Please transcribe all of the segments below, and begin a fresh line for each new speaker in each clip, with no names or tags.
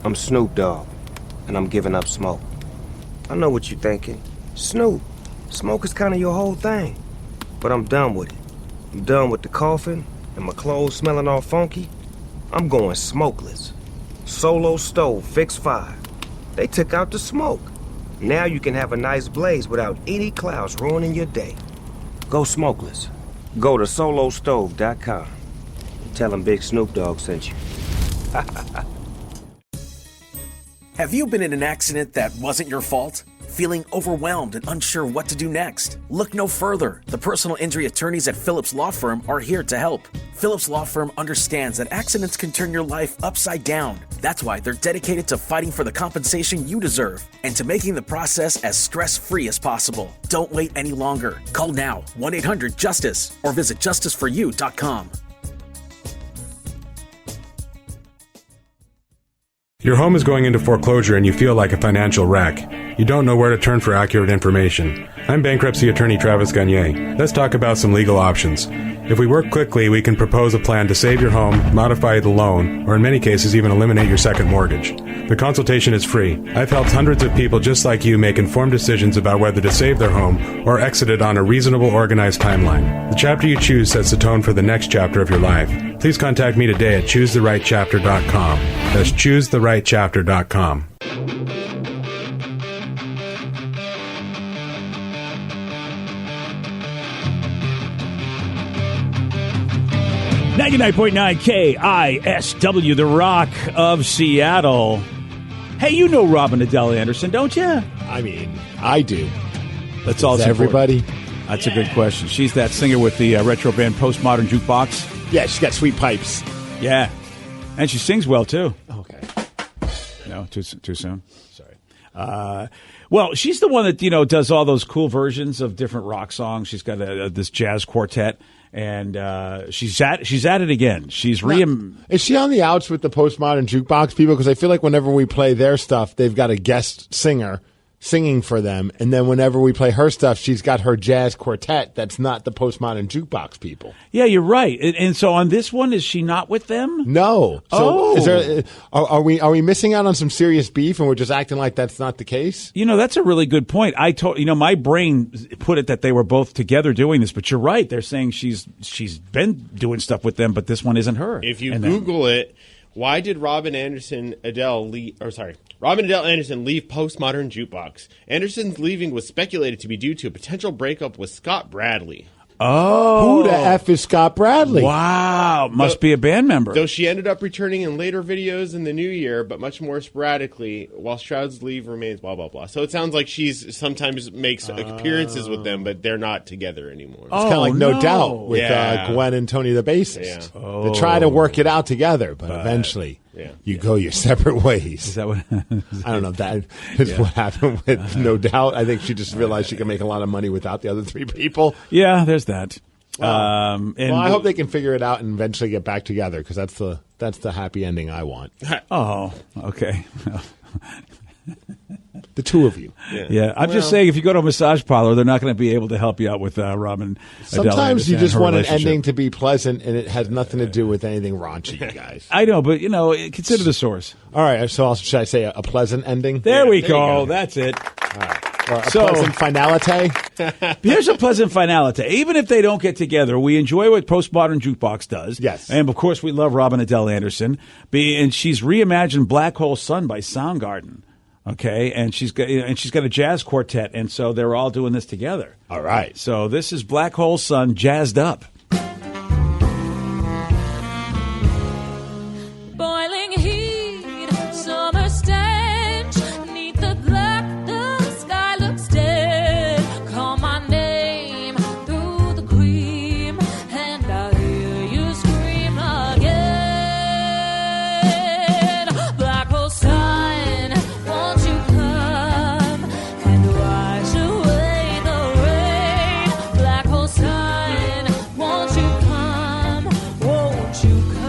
I'm Snoop Dogg, and I'm giving up smoke. I know what you're thinking. Snoop, smoke is kind of your whole thing. But I'm done with it. I'm done with the coughing and my clothes smelling all funky. I'm going smokeless. Solo stove, fix 5. They took out the smoke. Now you can have a nice blaze without any clouds ruining your day. Go smokeless. Go to solostove.com. Tell them Big Snoop Dogg sent you.
Have you been in an accident that wasn't your fault? Feeling overwhelmed and unsure what to do next? Look no further. The personal injury attorneys at Phillips Law Firm are here to help. Phillips Law Firm understands that accidents can turn your life upside down. That's why they're dedicated to fighting for the compensation you deserve and to making the process as stress-free as possible. Don't wait any longer. Call now, 1-800-JUSTICE, or visit justiceforyou.com.
Your home is going into foreclosure and you feel like a financial wreck. You don't know where to turn for accurate information. I'm bankruptcy attorney Travis Gagne. Let's talk about some legal options. If we work quickly, we can propose a plan to save your home, modify the loan, or in many cases even eliminate your second mortgage. The consultation is free. I've helped hundreds of people just like you make informed decisions about whether to save their home or exit it on a reasonable, organized timeline. The chapter you choose sets the tone for the next chapter of your life. Please contact me today at choosetherightchapter.com. That's choosetherightchapter.com.
99.9 KISW, the Rock of Seattle. Hey, you know Robin Adele Anderson, don't you?
I mean, I do.
That's all.
Everybody?
That's a good question. She's that singer with the retro band Postmodern Jukebox.
Yeah, she's got sweet pipes.
Yeah. And she sings well, too.
Okay.
No, too soon. Sorry. Well, she's the one that, does all those cool versions of different rock songs. She's got this jazz quartet. And she's at it again. She's
Is she on the outs with the Postmodern Jukebox people? Because I feel like whenever we play their stuff, they've got a guest singer singing for them, and then whenever we play her stuff, she's got her jazz quartet. That's not the Postmodern Jukebox people.
Yeah, you're right. And so on this one, is she not with them?
No. So is there? Are we missing out on some serious beef, and we're just acting like that's not the case?
That's a really good point. My brain put it that they were both together doing this, but you're right. They're saying she's been doing stuff with them, but this one isn't her.
If you Google it, why did Robin Adele Anderson leave Postmodern Jukebox? Anderson's leaving was speculated to be due to a potential breakup with Scott Bradley.
Oh.
Who the F is Scott Bradley?
Wow. Must be a band member.
Though she ended up returning in later videos in the new year, but much more sporadically, while Stroud's leave remains blah, blah, blah. So it sounds like she's sometimes makes appearances with them, but they're not together anymore.
It's kind of like No Doubt with Gwen and Tony the bassist. Yeah. They try to work it out together, but eventually... Yeah. You go your separate ways.
Is that what?
I don't know. That is what happened with No Doubt. I think she just realized she can make a lot of money without the other three people.
Yeah, there's that.
Well, I hope they can figure it out and eventually get back together because that's the happy ending I want.
Oh, okay.
The two of you.
Yeah. I'm just saying, if you go to a massage parlor, they're not going to be able to help you out with Robin.
Sometimes you just want an ending to be pleasant, and it has nothing to do with anything raunchy, you guys.
I know, but, consider the source.
All right. So should I say a pleasant ending?
There we go. That's it.
All right. Or a pleasant finality.
Here's a pleasant finality. Even if they don't get together, we enjoy what Postmodern Jukebox does.
Yes.
And, of course, we love Robin Adele Anderson. And she's reimagined Black Hole Sun by Soundgarden. Okay, and she's got a jazz quartet, and so they're all doing this together.
All right.
So this is Black Hole Sun jazzed up.
Boiling heat, summer stench, neath the black, the sky looks dead. Call my name through the cream, and I hear you scream again. Black hole sun, won't you come and wash away the rain? Black hole sun, won't you come? Won't you come?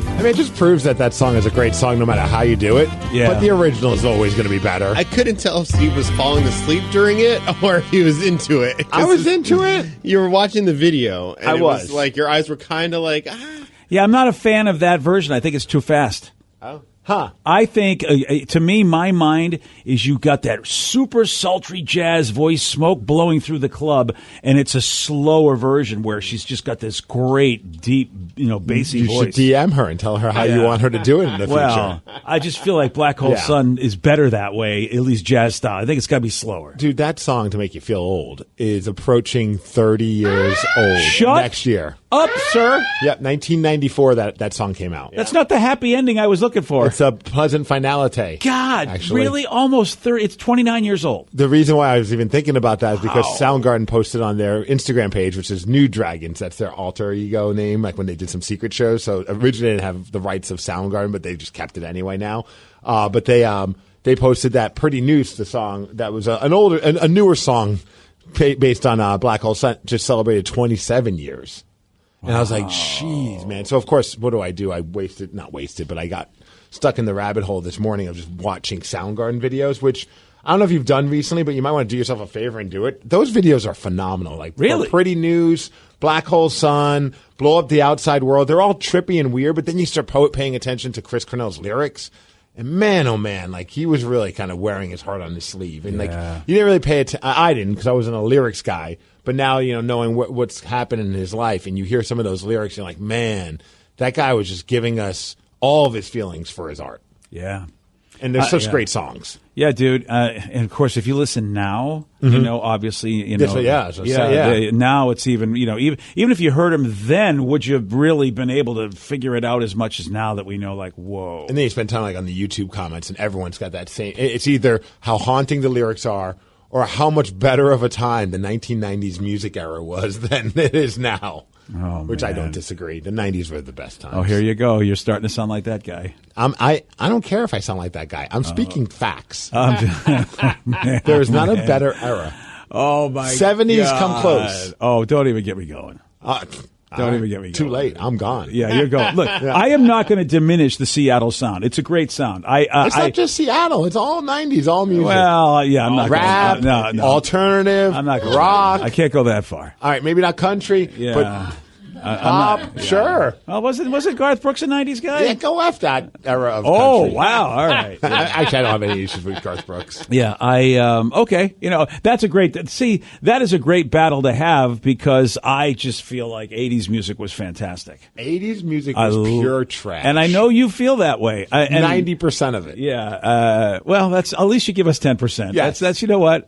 I mean, it just proves that song is a great song no matter how you do it.
Yeah.
But the original is always going to be better.
I couldn't tell if Steve was falling asleep during it or if he was into it.
I was into it.
You were watching the video. And
I was.
like your eyes were kind of like,
Yeah, I'm not a fan of that version. I think it's too fast.
Oh.
Huh.
I think, to me, my mind is you got that super sultry jazz voice, smoke blowing through the club, and it's a slower version where she's just got this great, deep, bassy
You
voice.
should DM her and tell her how you want her to do it in the
Well,
future.
I just feel like Black Hole
Yeah.
Sun is better that way, at least jazz style. I think it's got to be slower.
Dude, that song, to make you feel old, is approaching 30 years old
Shut
next year.
Up, sir.
Yep, 1994 that song came out.
That's not the happy ending I was looking for.
It's a pleasant finality.
God,
actually.
really? Almost 30. It's 29 years old.
The reason why I was even thinking about that is because Soundgarden posted on their Instagram page, which is New Dragons. That's their alter ego name, like when they did some secret shows. So originally they didn't have the rights of Soundgarden, but they just kept it anyway now. But they posted that Pretty Noose, the song that was a newer song based on Black Hole Sun, just celebrated 27 years. And I was like, jeez, man. So, of course, what do? I not wasted, but I got stuck in the rabbit hole this morning of just watching Soundgarden videos, which I don't know if you've done recently, but you might want to do yourself a favor and do it. Those videos are phenomenal. Like,
Really?
Pretty News, Black Hole Sun, Blow Up the Outside World. They're all trippy and weird, but then you start paying attention to Chris Cornell's lyrics. And man, oh man, like he was really kind of wearing his heart on his sleeve. And like, you didn't really pay attention. I didn't, because I wasn't a lyrics guy. But now, knowing what's happened in his life, and you hear some of those lyrics, you're like, man, that guy was just giving us all of his feelings for his art.
Yeah.
And they're such
yeah.
great songs.
Yeah, dude. And of course, if you listen now, obviously, now it's even, even if you heard him then, would you have really been able to figure it out as much as now that we know, like, whoa.
And then you spend time like on the YouTube comments, and everyone's got that same. It's either how haunting the lyrics are, or how much better of a time the 1990s music era was than it is now.
Oh,
which I
man.
don't disagree. The 90s were the best times.
Oh, here you go. You're starting to sound like that guy.
I don't care if I sound like that guy. I'm speaking facts.
Man,
there is not a better era.
Oh, my
70s
God.
come close.
Oh, don't even get me going. Don't even get me going.
Too late. I'm gone.
Yeah, you're going. Look, I am not going to diminish the Seattle sound. It's a great sound.
It's not just Seattle. It's all 90s, all music.
Well, yeah, I'm not
rap,
gonna, no.
alternative,
I'm not gonna,
rock.
I can't go that far.
All right, maybe not country,
Yeah.
but
I'm
pop, sure.
Oh, was it Garth Brooks a 90s guy?
Yeah, go F that era of
Oh,
country.
wow. All right.
Actually, I don't have any issues with Garth Brooks.
Yeah, okay. That's a great, see, that is a great battle to have because I just feel like 80s music was fantastic.
80s music was pure trash.
And I know you feel that way.
90% of it.
Yeah. Well, that's, at least you give us 10%.
Yes.
That's you know what?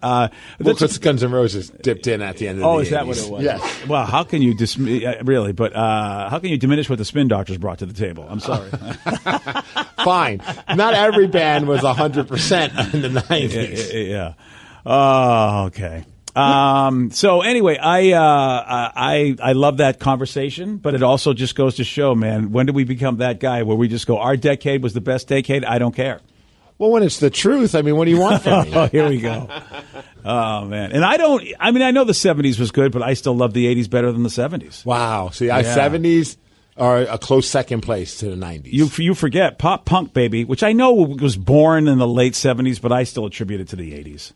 Because Guns N' Roses dipped in at the end of the 80s.
Oh, is that what it was?
Yes.
Well, how can you really? But how can you diminish what the Spin Doctors brought to the table? I'm sorry.
Fine. Not every band was 100% in the 90s.
Yeah. Oh, okay. So anyway, I love that conversation, but it also just goes to show, man, when did we become that guy where we just go, our decade was the best decade? I don't care.
Well, when it's the truth, I mean, what do you want from me?
Oh, here we go. Oh, man. And I know the 70s was good, but I still love the 80s better than the 70s.
Wow. See, our 70s are a close second place to the 90s.
You forget pop punk, baby, which I know was born in the late 70s, but I still attribute it to the 80s.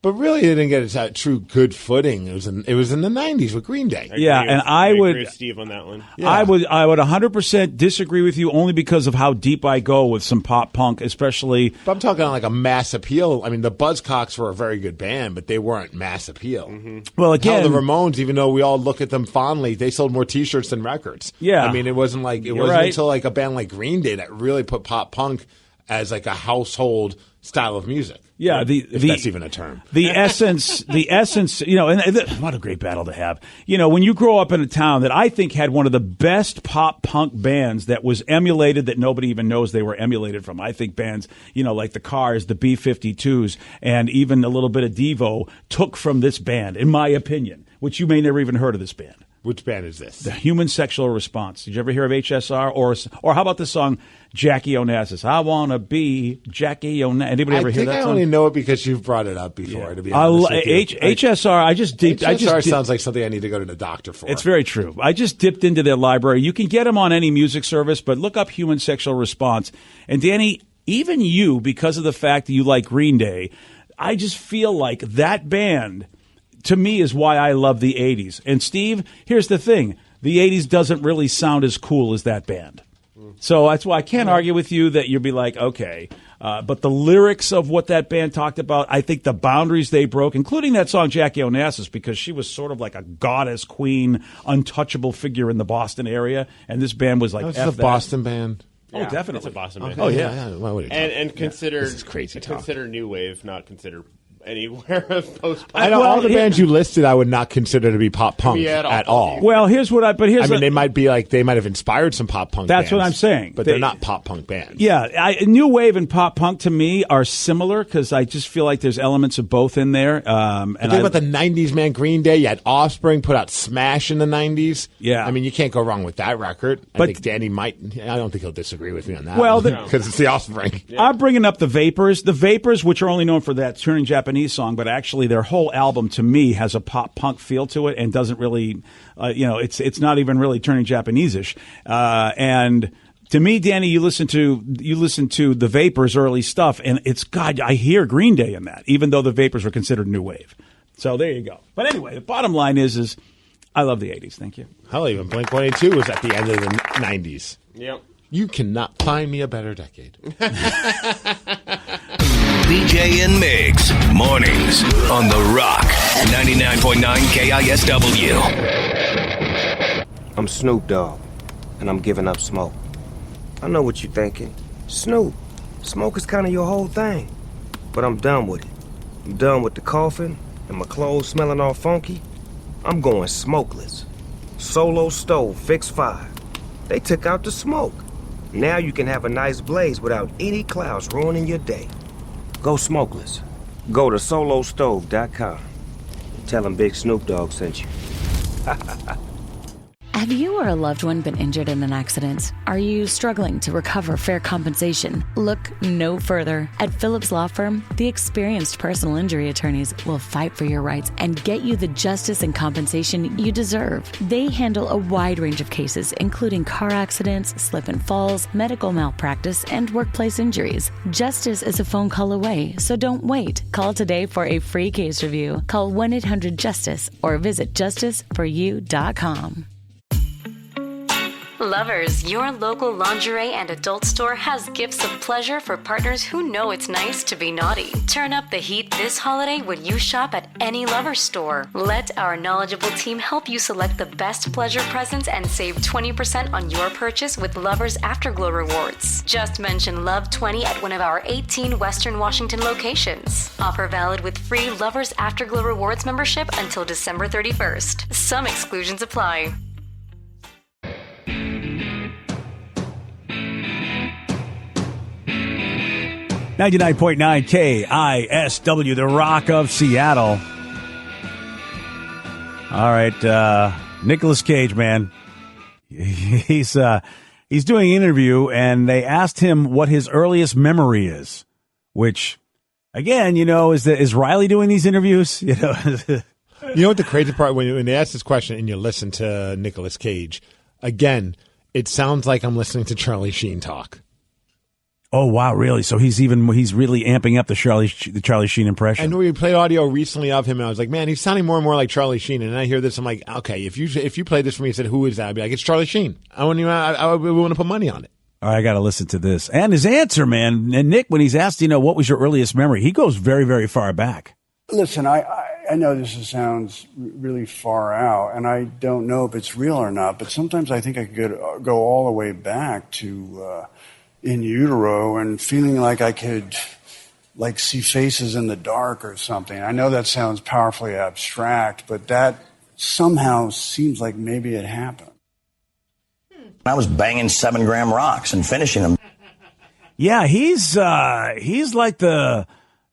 But really, it didn't get its true good footing. It was in the 90s with Green Day.
Yeah, and I would
agree with Steve on that one.
Yeah.
I would 100% disagree with you only because of how deep I go with some pop punk, especially.
But I'm talking like a mass appeal. I mean, the Buzzcocks were a very good band, but they weren't mass appeal.
Well,
Hell,
again,
the Ramones, even though we all look at them fondly, they sold more T-shirts than records.
Yeah.
I mean, it wasn't
right.
until like a band like Green Day that really put pop punk as like a household style of music.
Yeah,
if that's even a term.
The essence, and what a great battle to have. When you grow up in a town that I think had one of the best pop punk bands that was emulated that nobody even knows they were emulated from. I think bands, like the Cars, the B-52s, and even a little bit of Devo took from this band, in my opinion, which you may never even heard of this band.
Which band is this?
The Human Sexual Response. Did you ever hear of HSR? Or how about the song Jackie Onassis? I want to be Jackie Onassis. Anybody ever hear that
I
song?
only know it because you've brought it up before, to be honest with you.
HSR,
HSR sounds like something I need to go to the doctor for.
It's very true. I just dipped into their library. You can get them on any music service, but look up Human Sexual Response. And Danny, even you, because of the fact that you like Green Day, I just feel like that band, to me, is why I love the 80s. And Steve, here's the thing. The 80s doesn't really sound as cool as that band. So that's why I can't argue with you that you'll be like, okay. But the lyrics of what that band talked about, I think the boundaries they broke, including that song Jackie Onassis, because she was sort of like a goddess, queen, untouchable figure in the Boston area, and this band was like,
This
F
is a
that.
Boston band.
Oh, definitely.
It's a Boston band.
Okay,
Oh, yeah.
Why would it
And consider
This is crazy talk.
consider new wave, not consider anywhere of post punk.
I know
Well,
all the
here-
bands you listed, I would not consider to be pop punk
Yeah,
at all.
Well, here's what but here's
I mean,
a-
they might be like they might have inspired some pop punk.
That's
bands,
what I'm saying.
but
They-
they're not pop punk bands.
Yeah, new wave and pop punk to me are similar because I just feel like there's elements of both in there. And
Think about the '90s, man. Green Day, you had Offspring put out Smash in the '90s.
Yeah.
I mean, you can't go wrong with that record. I
But-
think Danny might. I don't think he'll disagree with me on that.
Well,
because it's the Offspring.
I'm bringing up the Vapors. The Vapors, which are only known for that Turning Japanese song, but actually their whole album to me has a pop punk feel to it and doesn't really, it's not even really Turning Japanese-ish. And to me, Danny, you listen to the Vapors' early stuff, and it's God. I hear Green Day in that, even though the Vapors were considered new wave. So there you go. But anyway, the bottom line is I love the '80s. Thank you.
Hell, even Blink-182 was at the end of the '90s.
Yep.
You cannot find me a better decade.
BJ and Migs, mornings on The Rock, 99.9 KISW.
I'm Snoop Dogg, and I'm giving up smoke. I know what you're thinking. Snoop, smoke is kind of your whole thing. But I'm done with it. I'm done with the coughing and my clothes smelling all funky. I'm going smokeless. Solo stove, fixed fire. They took out the smoke. Now you can have a nice blaze without any clouds ruining your day. Go smokeless. Go to solostove.com. Tell them Big Snoop Dogg sent you.
Have you or a loved one been injured in an accident? Are you struggling to recover fair compensation? Look no further. At Phillips Law Firm, the experienced personal injury attorneys will fight for your rights and get you the justice and compensation you deserve. They handle a wide range of cases, including car accidents, slip and falls, medical malpractice, and workplace injuries. Justice is a phone call away, so don't wait. Call today for a free case review. Call 1-800-JUSTICE or visit justiceforyou.com. Lovers, your local lingerie and adult store has gifts of pleasure for partners who know it's nice to be naughty. Turn up the heat this holiday when you shop at any Lovers store. Let our knowledgeable team help you select the best pleasure presents and save 20% on your purchase with Lovers Afterglow rewards. Just mention Love 20 at one of our 18 Western Washington locations. Offer valid with free Lovers Afterglow rewards membership until December 31st. Some exclusions apply.
99.9 KISW, the Rock of Seattle. All right, Nicolas Cage, man. He's doing an interview, and they asked him what his earliest memory is, which, again, is Riley doing these interviews?
You know what the crazy part, when they ask this question and you listen to Nicolas Cage, again, it sounds like I'm listening to Charlie Sheen talk.
Oh, wow, really? So he's really amping up the Charlie Sheen impression.
I know we played audio recently of him, and I was like, man, he's sounding more and more like Charlie Sheen. And then I hear this, I'm like, okay, if you played this for me and said, who is that? I'd be like, it's Charlie Sheen. I wouldn't want to put money on it.
All right, I got to listen to this. And his answer, man. And Nick, when he's asked, what was your earliest memory, he goes very, very far back.
Listen, I know this sounds really far out, and I don't know if it's real or not, but sometimes I think I could go all the way back to in utero and feeling like I could see faces in the dark or something. I know that sounds powerfully abstract, but that somehow seems like maybe it happened.
I was banging 7-gram rocks and finishing them.
Yeah, he's like the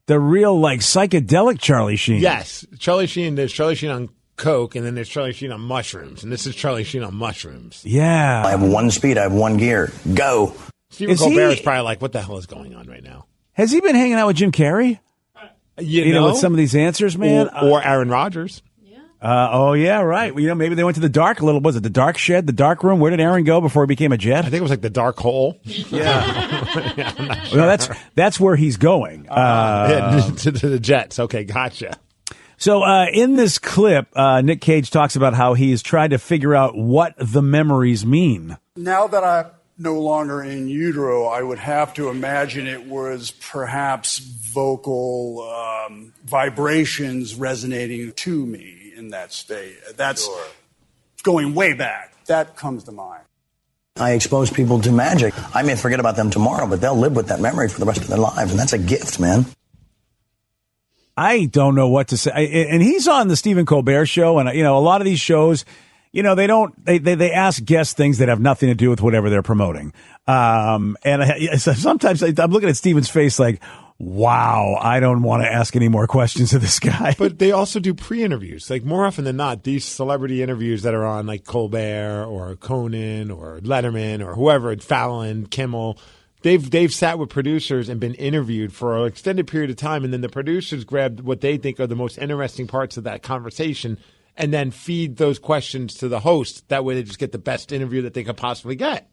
real psychedelic Charlie Sheen.
Yes, Charlie Sheen. There's Charlie Sheen on coke, and then there's Charlie Sheen on mushrooms, and this is Charlie Sheen on mushrooms.
Yeah,
I have one speed. I have one gear. Go.
Stephen Colbert is probably like, what the hell is going on right now?
Has he been hanging out with Jim Carrey?
You know,
with some of these answers, man?
Or Aaron Rodgers.
Oh, yeah, right. Well, maybe they went to the dark was it the dark shed, the dark room? Where did Aaron go before he became a Jet?
I think it was like the dark hole.
Yeah. Well, that's where he's going.
To the Jets. Okay, gotcha.
So in this clip, Nick Cage talks about how he's tried to figure out what the memories mean.
Now that no longer in utero, I would have to imagine it was perhaps vocal vibrations resonating to me in that state. That's going way back. That comes to mind.
I expose people to magic. I may forget about them tomorrow, but they'll live with that memory for the rest of their lives, and that's a gift, man.
I don't know what to say. And he's on the Stephen Colbert show, and a lot of these shows, they ask guests things that have nothing to do with whatever they're promoting. Sometimes I'm looking at Stephen's face like, wow, I don't want to ask any more questions of this guy.
But they also do pre-interviews. Like, more often than not, these celebrity interviews that are on, like, Colbert or Conan or Letterman or whoever, Fallon, Kimmel, they've sat with producers and been interviewed for an extended period of time, and then the producers grab what they think are the most interesting parts of that conversation and then feed those questions to the host. That way they just get the best interview that they could possibly get.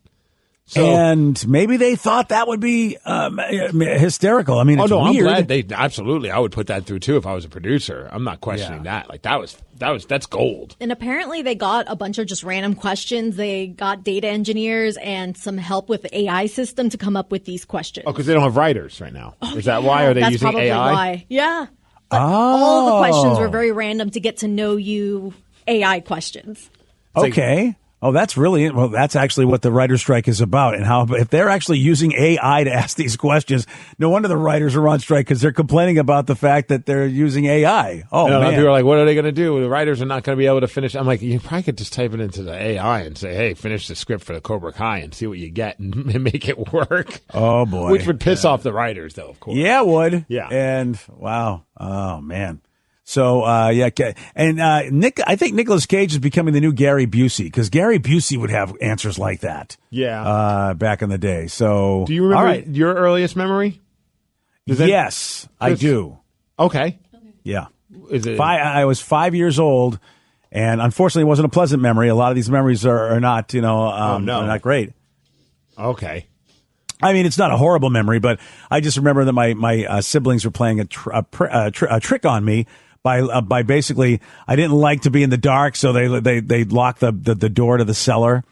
So,
and maybe they thought that would be hysterical. I mean, it's
I'm
weird.
glad absolutely. I would put that through too if I was a producer. I'm not questioning that. Like that's gold.
And apparently they got a bunch of just random questions. They got data engineers and some help with the AI system to come up with these questions.
Oh, because they don't have writers right now. Is that why? Are they using
probably
AI?
Why. Yeah. But all of the questions were very random to get to know you AI questions.
Okay. Oh, that's that's actually what the writer's strike is about. And how, if they're actually using AI to ask these questions, no wonder the writers are on strike, because they're complaining about the fact that they're using AI. Oh, man.
People are like, what are they going to do? The writers are not going to be able to finish. I'm like, you probably could just type it into the AI and say, hey, finish the script for the Cobra Kai and see what you get and make it work.
Oh, boy.
Which would piss off the writers, though, of course.
Yeah, it would.
Yeah.
And, wow. Oh, man. So, and I think Nicolas Cage is becoming the new Gary Busey, because Gary Busey would have answers like that.
Yeah.
Back in the day. So,
do you remember your earliest memory?
Yes, I do.
Okay.
Yeah.
Is it?
I was 5 years old, and unfortunately, it wasn't a pleasant memory. A lot of these memories are not, are not great.
Okay.
I mean, it's not a horrible memory, but I just remember that my siblings were playing a trick on me. By basically, I didn't like to be in the dark, so they locked the door to the cellar.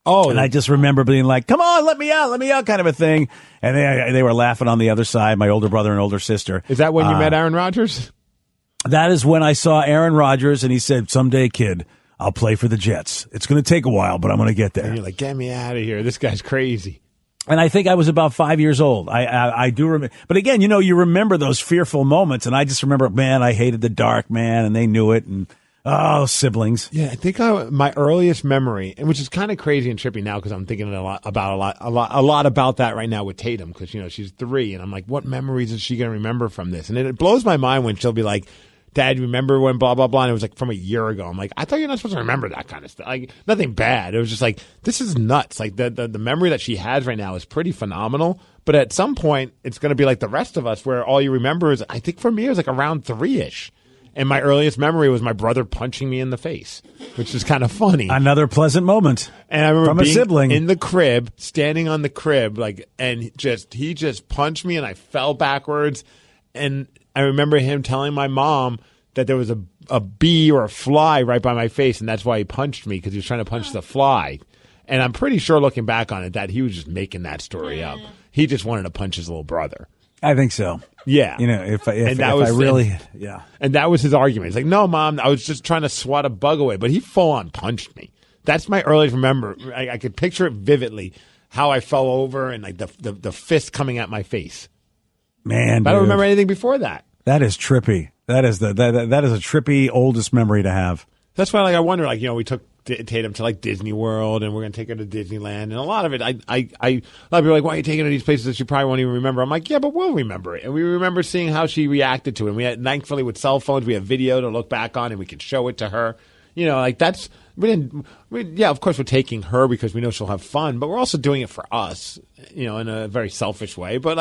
Oh, and I just remember being like, "Come on, let me out," kind of a thing. And they were laughing on the other side. My older brother and older sister.
Is that when you met Aaron Rodgers?
That is when I saw Aaron Rodgers, and he said, "Someday, kid, I'll play for the Jets. It's going to take a while, but I'm going to get there."
And you're like, "Get me out of here! This guy's crazy."
And I think I was about 5 years old. I do remember. But again, you remember those fearful moments. And I just remember, man, I hated the dark, man. And they knew it. And, siblings.
Yeah, I think my earliest memory, and which is kind of crazy and trippy now because I'm thinking a lot about that right now with Tatum, because, she's 3. And I'm like, what memories is she going to remember from this? And it blows my mind when she'll be like, Dad, remember when blah, blah, blah? And it was like from a year ago. I'm like, I thought you're not supposed to remember that kind of stuff. Like, nothing bad. It was just like, this is nuts. Like, the memory that she has right now is pretty phenomenal. But at some point, it's going to be like the rest of us, where all you remember is, I think for me, it was like around 3-ish. And my earliest memory was my brother punching me in the face, which is kind of funny.
Another pleasant moment.
And I remember
from a
being
sibling
in the crib, standing on the crib, and he just punched me, and I fell backwards. And I remember him telling my mom that there was a bee or a fly right by my face, and that's why he punched me, because he was trying to punch the fly. And I'm pretty sure, looking back on it, that he was just making that story up. He just wanted to punch his little brother.
I think so.
Yeah.
If I really.
And that was his argument. He's like, no, Mom, I was just trying to swat a bug away. But he full on punched me. That's my earliest remember. I could picture it vividly, how I fell over and like the fist coming at my face.
Man,
but I don't remember anything before that.
That is trippy. That is that is a trippy oldest memory to have.
That's why, I wonder, we took Tatum to Disney World, and we're going to take her to Disneyland, and a lot of it, a lot of people are like, why are you taking her to these places that she probably won't even remember? I'm like, yeah, but we'll remember it, and we remember seeing how she reacted to it. And we had, thankfully, with cell phones, we have video to look back on, and we can show it to her. That's of course we're taking her because we know she'll have fun, but we're also doing it for us, in a very selfish way. But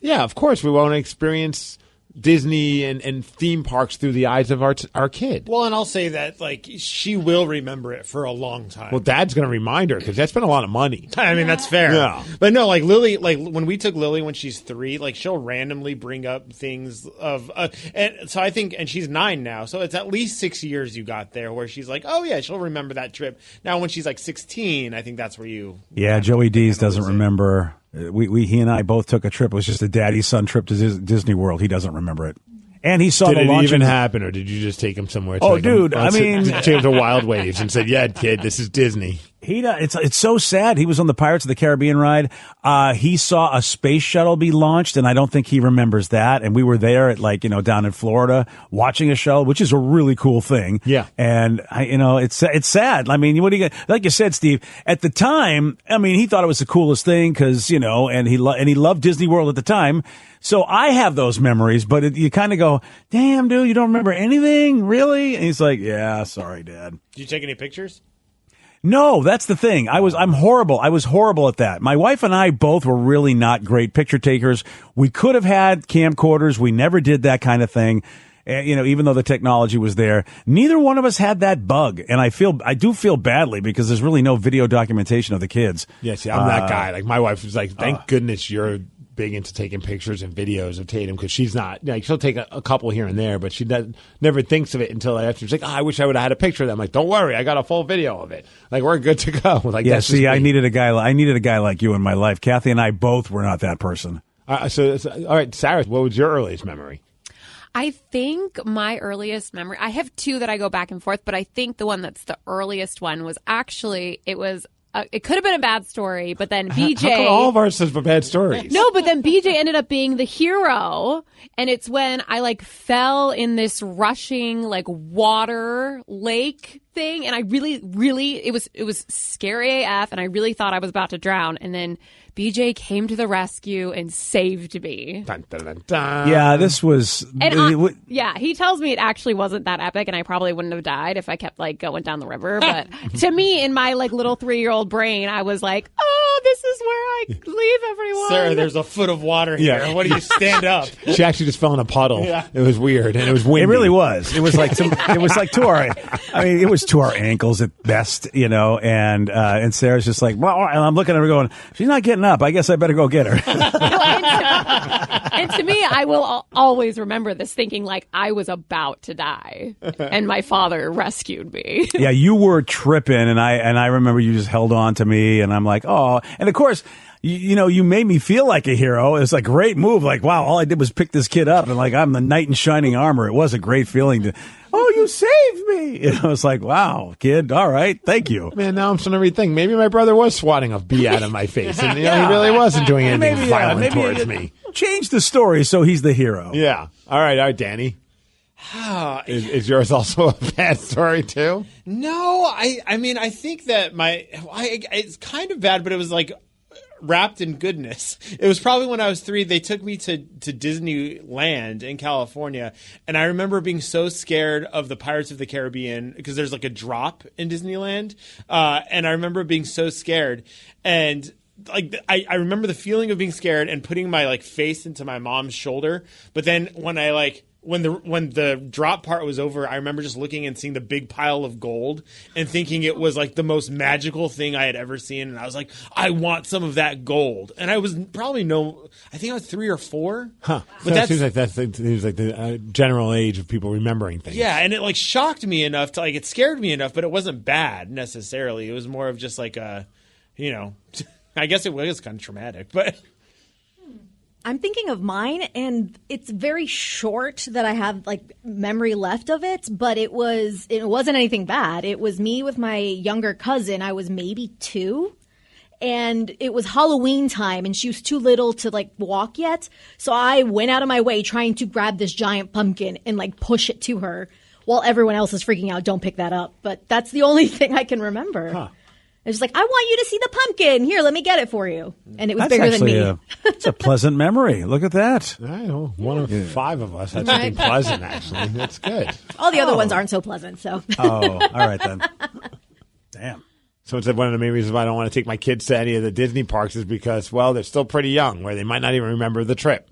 of course we want to experience Disney and theme parks through the eyes of our kid.
Well, and I'll say that, like, she will remember it for a long time.
Well, Dad's going to remind her because that's been a lot of money.
I mean, that's fair.
Yeah.
But no, like Lily, like when we took Lily when she's 3, like she'll randomly bring up things of, and so I think, and she's 9 now, so it's at least 6 years you got there where she's like, oh yeah, she'll remember that trip. Now when she's like 16, I think that's where you.
Yeah, Joey Dees doesn't remember. He and I both took a trip. It was just a daddy-son trip to Disney World. He doesn't remember it. And he saw
Did
the
it
launch.
even happen, or did you just take him somewhere?
Oh, dude, I mean,
take him to Wild Waves and said, "Yeah, kid, this is Disney."
It's so sad. He was on the Pirates of the Caribbean ride. He saw a space shuttle be launched, and I don't think he remembers that. And we were there at down in Florida watching a shuttle, which is a really cool thing.
Yeah.
And it's sad. I mean, what do you like you said, Steve? At the time, I mean, he thought it was the coolest thing because and he loved Disney World at the time. So I have those memories, but you kind of go, damn, dude, you don't remember anything? Really? And he's like, yeah, sorry, Dad.
Did you take any pictures?
No, that's the thing. I'm horrible. I was horrible at that. My wife and I both were really not great picture takers. We could have had camcorders. We never did that kind of thing. Even though the technology was there, neither one of us had that bug. And I do feel badly because there's really no video documentation of the kids.
Yeah, see, I'm that guy. Like my wife was like, thank goodness you're big into taking pictures and videos of Tatum because she's not like she'll take a couple here and there, but she never thinks of it until after. She's like, I wish I would have had a picture of that. I'm like, don't worry, I got a full video of it. Like we're good to go. Like
yeah, see, I needed a guy like you in my life. Kathy and I both were not that person.
So all right, Sarah, what was your earliest memory?
I think my earliest memory, I have 2 that I go back and forth, but I think the one that's the earliest one was actually, it could have been a bad story, but then BJ.
How come all of ours says bad stories?
No, but then BJ ended up being the hero, and it's when I fell in this rushing water lake thing, and I really it was scary AF, and I really thought I was about to drown, and then BJ came to the rescue and saved me.
Dun, dun, dun, dun.
Yeah, this was.
And he tells me it actually wasn't that epic, and I probably wouldn't have died if I kept going down the river. But to me, in my little 3-year-old brain, I was like, "Oh, this is where I leave everyone."
Sarah, there's a foot of water here.
Yeah.
What do you stand up?
She actually just fell in a puddle.
Yeah.
It was weird, and it was windy.
It really was. It was it was to our ankles at best, and Sarah's just like, well, and I'm looking at her going, she's not getting up. I guess I better go get her.
And to me, I will always remember this thinking I was about to die, and my father rescued me.
Yeah, you were tripping, and I remember you just held on to me, and I'm like, oh, and of course. You made me feel like a hero. It was a great move. Like, wow, all I did was pick this kid up, and I'm the knight in shining armor. It was a great feeling to, oh, you saved me. I was like, wow, kid, all right, thank you.
Man, now I'm starting to rethink. Maybe my brother was swatting a bee out of my face, and he really wasn't doing anything violent towards me.
Change the story so he's the hero.
Yeah. All right, Danny. Is yours also a bad story too?
No, I mean, I think that it's kind of bad, but it was wrapped in goodness. It was probably when I was 3, they took me to Disneyland in California, and I remember being so scared of the Pirates of the Caribbean because there's a drop in Disneyland, and I remember being so scared, and I remember the feeling of being scared and putting my face into my mom's shoulder, but then when when the drop part was over, I remember just looking and seeing the big pile of gold and thinking it was the most magical thing I had ever seen. And I was like, I want some of that gold. And I was probably I think I was 3 or 4.
Huh.
But
that seems like the general age of people remembering things.
Yeah. And it shocked me enough to it scared me enough, but it wasn't bad necessarily. It was more of just I guess it was kind of traumatic, but.
I'm thinking of mine, and it's very short that I have memory left of it, but it wasn't anything bad. It was me with my younger cousin. I was maybe 2, and it was Halloween time, and she was too little to walk yet. So I went out of my way trying to grab this giant pumpkin and push it to her while everyone else is freaking out. Don't pick that up. But that's the only thing I can remember. Huh. It's just I want you to see the pumpkin. Here, let me get it for you. And it was bigger than me.
It's a pleasant memory. Look at that.
I know. One of 5 of us had something pleasant, actually. That's good.
All the other ones aren't so pleasant, so.
Oh, all right then. Damn.
So it's one of the main reasons why I don't want to take my kids to any of the Disney parks is because, well, they're still pretty young, where they might not even remember the trip.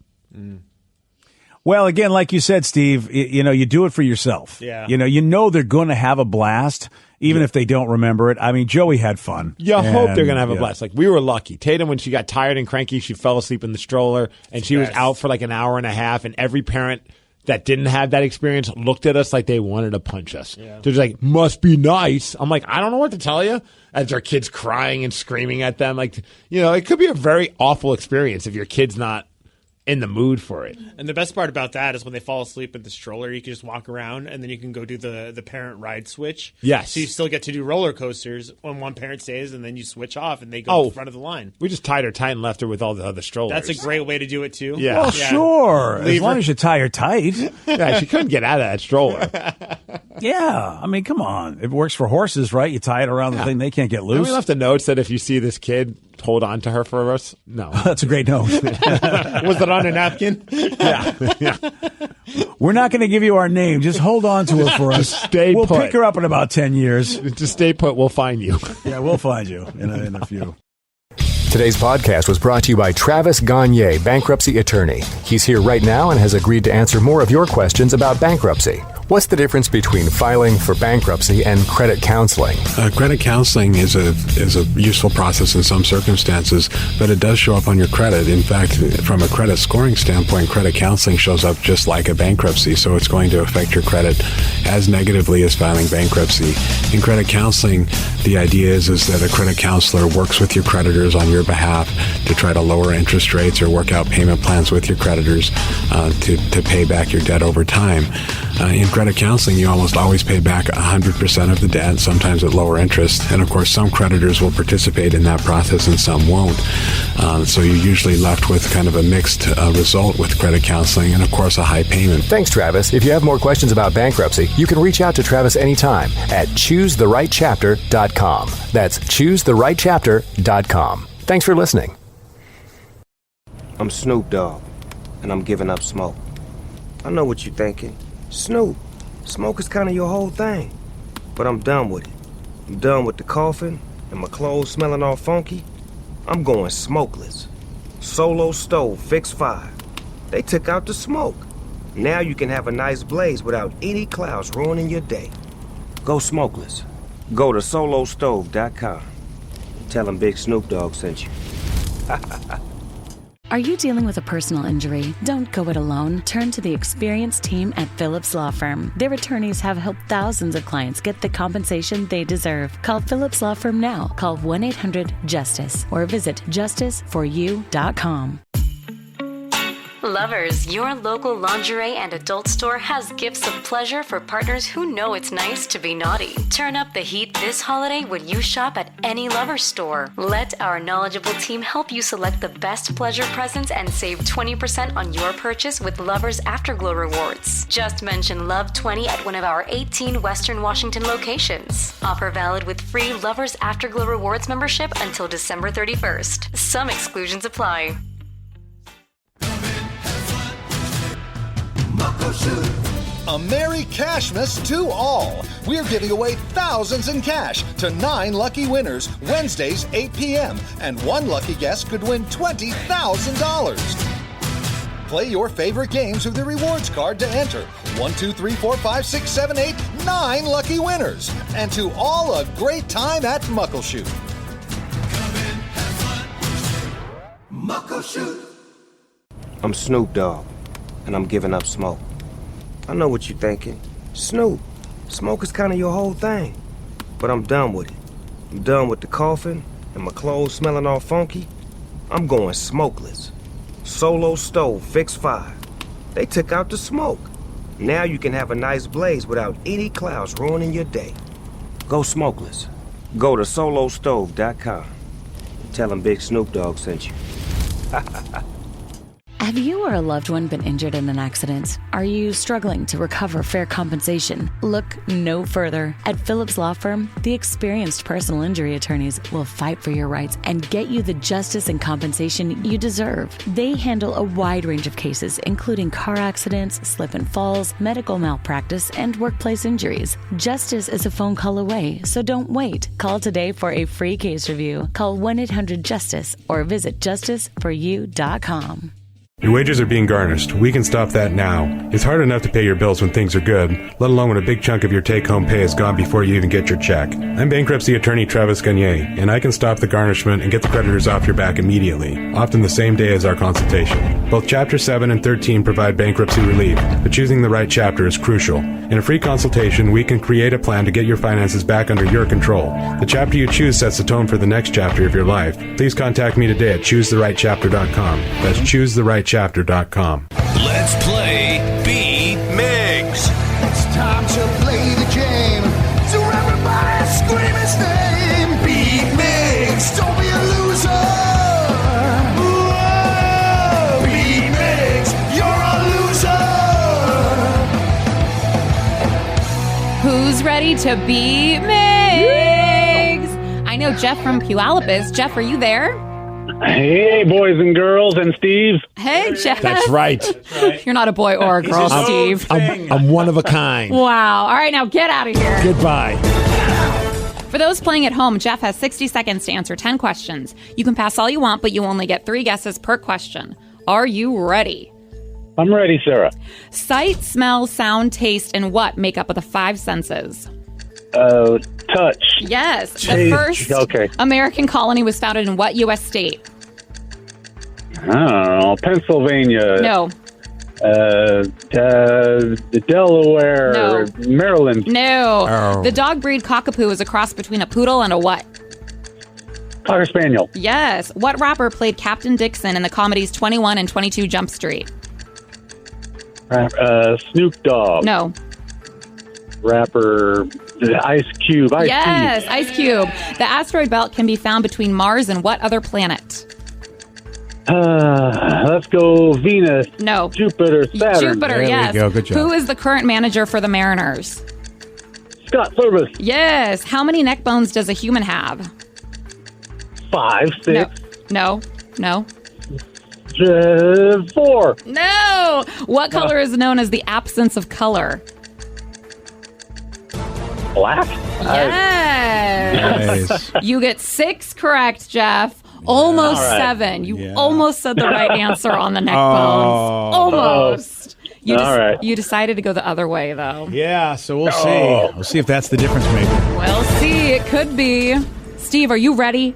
Well, Well, again, like you said, Steve, you do it for yourself.
Yeah.
You know they're going to have a blast, even if they don't remember it. I mean, Joey had fun.
You hope they're going to have a
yeah.
blast. Like, we were lucky. Tatum, when she got tired and cranky, she fell asleep in the stroller, and she was out for like an hour and a half, and every parent that didn't have that experience looked at us like they wanted to punch us. Yeah. They're just like, must be nice. I'm like, I don't know what to tell you. As their kids crying and screaming at them. Like, it could be a very awful experience if your kid's not in the mood for it.
And the best part about that is when they fall asleep in the stroller, you can just walk around and then you can go do the parent ride switch.
Yes.
So you still get to do roller coasters when one parent stays, and then you switch off and they go to the front of the line.
We just tied her tight and left her with all the other strollers.
That's a great way to do it too.
Yeah.
Well, sure. As long as you tie her tight.
Yeah, she couldn't get out of that stroller.
Yeah. I mean, come on. It works for horses, right? You tie it around the thing, they can't get
And
loose.
we left the notes that if you see this kid, hold on to her for us. No.
That's a great note.
Was it on a napkin?
Yeah.
We're not going to give you our name. Just hold on to her for us.
Stay
we'll
put.
pick her up in about 10 years.
Just stay put. We'll find you.
Yeah, we'll find you in a few.
Today's podcast was brought to you by Travis Gagne, bankruptcy attorney. He's here right now and has agreed to answer more of your questions about bankruptcy. What's the difference between filing for bankruptcy and credit counseling?
Credit counseling is a useful process in some circumstances, but it does show up on your credit. In fact, from a credit scoring standpoint, credit counseling shows up just like a bankruptcy, so it's going to affect your credit as negatively as filing bankruptcy. In credit counseling, the idea is that a credit counselor works with your creditors on your behalf to try to lower interest rates or work out payment plans with your creditors to pay back your debt over time. In credit counseling, you almost always pay back 100% of the debt, sometimes at lower interest. And of course, some creditors will participate in that process and some won't. So you're usually left with kind of a mixed result with credit counseling and, of course, a high payment.
Thanks, Travis. If you have more questions about bankruptcy, you can reach out to Travis anytime at ChooseTheRightChapter.com. That's ChooseTheRightChapter.com. Thanks for listening.
I'm Snoop Dogg, and I'm giving up smoke. I know what you're thinking. Snoop, smoke is kind of your whole thing. But I'm done with it. I'm done with the coughing and my clothes smelling all funky. I'm going smokeless. Solo stove, fix 5. They took out the smoke. Now you can have a nice blaze without any clouds ruining your day. Go smokeless. Go to solostove.com. Tell them Big Snoop Dogg sent you.
Are you dealing with a personal injury? Don't go it alone. Turn to the experienced team at Phillips Law Firm. Their attorneys have helped thousands of clients get the compensation they deserve. Call Phillips Law Firm now. Call 1-800-JUSTICE or visit justiceforyou.com.
Lovers, your local lingerie and adult store has gifts of pleasure for partners who know it's nice to be naughty. Turn up the heat this holiday when you shop at any Lovers store. Let our knowledgeable team help you select the best pleasure presents and save 20% on your purchase with Lovers Afterglow rewards. Just mention Love 20 at one of our 18 Western Washington locations. Offer valid with free Lovers Afterglow rewards membership until December 31st. Some exclusions apply.
A Merry Cashmas to all! We're giving away thousands in cash to 9 lucky winners Wednesdays, 8 p.m. And one lucky guest could win $20,000. Play your favorite games with the rewards card to enter. 1, 2, 3, 4, 5, 6, 7, 8, 9 lucky winners. And to all a great time at Muckleshoot.
Muckleshoot. I'm Snoop Dogg, and I'm giving up smoke. I know what you're thinking. Snoop, smoke is kind of your whole thing. But I'm done with it. I'm done with the coughing and my clothes smelling all funky. I'm going smokeless. Solo stove, fix 5. They took out the smoke. Now you can have a nice blaze without any clouds ruining your day. Go smokeless. Go to solostove.com. Tell them Big Snoop Dogg sent you.
Have you or a loved one been injured in an accident? Are you struggling to recover fair compensation? Look no further. At Phillips Law Firm, the experienced personal injury attorneys will fight for your rights and get you the justice and compensation you deserve. They handle a wide range of cases, including car accidents, slip and falls, medical malpractice, and workplace injuries. Justice is a phone call away, so don't wait. Call today for a free case review. Call 1-800-JUSTICE or visit justiceforyou.com.
Your wages are being garnished. We can stop that now. It's hard enough to pay your bills when things are good, let alone when a big chunk of your take-home pay is gone before you even get your check. I'm bankruptcy attorney Travis Gagne, and I can stop the garnishment and get the creditors off your back immediately, often the same day as our consultation. Both Chapter 7 and 13 provide bankruptcy relief, but choosing the right chapter is crucial. In a free consultation, we can create a plan to get your finances back under your control. The chapter you choose sets the tone for the next chapter of your life. Please contact me today at choosetherightchapter.com. That's choosetherightchapter.com.
Let's play Beat Migs.
It's time to play the game. So everybody scream his name. Beat Migs. Don't be a loser. Whoa. Beat Migs. You're a loser.
Who's ready to beat Migs? I know Jeff from Puyallup. Jeff, are you there?
Hey, boys and girls, and Steve.
Hey, Jeff.
That's right.
You're not a boy or a girl, Steve.
I'm one of a kind.
Wow. All right, now get out of here.
Goodbye.
For those playing at home, Jeff has 60 seconds to answer 10 questions. You can pass all you want, but you only get 3 guesses per question. Are you ready?
I'm ready, Sarah.
Sight, smell, sound, taste, and what make up of the 5 senses?
Touch.
Yes. The
Taste.
first
Okay.
American colony was founded in what U.S. state?
I don't know. Pennsylvania.
No.
Delaware.
No.
Maryland.
No.
Oh.
The dog breed cockapoo is a cross between a poodle and a what?
Cocker Spaniel.
Yes. What rapper played Captain Dixon in the comedies 21 and 22 Jump Street?
Snoop Dogg.
No.
Rapper. Ice Cube.
Yes, Ice Cube. The asteroid belt can be found between Mars and what other planet?
Let's go Venus.
No.
Jupiter. Saturn.
Jupiter, yes.
Go. Good job.
Who is the current manager for the Mariners?
Scott Service.
Yes. How many neck bones does a human have?
5, 6.
No.
4.
No. What color is known as the absence of color?
Black?
Yes.
Nice.
You get 6 correct, Jeff. Almost
All right.
7. You
Yeah.
almost said the right answer on the neck
Oh.
bones. Almost. You
All right.
You decided to go the other way, though.
Yeah, so we'll see. We'll see if that's the difference maker.
We'll see. It could be. Steve, are you ready?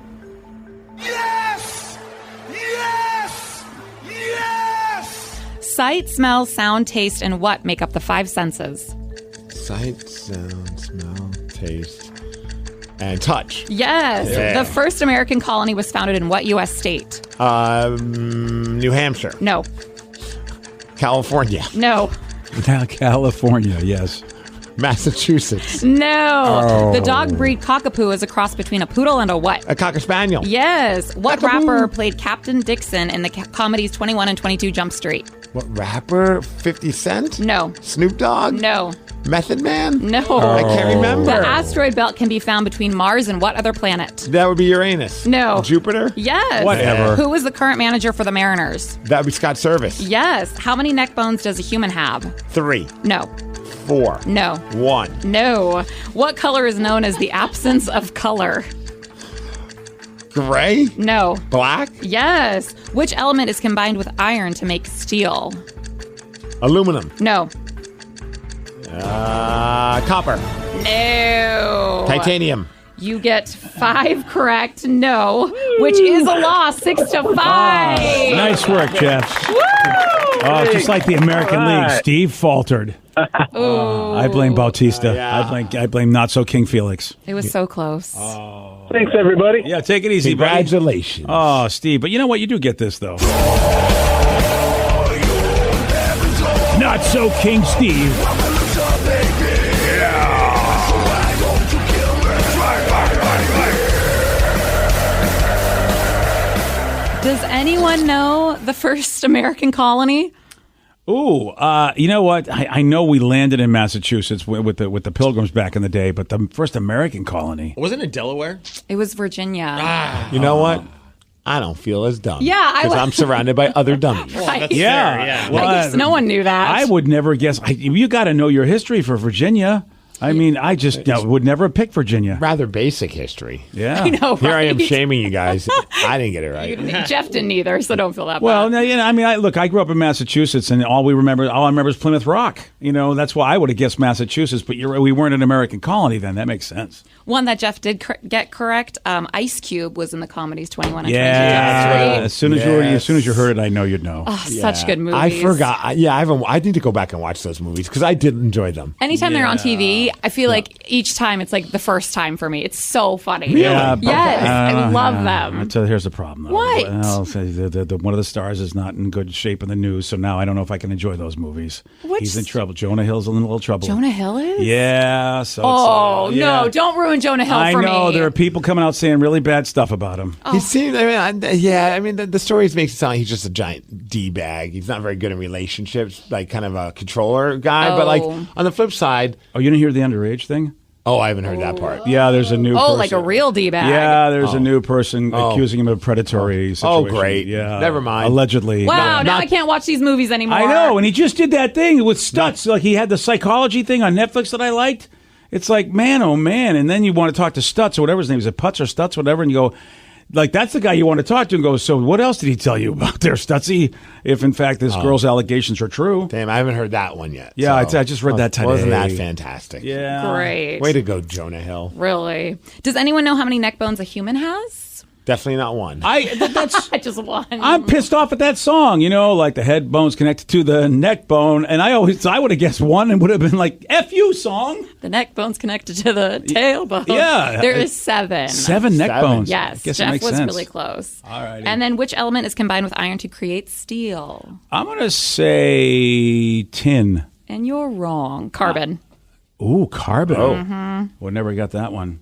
Yes! Yes! Yes!
Sight, smell, sound, taste, and what make up the 5 senses?
Sight, sound, smell, taste, and touch.
Yes.
Yeah.
The first American colony was founded in what U.S. state?
New Hampshire.
No.
California.
No.
California, yes.
Massachusetts.
No.
Oh.
The dog breed cockapoo is a cross between a poodle and a what?
A Cocker Spaniel.
Yes. What
Cockapoo.
rapper played Captain Dixon in the comedies 21 and 22 Jump Street?
What rapper? 50 Cent?
No.
Snoop Dogg?
No.
Method Man?
No.
I can't remember.
The asteroid belt can be found between Mars and what other planet?
That would be Uranus.
No.
Jupiter?
Yes.
Whatever.
Who is the current manager for the Mariners?
That would be Scott Service.
Yes. How many neck bones does a human have?
3.
No.
4.
No.
1.
No. What color is known as the absence of color?
Gray?
No.
Black?
Yes. Which element is combined with iron to make steel?
Aluminum.
No.
Copper.
No.
Titanium.
You get 5 correct. No. Which is a loss. 6-5.
Nice work, Jeff. Oh, just like the American League, Steve faltered. I blame Bautista. I blame not so King Felix.
It was so close.
Thanks, everybody.
Yeah, take it easy, buddy.
Congratulations.
Oh, Steve, but you know what? You do get this, though. Not so King Steve.
Does anyone know the first American colony?
Ooh, you know what? I know we landed in Massachusetts with the Pilgrims back in the day, but the first American colony.
Wasn't it Delaware?
It was Virginia.
You know what? I don't feel as dumb.
Yeah, I
Because
wa-
I'm surrounded by other dummies.
Well, that's
Yeah.
fair, yeah.
Well,
I guess no one knew that.
I would never guess. You got to know your history for Virginia. I mean, I just would never have picked Virginia.
Rather basic history.
Yeah.
I know,
Here I am
right?
shaming you guys. I didn't get it right.
Jeff didn't either, so don't feel that
Well,
bad.
no, I mean, I grew up in Massachusetts, and all I remember is Plymouth Rock. That's why I would have guessed Massachusetts, but we weren't an American colony then. That makes sense.
One that Jeff did get correct. Ice Cube was in the comedies 21 and 22
Yeah.
Jump Street.
As soon as you heard it, I know you'd know.
Oh, such good movies.
I forgot. I need to go back and watch those movies because I did enjoy them.
Anytime they're on TV, I feel like each time it's like the first time for me. It's so funny.
Yeah,
Yes, I love them.
So here's the problem, though.
What?
Well, one of the stars is not in good shape in the news, so now I don't know if I can enjoy those movies. He's in trouble. Jonah Hill's in a little trouble.
Jonah Hill is?
Yeah. So
no, don't ruin Jonah Hill for me.
I know there are people coming out saying really bad stuff about him.
He seemed. I mean, the stories makes it sound like he's just a giant d bag. He's not very good in relationships, like kind of a controller guy. But like on the flip side,
you didn't hear the underage thing?
Oh, I haven't heard that part.
Yeah, there's a new. person.
Like a real D-bag.
Yeah, there's a new person accusing him of predatory situation.
Oh, great.
Yeah,
Never mind.
Allegedly.
Wow, now I can't watch these movies anymore.
I know, and he just did that thing with Stutz. Like he had the psychology thing on Netflix that I liked. It's like, man, oh man, and then you want to talk to Stutz or whatever his name is, Putz or Stutz, whatever, and you go, like, that's the guy you want to talk to and go, so what else did he tell you about there, Stutzy, if in fact this girl's allegations are true?
Damn, I haven't heard that one yet.
Yeah,
so.
I just read that today.
Wasn't that fantastic?
Yeah.
Great.
Way to go, Jonah Hill.
Really? Does anyone know how many neck bones a human has?
Definitely not one.
That's
just one.
I'm pissed off at that song, like the head bone's connected to the neck bone, and I would have guessed one and would have been like, F you, song.
The neck bone's connected to the tailbone.
Yeah.
There is 7.
7 neck bones.
Yes.
I guess it
Jeff
makes
was
sense.
really close.
All right.
And then which element is combined with iron to create steel?
I'm going to say tin.
And you're wrong. Carbon.
Ooh, carbon.
Oh. Mhm.
Well, never got that one.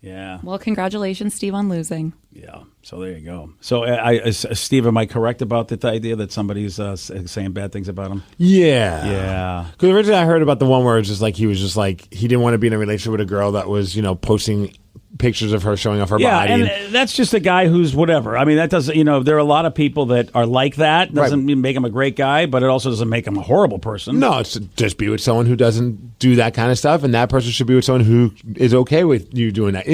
Yeah.
Well, congratulations, Steve, on losing.
Yeah. So there you go. So, Steve, am I correct about the idea that somebody's saying bad things about him?
Yeah.
Yeah.
Because originally I heard about the one where it's just like he didn't want to be in a relationship with a girl that was, posting pictures of her showing off her body.
And that's just a guy who's whatever. I mean, that doesn't, there are a lot of people that are like that. Doesn't make him a great guy, but it also doesn't make him a horrible person.
No, it's just be with someone who doesn't do that kind of stuff, and that person should be with someone who is okay with you doing that.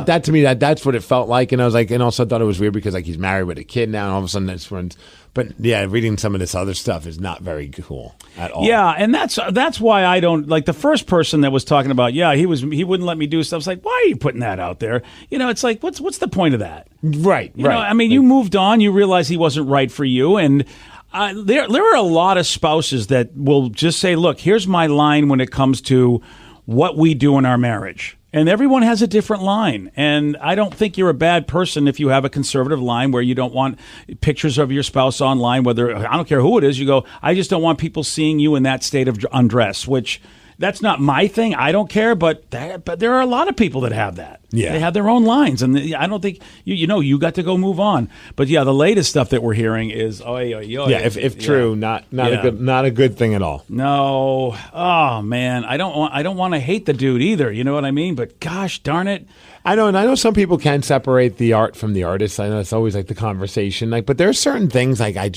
That to me, that's what it felt like, and I was like, and also thought it was weird because like he's married with a kid now, and all of a sudden that's when. But yeah, reading some of this other stuff is not very cool at all.
Yeah, and that's why I don't like the first person that was talking about. Yeah, he wouldn't let me do stuff. It's like, why are you putting that out there? It's like, what's the point of that?
Right.
I mean, you moved on. You realize he wasn't right for you, and there are a lot of spouses that will just say, look, here's my line when it comes to what we do in our marriage. And everyone has a different line. And I don't think you're a bad person if you have a conservative line where you don't want pictures of your spouse online, whether I don't care who it is. You go, I just don't want people seeing you in that state of undress, which that's not my thing. I don't care. But there are a lot of people that have that.
Yeah.
They have their own lines. And I don't think, you got to go move on. But yeah, the latest stuff that we're hearing is,
if true, not a good thing at all.
No. Oh man, I don't want to hate the dude either. You know what I mean? But gosh darn it.
I know some people can separate the art from the artist. I know it's always like the conversation. But there are certain things like I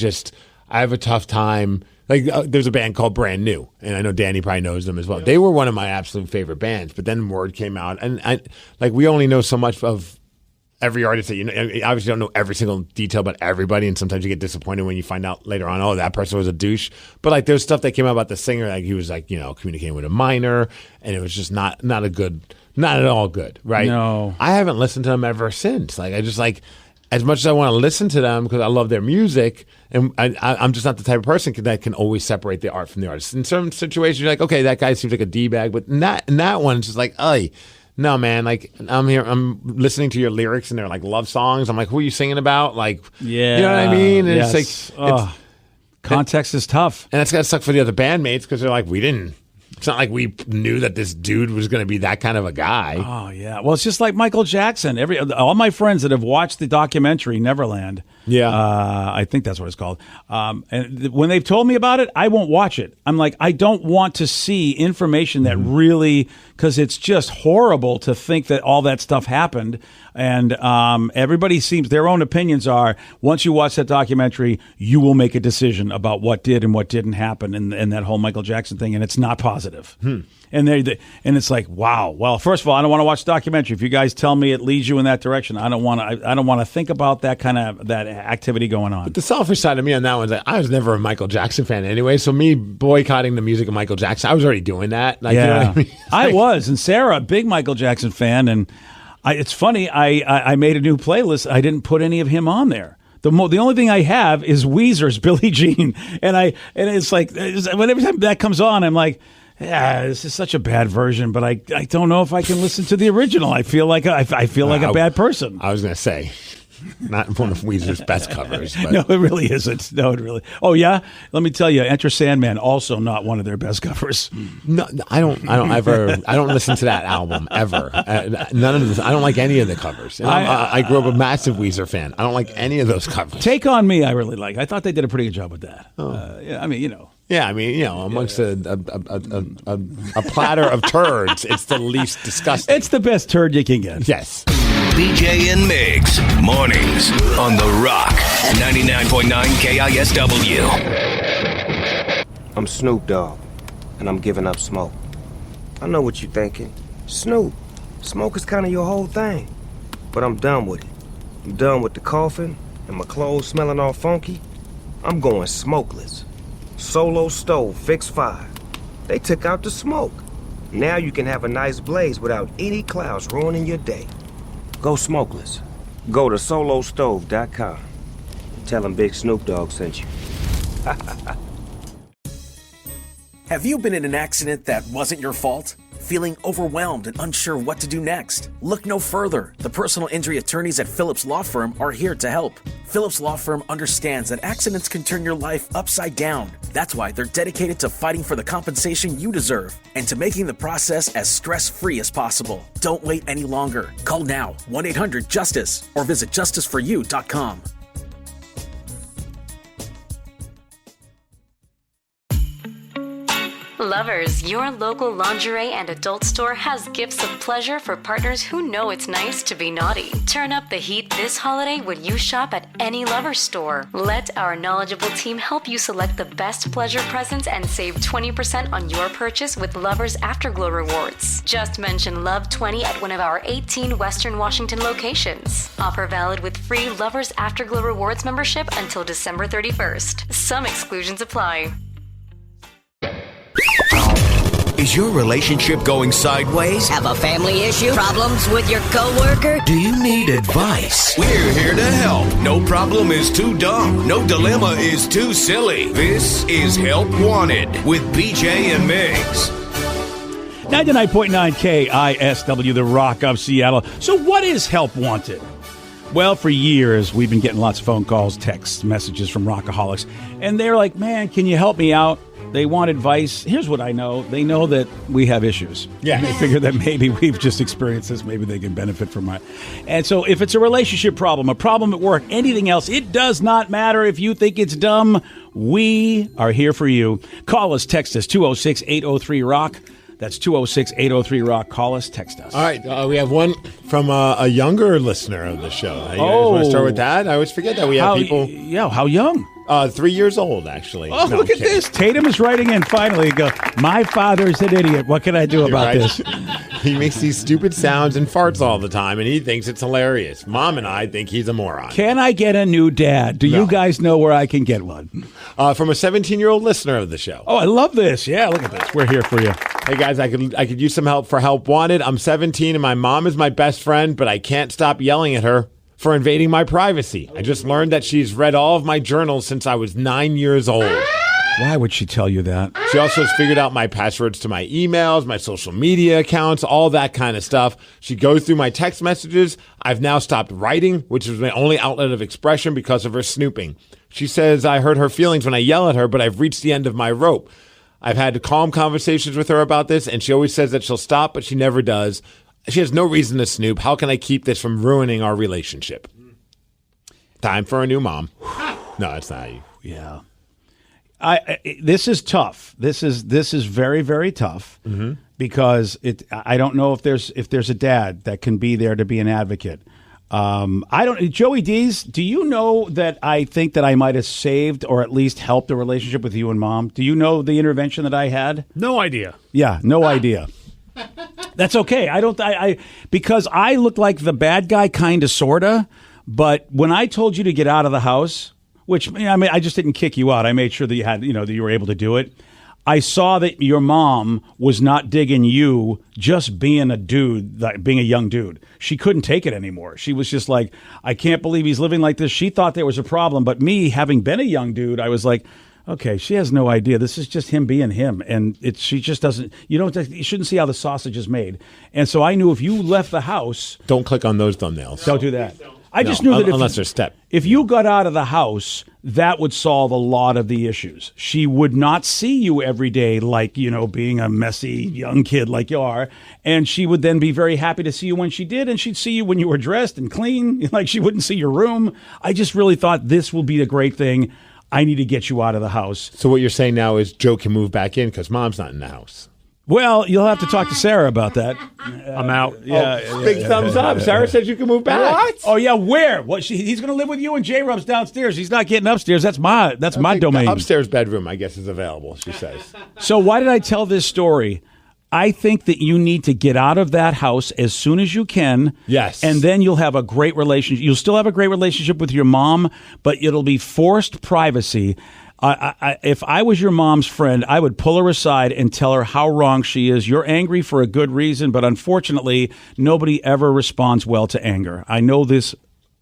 have a tough time. Like there's a band called Brand New, and I know Danny probably knows them as well. They were one of my absolute favorite bands, but then word came out, and we only know so much of every artist that obviously don't know every single detail about everybody, and sometimes you get disappointed when you find out later on, oh, that person was a douche. But there's stuff that came out about the singer, like he was communicating with a minor, and it was just not at all good, right?
No,
I haven't listened to them ever since. As much as I want to listen to them because I love their music, and I'm just not the type of person that can always separate the art from the artist. In some situations, you're like, okay, that guy seems like a D-bag, but in that one, it's just like, hey, no, man, I'm listening to your lyrics, and they're like love songs. I'm like, who are you singing about?
Yeah,
you know what I mean? And
yes. Context is tough.
And that's got to suck for the other bandmates because they're like, it's not like we knew that this dude was going to be that kind of a guy.
Oh, yeah. Well, it's just like Michael Jackson. All my friends that have watched the documentary Neverland,
Yeah.
I think that's what it's called. When they've told me about it, I won't watch it. I'm like, I don't want to see information that really, because it's just horrible to think that all that stuff happened. And everybody seems, their own opinions are, once you watch that documentary, you will make a decision about what did and what didn't happen in that whole Michael Jackson thing, and it's not positive. And it's like, wow. Well, first of all, I don't want to watch the documentary. If you guys tell me it leads you in that direction, I don't want to think about that kind of that activity going on.
But the selfish side of me on that one is I was never a Michael Jackson fan anyway. So me boycotting the music of Michael Jackson, I was already doing that. Like,
yeah,
you know what I mean?
I was, and Sarah, a big Michael Jackson fan, and it's funny. I made a new playlist. I didn't put any of him on there. The only thing I have is Weezer's Billie Jean, and it's like every time that comes on, I'm like, yeah, this is such a bad version, but I don't know if I can listen to the original. I feel like a bad person.
I was going to say, not one of Weezer's best covers. But.
No, it really isn't. No, it really. Oh yeah, let me tell you, Enter Sandman, also not one of their best covers.
No, I don't listen to that album ever. None of this. I don't like any of the covers. And I grew up a massive Weezer fan. I don't like any of those covers.
Take on Me, I really like. I thought they did a pretty good job with that. Yeah, I mean, you know.
Yeah, I mean, amongst a platter of turds, it's the least disgusting.
It's the best turd you can get.
Yes.
BJ and Migs, mornings on The Rock, 99.9 KISW.
I'm Snoop Dogg, and I'm giving up smoke. I know what you're thinking. Snoop, smoke is kind of your whole thing. But I'm done with it. I'm done with the coughing and my clothes smelling all funky. I'm going smokeless. Solo stove, fix 5. They took out the smoke. Now you can have a nice blaze without any clouds ruining your day. Go smokeless. Go to solostove.com. Tell them Big Snoop Dogg sent you.
Have you been in an accident that wasn't your fault? Feeling overwhelmed and unsure what to do next? Look no further. The personal injury attorneys at Phillips Law Firm are here to help. Phillips Law Firm understands that accidents can turn your life upside down. That's why they're dedicated to fighting for the compensation you deserve and to making the process as stress-free as possible. Don't wait any longer. Call now, 1-800-JUSTICE, or visit justiceforyou.com.
Lovers, your local lingerie and adult store has gifts of pleasure for partners who know it's nice to be naughty. Turn up the heat this holiday when you shop at any Lovers store. Let our knowledgeable team help you select the best pleasure presents and save 20% on your purchase with Lovers Afterglow rewards. Just mention Love 20 at one of our 18 Western Washington locations. Offer valid with free Lovers Afterglow rewards membership until December 31st. Some exclusions apply.
Is your relationship going sideways?
Have a family issue? Problems with your coworker?
Do you need advice? We're here to help. No problem is too dumb. No dilemma is too silly. This is Help Wanted with BJ and Migs.
99.9 KISW, The Rock of Seattle. So what is Help Wanted? Well, for years, we've been getting lots of phone calls, texts, messages from rockaholics. And they're like, man, can you help me out? They want advice. Here's what I know. They know that we have issues.
Yeah.
And they figure that maybe we've just experienced this. Maybe they can benefit from it. And so if it's a relationship problem, a problem at work, anything else, it does not matter if you think it's dumb. We are here for you. Call us, text us, 206-803-ROCK. That's 206-803-ROCK. Call us, text us.
All right. We have one from a younger listener of the show. You guys want to start with that? I always forget that we have people.
Yeah, how young?
3 years old, actually.
Oh, look at this. Tatum is writing in finally. He goes, my father's an idiot. What can I do about this?
He makes these stupid sounds and farts all the time, and he thinks it's hilarious. Mom and I think he's a moron.
Can I get a new dad? Do you guys know where I can get one?
From a 17-year-old listener of the show.
Oh, I love this. Yeah, look at this. We're here for you.
Hey, guys, I could use some help for Help Wanted. I'm 17, and my mom is my best friend, but I can't stop yelling at her for invading my privacy. I just learned that she's read all of my journals since I was 9 years old.
Why would she tell you that?
She also has figured out my passwords to my emails, my social media accounts, all that kind of stuff. She goes through my text messages. I've now stopped writing, which is my only outlet of expression because of her snooping. She says I hurt her feelings when I yell at her, but I've reached the end of my rope. I've had calm conversations with her about this, and she always says that she'll stop, but she never does. She has no reason to snoop. How can I keep this from ruining our relationship? Time for a new mom. No, it's not you.
Yeah. This is tough. This is very, very tough because I don't know if there's a dad that can be there to be an advocate. Joey D's, do you know that I think that I might have saved or at least helped the relationship with you and Mom? Do you know the intervention that I had?
No idea.
Yeah, no idea. That's okay. Because I look like the bad guy, kind of, sorta. But when I told you to get out of the house, which I just didn't kick you out. I made sure that you had, that you were able to do it. I saw that your mom was not digging you just being a dude, like being a young dude. She couldn't take it anymore. She was just like, I can't believe he's living like this. She thought there was a problem. But me, having been a young dude, I was like, okay, she has no idea. This is just him being him. And she just doesn't, you shouldn't see how the sausage is made. And so I knew if you left the house.
Don't click on those thumbnails.
Don't do that. I just knew that
unless there's step.
If you got out of the house, that would solve a lot of the issues. She would not see you every day like, being a messy young kid like you are. And she would then be very happy to see you when she did. And she'd see you when you were dressed and clean. Like she wouldn't see your room. I just really thought this will be a great thing. I need to get you out of the house.
So what you're saying now is Joe can move back in because Mom's not in the house.
Well, you'll have to talk to Sarah about that.
I'm out.
Big thumbs up. Sarah says you can move back.
What? Oh yeah, where? What? He's going to live with you and J-Rub's downstairs. He's not getting upstairs. That's my domain.
The upstairs bedroom, I guess, is available. She says.
So why did I tell this story? I think that you need to get out of that house as soon as you can.
Yes.
And then you'll have a great relationship. You'll still have a great relationship with your mom, but it'll be forced privacy. If I was your mom's friend, I would pull her aside and tell her how wrong she is. You're angry for a good reason, but unfortunately, nobody ever responds well to anger. I know this.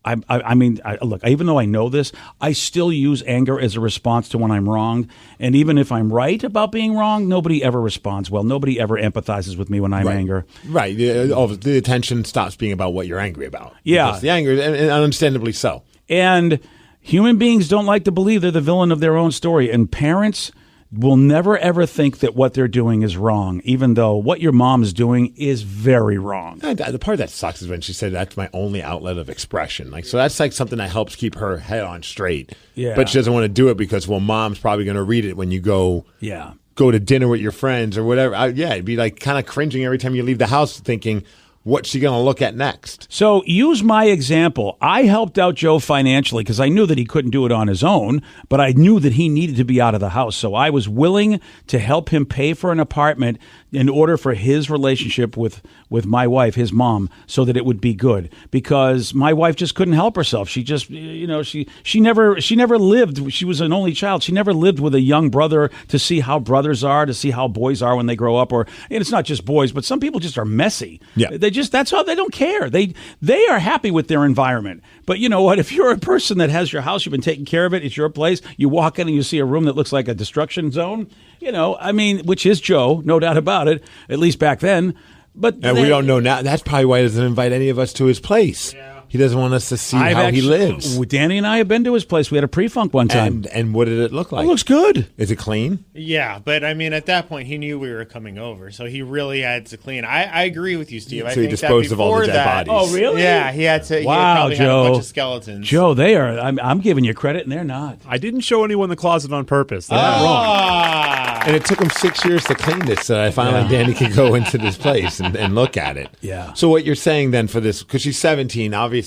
Look, even though I know this, I still use anger as a response to when I'm wrong. And even if I'm right about being wrong, nobody ever responds well. Nobody ever empathizes with me when I'm angry.
Right. The attention stops being about what you're angry about.
Yeah.
Because the anger, and understandably so.
And human beings don't like to believe they're the villain of their own story. And parents will never, ever think that what they're doing is wrong, even though what your mom is doing is very wrong.
The part that sucks is when she said that's my only outlet of expression. So that's like something that helps keep her head on straight.
Yeah.
But she doesn't want to do it because, mom's probably going to read it when you go to dinner with your friends or whatever. It'd be like kind of cringing every time you leave the house thinking, what's she going to look at next?
So use my example. I helped out Joe financially because I knew that he couldn't do it on his own, but I knew that he needed to be out of the house. So I was willing to help him pay for an apartment in order for his relationship with my wife, his mom, so that it would be good. Because my wife just couldn't help herself. She just, she never lived. She was an only child. She never lived with a young brother to see how brothers are, to see how boys are when they grow up. And it's not just boys, but some people just are messy.
Yeah.
That's how they don't care. They are happy with their environment. But you know what? If you're a person that has your house, you've been taking care of it, it's your place, you walk in and you see a room that looks like a destruction zone, which is Joe, no doubt about it, at least back then. But
we don't know now. That's probably why he doesn't invite any of us to his place. Yeah. He doesn't want us to see how he lives.
Danny and I have been to his place. We had a pre-funk one time.
And what did it look like?
It looks good.
Is it clean?
Yeah, but at that point, he knew we were coming over, so he really had to clean. I agree with you, Steve.
So
I
he
think
disposed
that
of all the dead bodies.
Oh, really?
Yeah, he had to.
Wow,
he probably
Joe.
had a bunch of skeletons.
Joe, they are. I'm giving you credit, and they're not.
I didn't show anyone the closet on purpose. They're not wrong.
And it took him 6 years to clean this, so I finally Danny could go into this place and look at it.
Yeah.
So what you're saying then for this, because she's 17, obviously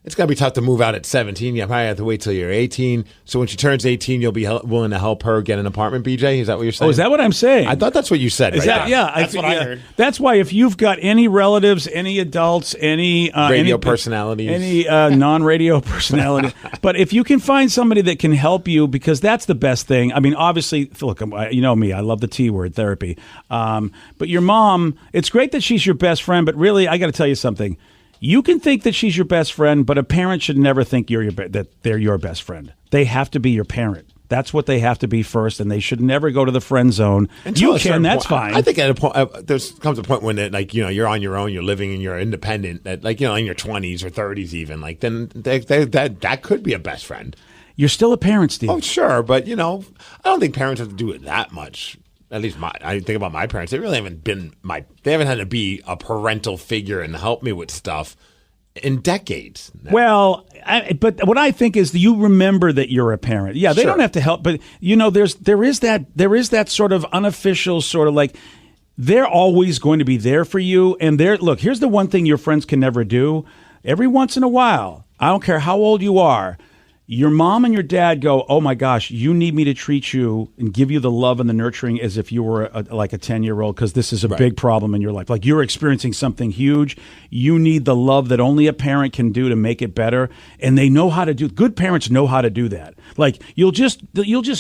it's going to be tough to move out at 17. You probably have to wait till you're 18. So when she turns 18, you'll be willing to help her get an apartment, BJ? Is that what you're saying?
Oh, is that what I'm saying?
I thought that's what you said.
Is
right?
that, yeah,
that's what I heard.
That's why if you've got any relatives, any adults, any
radio personalities,
any non-radio personality, but if you can find somebody that can help you, because that's the best thing. Obviously, look, you know me, I love the T word, therapy. But your mom, it's great that she's your best friend, but really, I got to tell you something. You can think that she's your best friend, but a parent should never think that they're your best friend. They have to be your parent. That's what they have to be first, and they should never go to the friend zone. You can, that's fine.
I think at a point, there comes a point when you're on your own, you're living and you're independent. That in your 20s or 30s even, then that could be a best friend.
You're still a parent, Steve.
Oh, sure, but I don't think parents have to do it that much. At least I think about my parents. They really haven't been they haven't had to be a parental figure and help me with stuff in decades.
Well, but what I think is you remember that you're a parent. Yeah, they
Sure.
don't have to help, but there is that sort of unofficial sort of like they're always going to be there for you. And look, here's the one thing your friends can never do. Every once in a while, I don't care how old you are, your mom and your dad go, oh my gosh, you need me to treat you and give you the love and the nurturing as if you were like a 10-year-old because this is a big problem in your life. Like you're experiencing something huge. You need the love that only a parent can do to make it better. And they know how to do. Good parents know how to do that. Like you'll just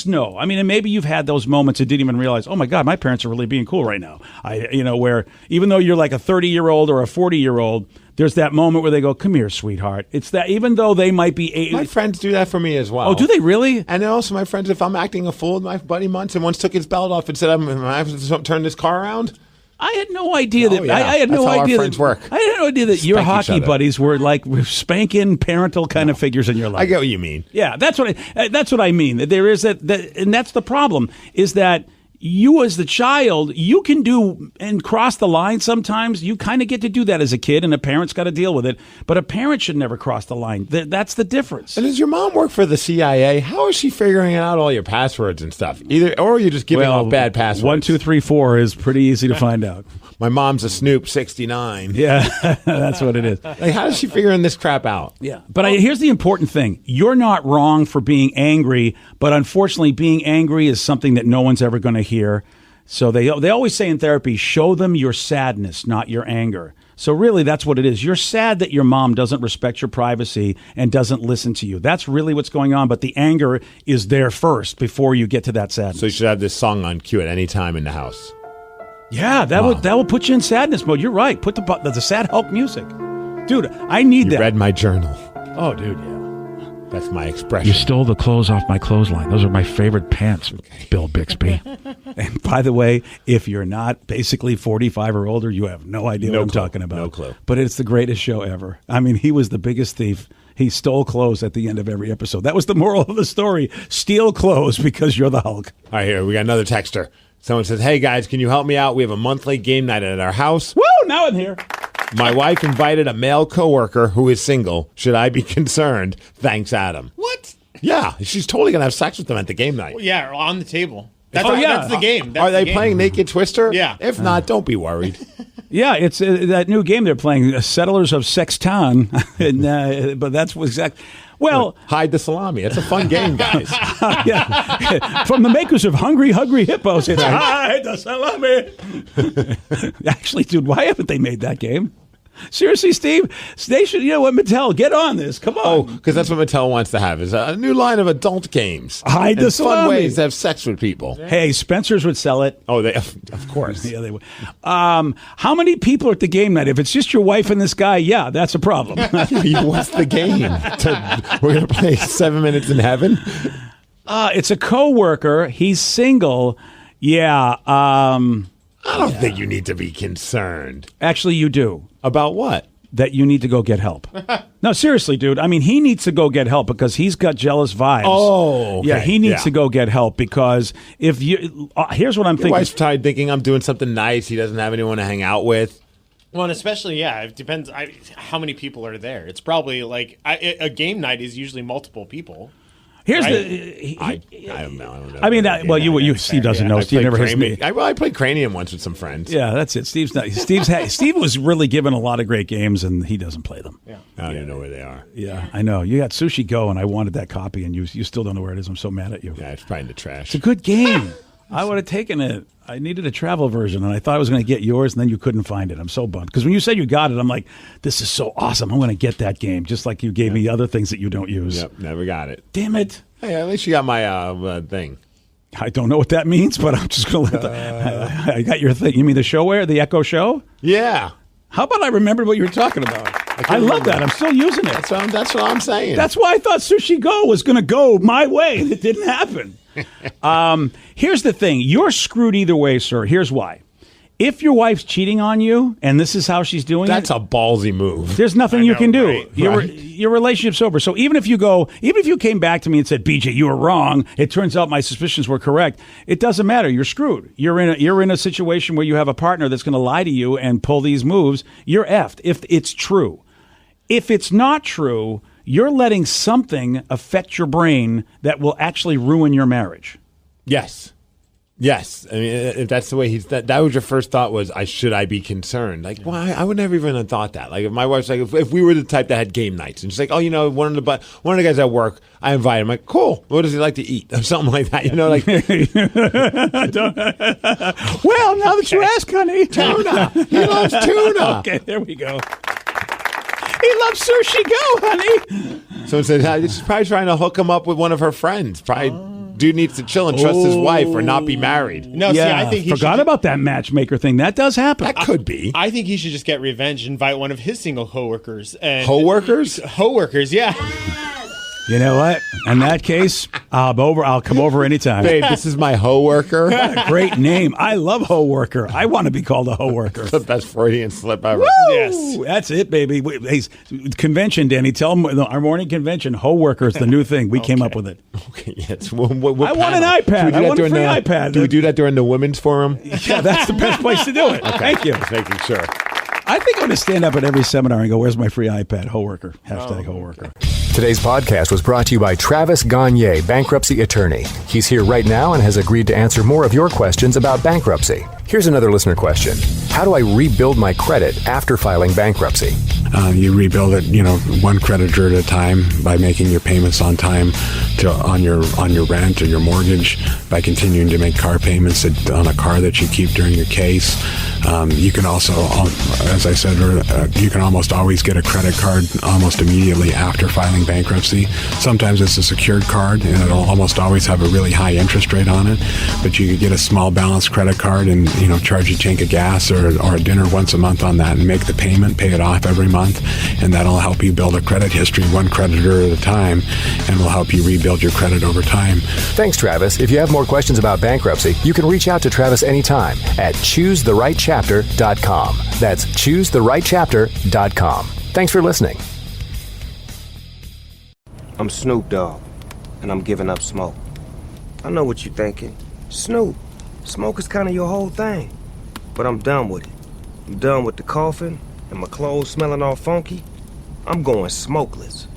know. I mean, and maybe you've had those moments and didn't even realize, oh my God, my parents are really being cool right now. Where even though you're like a 30-year-old or a 40-year-old, there's that moment where they go, come here, sweetheart. It's that even though they might be...
My friends do that for me as well.
Oh, do they really?
And then also my friends, if I'm acting a fool, my buddy Munson once took his belt off and said, I have to turn this car around.
I had no idea that.
Yeah.
I had no
That's how
idea
our friends
that.
work.
I had no idea that your
Spank each
hockey
other.
buddies were like spanking parental kind of figures in your life.
I get what you mean.
Yeah, that's what I mean. There is that, and that's the problem. Is that you as the child, you can do and cross the line sometimes. You kind of get to do that as a kid, and a parent's got to deal with it. But a parent should never cross the line. That's the difference.
And does your mom work for the CIA? How is she figuring out all your passwords and stuff? Or are you just giving off bad passwords?
1, 2, 3, 4 is pretty easy to find out.
My mom's a Snoop 69.
Yeah, that's what it is.
Like, how is she figuring this crap out?
Yeah, but here's the important thing. You're not wrong for being angry, but unfortunately being angry is something that no one's ever going to hear. So they always say in therapy, show them your sadness, not your anger. So really that's what it is. You're sad that your mom doesn't respect your privacy and doesn't listen to you. That's really what's going on, but the anger is there first before you get to that sadness.
So you should have this song on cue at any time in the house.
Yeah, that will put you in sadness mode. You're right. Put the sad Hulk music. Dude, I need that.
You read my journal.
Oh, dude, yeah.
That's my expression.
You stole the clothes off my clothesline. Those are my favorite pants, Bill Bixby. And by the way, if you're not basically 45 or older, you have no idea what I'm talking about.
No clue.
But it's the greatest show ever. I mean, he was the biggest thief. He stole clothes at the end of every episode. That was the moral of the story. Steal clothes because you're the Hulk.
All right, here, we got another texter. Someone says, hey, guys, can you help me out? We have a monthly game night at our house.
Woo, now I'm here.
My wife invited a male coworker who is single. Should I be concerned? Thanks, Adam.
What?
Yeah, she's totally going to have sex with them at the game night.
Well, yeah, on the table. That's the game.
Are they playing Naked Twister?
Yeah.
If not, don't be worried.
Yeah, it's that new game they're playing, Settlers of Sexton. But that's exactly... Well,
hide the salami. It's a fun game, guys.
Yeah. From the makers of Hungry Hippos, it's hide the salami. Actually, dude, why haven't they made that game? Seriously, Steve, they should. You know what, Mattel, get on this. Come on.
Oh, because that's what Mattel wants to have is a new line of adult games.
Hide the
fun
salami.
ways to have sex with people.
Hey, Spencer's would sell it.
Oh, of course.
Yeah, they would. How many people are at the game night? If it's just your wife and this guy, yeah, that's a problem.
What's the game? We're going to play 7 Minutes in Heaven?
It's a coworker. He's single. Yeah.
I don't think you need to be concerned.
Actually, you do.
About what?
That you need to go get help. No, seriously, dude. I mean, he needs to go get help because he's got jealous vibes.
Oh, okay.
Yeah, he needs to go get help because if you... here's what I'm thinking.
Your wife's tired thinking I'm doing something nice. He doesn't have anyone to hang out with.
Well, and especially, it depends how many people are there. It's probably like a game night is usually multiple people.
Here's
right?
I don't know.
I mean, Steve doesn't know. Steve never has me.
I played Cranium once with some friends.
Yeah, that's it. Steve was really given a lot of great games, and he doesn't play them.
Yeah.
I don't even know where they are.
Yeah, I know. You got Sushi Go, and I wanted that copy, and you still don't know where it is. I'm so mad at you.
Yeah, it's probably in the trash.
It's a good game. I would have taken it. I needed a travel version, and I thought I was going to get yours, and then you couldn't find it. I'm so bummed. Because when you said you got it, I'm like, this is so awesome. I'm going to get that game, just like you gave me other things that you don't use.
Yep, never got it.
Damn it.
Hey, at least you got my thing.
I don't know what that means, but I'm just going to let I got your thing. You mean the showware, the Echo Show?
Yeah.
How about I remembered what you were talking about? I love that. I'm still using it.
That's what I'm saying.
That's why I thought Sushi Go was going to go my way, and it didn't happen. Here's the thing. You're screwed either way, sir. Here's why. If your wife's cheating on you, and this is how she's doing
That's a ballsy move.
There's nothing you can do.
Right?
Your relationship's over. So even if you came back to me and said, BJ, you were wrong, it turns out my suspicions were correct, it doesn't matter. You're screwed. You're in a situation where you have a partner that's going to lie to you and pull these moves. You're effed if it's true. if it's not true, you're letting something affect your brain that will actually ruin your marriage.
Yes. Yes. I mean, if that's the way that was your first thought was, should I be concerned? Like, well, I would never even have thought that. Like, if my wife's like, if we were the type that had game nights, and she's like, oh, one of the guys at work, I invite him. I'm like, cool. What does he like to eat? Or something like that. Like,
well, now that you ask, honey.
Tuna. He loves tuna.
Okay, there we go. He loves sushi. Go, honey.
Someone said, she's probably trying to hook him up with one of her friends. Probably. Dude needs to chill and trust his wife or not be married.
No, see, I think he
forgot about that matchmaker thing. That does happen.
That could be.
I think he should just get revenge, invite one of his single coworkers.
Co-workers?
Co-workers, yeah.
You know what? In that case, I'll come over anytime.
Babe, this is my hoe worker.
What a great name. I love hoe worker. I want to be called a hoe worker.
The best Freudian slip ever.
Woo! Yes. That's it, baby. Convention, Danny. Tell them our morning convention, hoe worker is the new thing. We came up with it.
Okay, yes.
I want an iPad. I want a free iPad.
Do we do that during the women's forum?
Yeah, that's the best place to do it.
Okay.
Thank you.
Just making sure.
I think I'm going to stand up at every seminar and go, where's my free iPad? Hoe worker. Hashtag hoe worker.
Today's podcast was brought to you by Travis Gagne, bankruptcy attorney. He's here right now and has agreed to answer more of your questions about bankruptcy. Here's another listener question. How do I rebuild my credit after filing bankruptcy?
You rebuild it, one creditor at a time by making your payments on time on your rent or your mortgage, by continuing to make car payments on a car that you keep during your case. You can also, as I said, you can almost always get a credit card almost immediately after filing bankruptcy. Sometimes it's a secured card, and it'll almost always have a really high interest rate on it. But you could get a small balance credit card and charge a tank of gas or a dinner once a month on that and make the payment, pay it off every month, and that'll help you build a credit history one creditor at a time, and will help you rebuild your credit over time.
Thanks, Travis. If you have more questions about bankruptcy, you can reach out to Travis anytime at ChooseTheRightChapter.com. That's ChooseTheRightChapter.com. Thanks for listening.
I'm Snoop Dogg, and I'm giving up smoke. I know what you're thinking. Snoop, smoke is kind of your whole thing. But I'm done with it. I'm done with the coughing and my clothes smelling all funky. I'm going smokeless.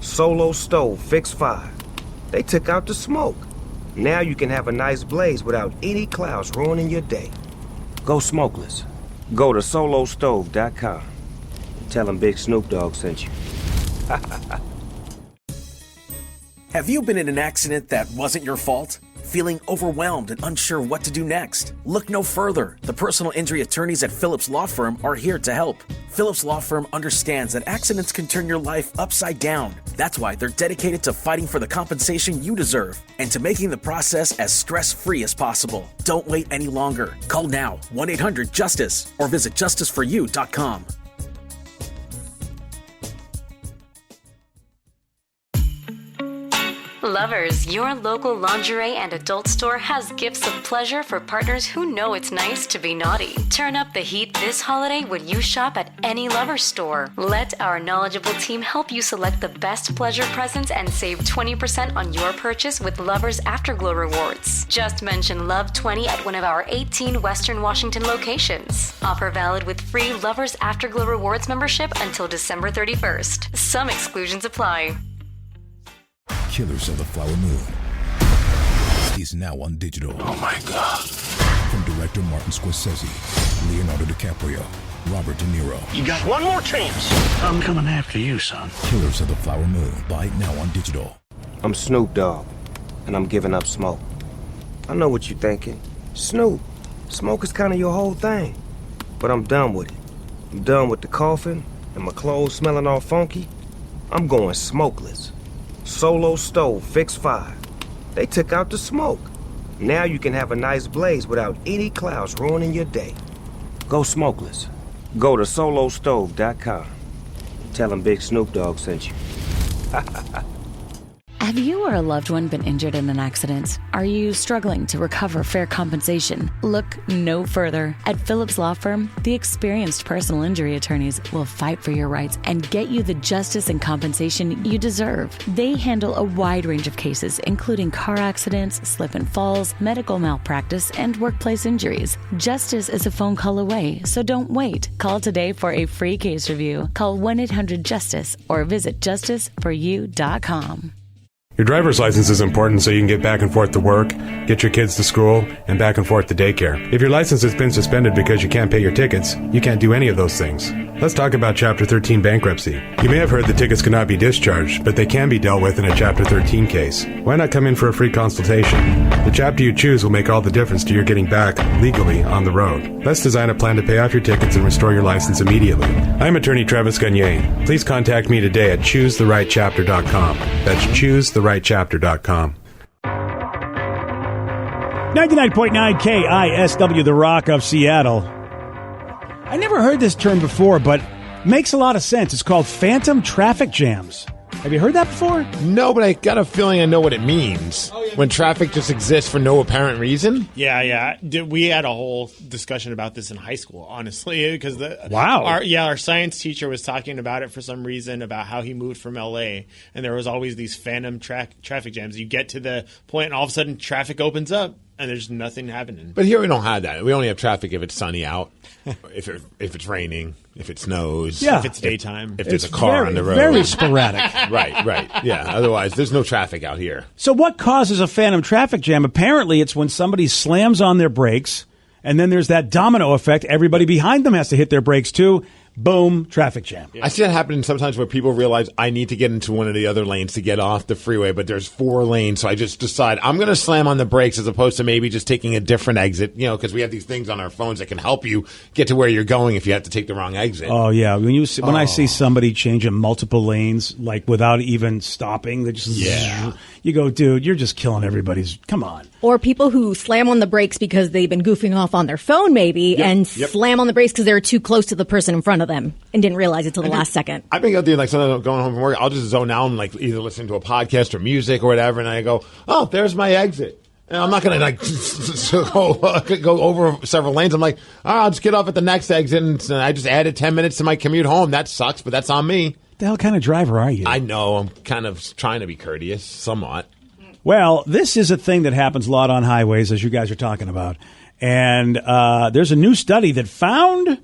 Solo stove, fix 5. They took out the smoke. Now you can have a nice blaze without any clouds ruining your day. Go smokeless. Go to solostove.com. Tell them Big Snoop Dogg sent you.
Have you been in an accident that wasn't your fault? Feeling overwhelmed and unsure what to do next? Look no further. The personal injury attorneys at Phillips Law Firm are here to help. Phillips Law Firm understands that accidents can turn your life upside down. That's why they're dedicated to fighting for the compensation you deserve and to making the process as stress-free as possible. Don't wait any longer. Call now, 1-800-JUSTICE, or visit justiceforyou.com.
Lovers, your local lingerie and adult store has gifts of pleasure for partners who know it's nice to be naughty. Turn up the heat this holiday when you shop at any Lovers store. Let our knowledgeable team help you select the best pleasure presents and save 20% on your purchase with Lovers Afterglow rewards. Just mention Love 20 at one of our 18 Western Washington locations. Offer valid with free Lovers Afterglow rewards membership until December 31st. Some exclusions apply.
Killers of the Flower Moon is now on digital.
Oh my God.
From director Martin Scorsese, Leonardo DiCaprio, Robert De Niro.
You got one more chance. I'm coming after you, son.
Killers of the Flower Moon. Buy it now on digital.
I'm Snoop Dogg, and I'm giving up smoke. I know what you're thinking. Snoop, smoke is kind of your whole thing. But I'm done with it. I'm done with the coughing and my clothes smelling all funky. I'm going smokeless. Solo stove, fix 5. They took out the smoke. Now you can have a nice blaze without any clouds ruining your day. Go smokeless. Go to solostove.com. Tell them Big Snoop Dogg sent you.
Have you or a loved one been injured in an accident? Are you struggling to recover fair compensation? Look no further. At Phillips Law Firm, the experienced personal injury attorneys will fight for your rights and get you the justice and compensation you deserve. They handle a wide range of cases, including car accidents, slip and falls, medical malpractice, and workplace injuries. Justice is a phone call away, so don't wait. Call today for a free case review. Call 1-800-JUSTICE or visit justiceforyou.com.
Your driver's license is important so you can get back and forth to work, get your kids to school, and back and forth to daycare. If your license has been suspended because you can't pay your tickets, you can't do any of those things. Let's talk about Chapter 13 bankruptcy. You may have heard that tickets cannot be discharged, but they can be dealt with in a Chapter 13 case. Why not come in for a free consultation? The chapter you choose will make all the difference to your getting back legally on the road. Let's design a plan to pay off your tickets and restore your license immediately. I'm attorney Travis Gagne. Please contact me today at choosetherightchapter.com. That's choosetherightchapter.com.
99.9 KISW, The Rock of Seattle. I never heard this term before, but makes a lot of sense. It's called phantom traffic jams. Have you heard that before?
No, but I got a feeling I know what it means. When traffic just exists for no apparent reason?
Yeah. We had a whole discussion about this in high school, honestly, because our science teacher was talking about it for some reason, about how he moved from LA, and there was always these phantom traffic jams. You get to the point, and all of a sudden, traffic opens up, and there's nothing happening.
But here we don't have that. We only have traffic if it's sunny out, if it's raining, if it snows,
if it's daytime,
if there's a car on the road.
Very sporadic.
Right. Yeah. Otherwise, there's no traffic out here.
So what causes a phantom traffic jam? Apparently, it's when somebody slams on their brakes, and then there's that domino effect. Everybody behind them has to hit their brakes too. Boom, traffic jam.
I see that happening sometimes where people realize I need to get into one of the other lanes to get off the freeway, but there's 4 lanes, so I just decide I'm going to slam on the brakes as opposed to maybe just taking a different exit, because we have these things on our phones that can help you get to where you're going if you have to take the wrong exit.
Oh, yeah. When I see somebody changing multiple lanes, like without even stopping, they just...
Yeah.
You go, dude, you're just killing everybody's... Come on.
Or people who slam on the brakes because they've been goofing off on their phone, maybe, and slam on the brakes because they're too close to the person in front of them and didn't realize it till the last second.
I've been out there, sometimes I'm going home from work, I'll just zone out and either listen to a podcast or music or whatever, and I go, oh, there's my exit. And I'm not going to go over several lanes. I'm like, I'll just get off at the next exit, and I just added 10 minutes to my commute home. That sucks, but that's on me.
What the hell kind of driver are you?
I know. I'm kind of trying to be courteous, somewhat.
Well, this is a thing that happens a lot on highways, as you guys are talking about. And there's a new study that found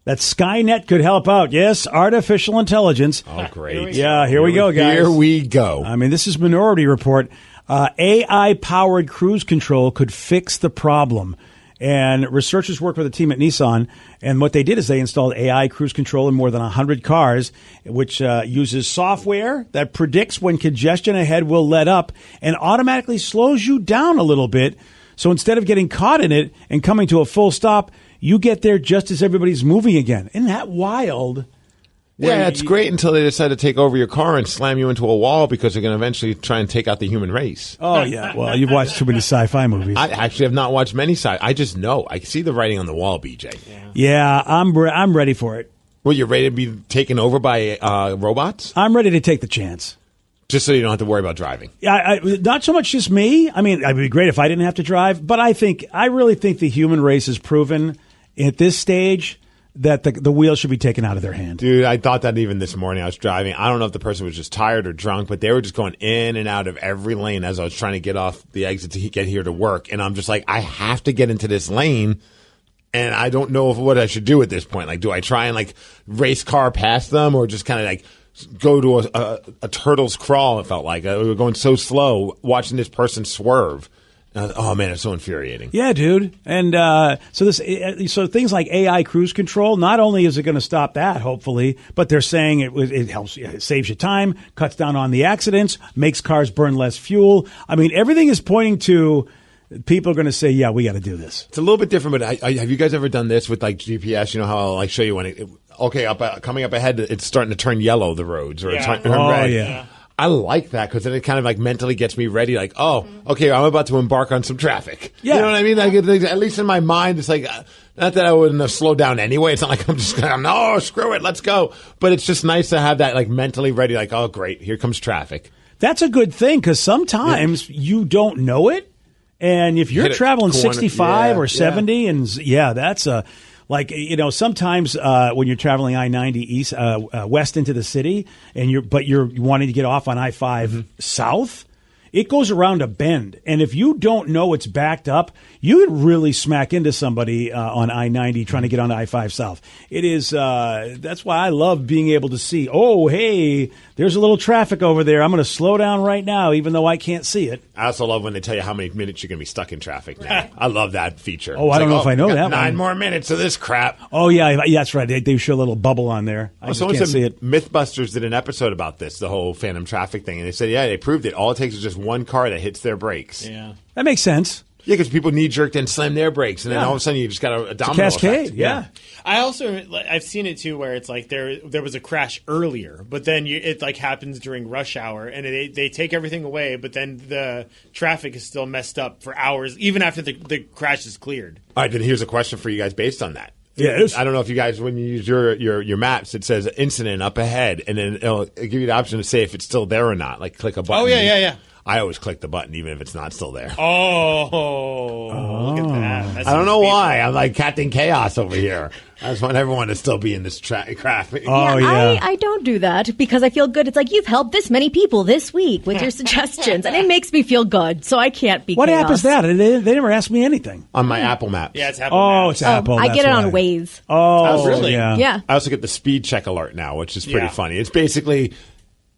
that Skynet could help out. Yes, artificial intelligence.
Oh, great.
Here we go, guys.
Here we go.
I mean, this is Minority Report. AI-powered cruise control could fix the problem. And researchers worked with a team at Nissan, and what they did is they installed AI cruise control in more than 100 cars, which uses software that predicts when congestion ahead will let up and automatically slows you down a little bit. So instead of getting caught in it and coming to a full stop, you get there just as everybody's moving again. Isn't that wild?
Yeah, it's great until they decide to take over your car and slam you into a wall because they're going to eventually try and take out the human race.
Oh, yeah. Well, you've watched too many sci-fi movies.
I actually have not watched many sci-fi. I just know. I see the writing on the wall, BJ.
Yeah, I'm ready for it.
Well, you're ready to be taken over by robots?
I'm ready to take the chance.
Just so you don't have to worry about driving.
Yeah, not so much just me. I mean, it would be great if I didn't have to drive, but I really think the human race has proven at this stage that the wheel should be taken out of their hand.
Dude, I thought that even this morning. I was driving. I don't know if the person was just tired or drunk, but they were just going in and out of every lane as I was trying to get off the exit to get here to work. And I'm just like, I have to get into this lane, and I don't know what I should do at this point. Do I try and race car past them or just kind of go to a turtle's crawl? It felt like we were going so slow watching this person swerve. Oh man, it's so infuriating.
Yeah, dude. And so things like AI cruise control, not only is it going to stop that, hopefully, but they're saying it helps, it saves you time, cuts down on the accidents, makes cars burn less fuel. I mean, everything is pointing to people are going to say, yeah, we got to do this.
It's a little bit different, but have you guys ever done this with GPS? You know how I'll show you when coming up ahead, it's starting to turn yellow, the roads, or it's starting to turn red.
Yeah.
I like that because then it kind of mentally gets me ready. Okay, I'm about to embark on some traffic.
Yeah.
You know what I mean? At least in my mind, it's not that I wouldn't have slowed down anyway. It's not like I'm just no, screw it, let's go. But it's just nice to have that mentally ready. Oh, great, here comes traffic.
That's a good thing because sometimes you don't know it. And if you're
Hit a
traveling
corner.
65 or
Yeah.
70, and that's sometimes when you're traveling I-90 east, west into the city, and you're wanting to get off on I-5 south, it goes around a bend. And if you don't know it's backed up, you would really smack into somebody on I-90 trying to get on I-5 south. It is, that's why I love being able to see, oh, hey, there's a little traffic over there. I'm going to slow down right now, even though I can't see it.
I also love when they tell you how many minutes you're going to be stuck in traffic now. I love that feature.
Oh, I don't know if I know
we
that
got 9
one.
more minutes of this crap.
Oh, yeah, that's right. They show a little bubble on there. I just
Someone
can't
said
see it.
Mythbusters did an episode about this, the whole phantom traffic thing, and they said, yeah, they proved it. All it takes is just one car that hits their brakes.
Yeah.
That makes sense.
Yeah, because people knee-jerked and slammed their brakes, and then
Yeah.
all of a sudden you just got a domino
cascade,
effect.
yeah.
I've seen it too, where it's like there was a crash earlier, but then it like happens during rush hour, and they take everything away, but then the traffic is still messed up for hours, even after the crash is cleared.
All right, then here's a question for you guys based on that.
Yes.
I don't know if you guys, when you use your maps, it says incident up ahead, and then it'll give you the option to say if it's still there or not. Like click a button.
Oh, yeah.
I always click the button even if it's not still there.
Oh, look at that. That's
I don't know why. I'm like Captain Chaos over here. I just want everyone to still be in this traffic.
Oh, yeah.
I don't do that because I feel good. It's like you've helped this many people this week with your suggestions, and it makes me feel good. So I can't be.
What
chaos.
app is that? They never asked me anything.
On my Apple Maps.
Yeah, it's Apple.
Oh,
Maps.
it's Apple.
I
that's
get it on
why.
Waze.
Oh,
really?
Yeah.
Yeah.
I also get the speed check alert now, which is pretty
Yeah.
funny. It's basically,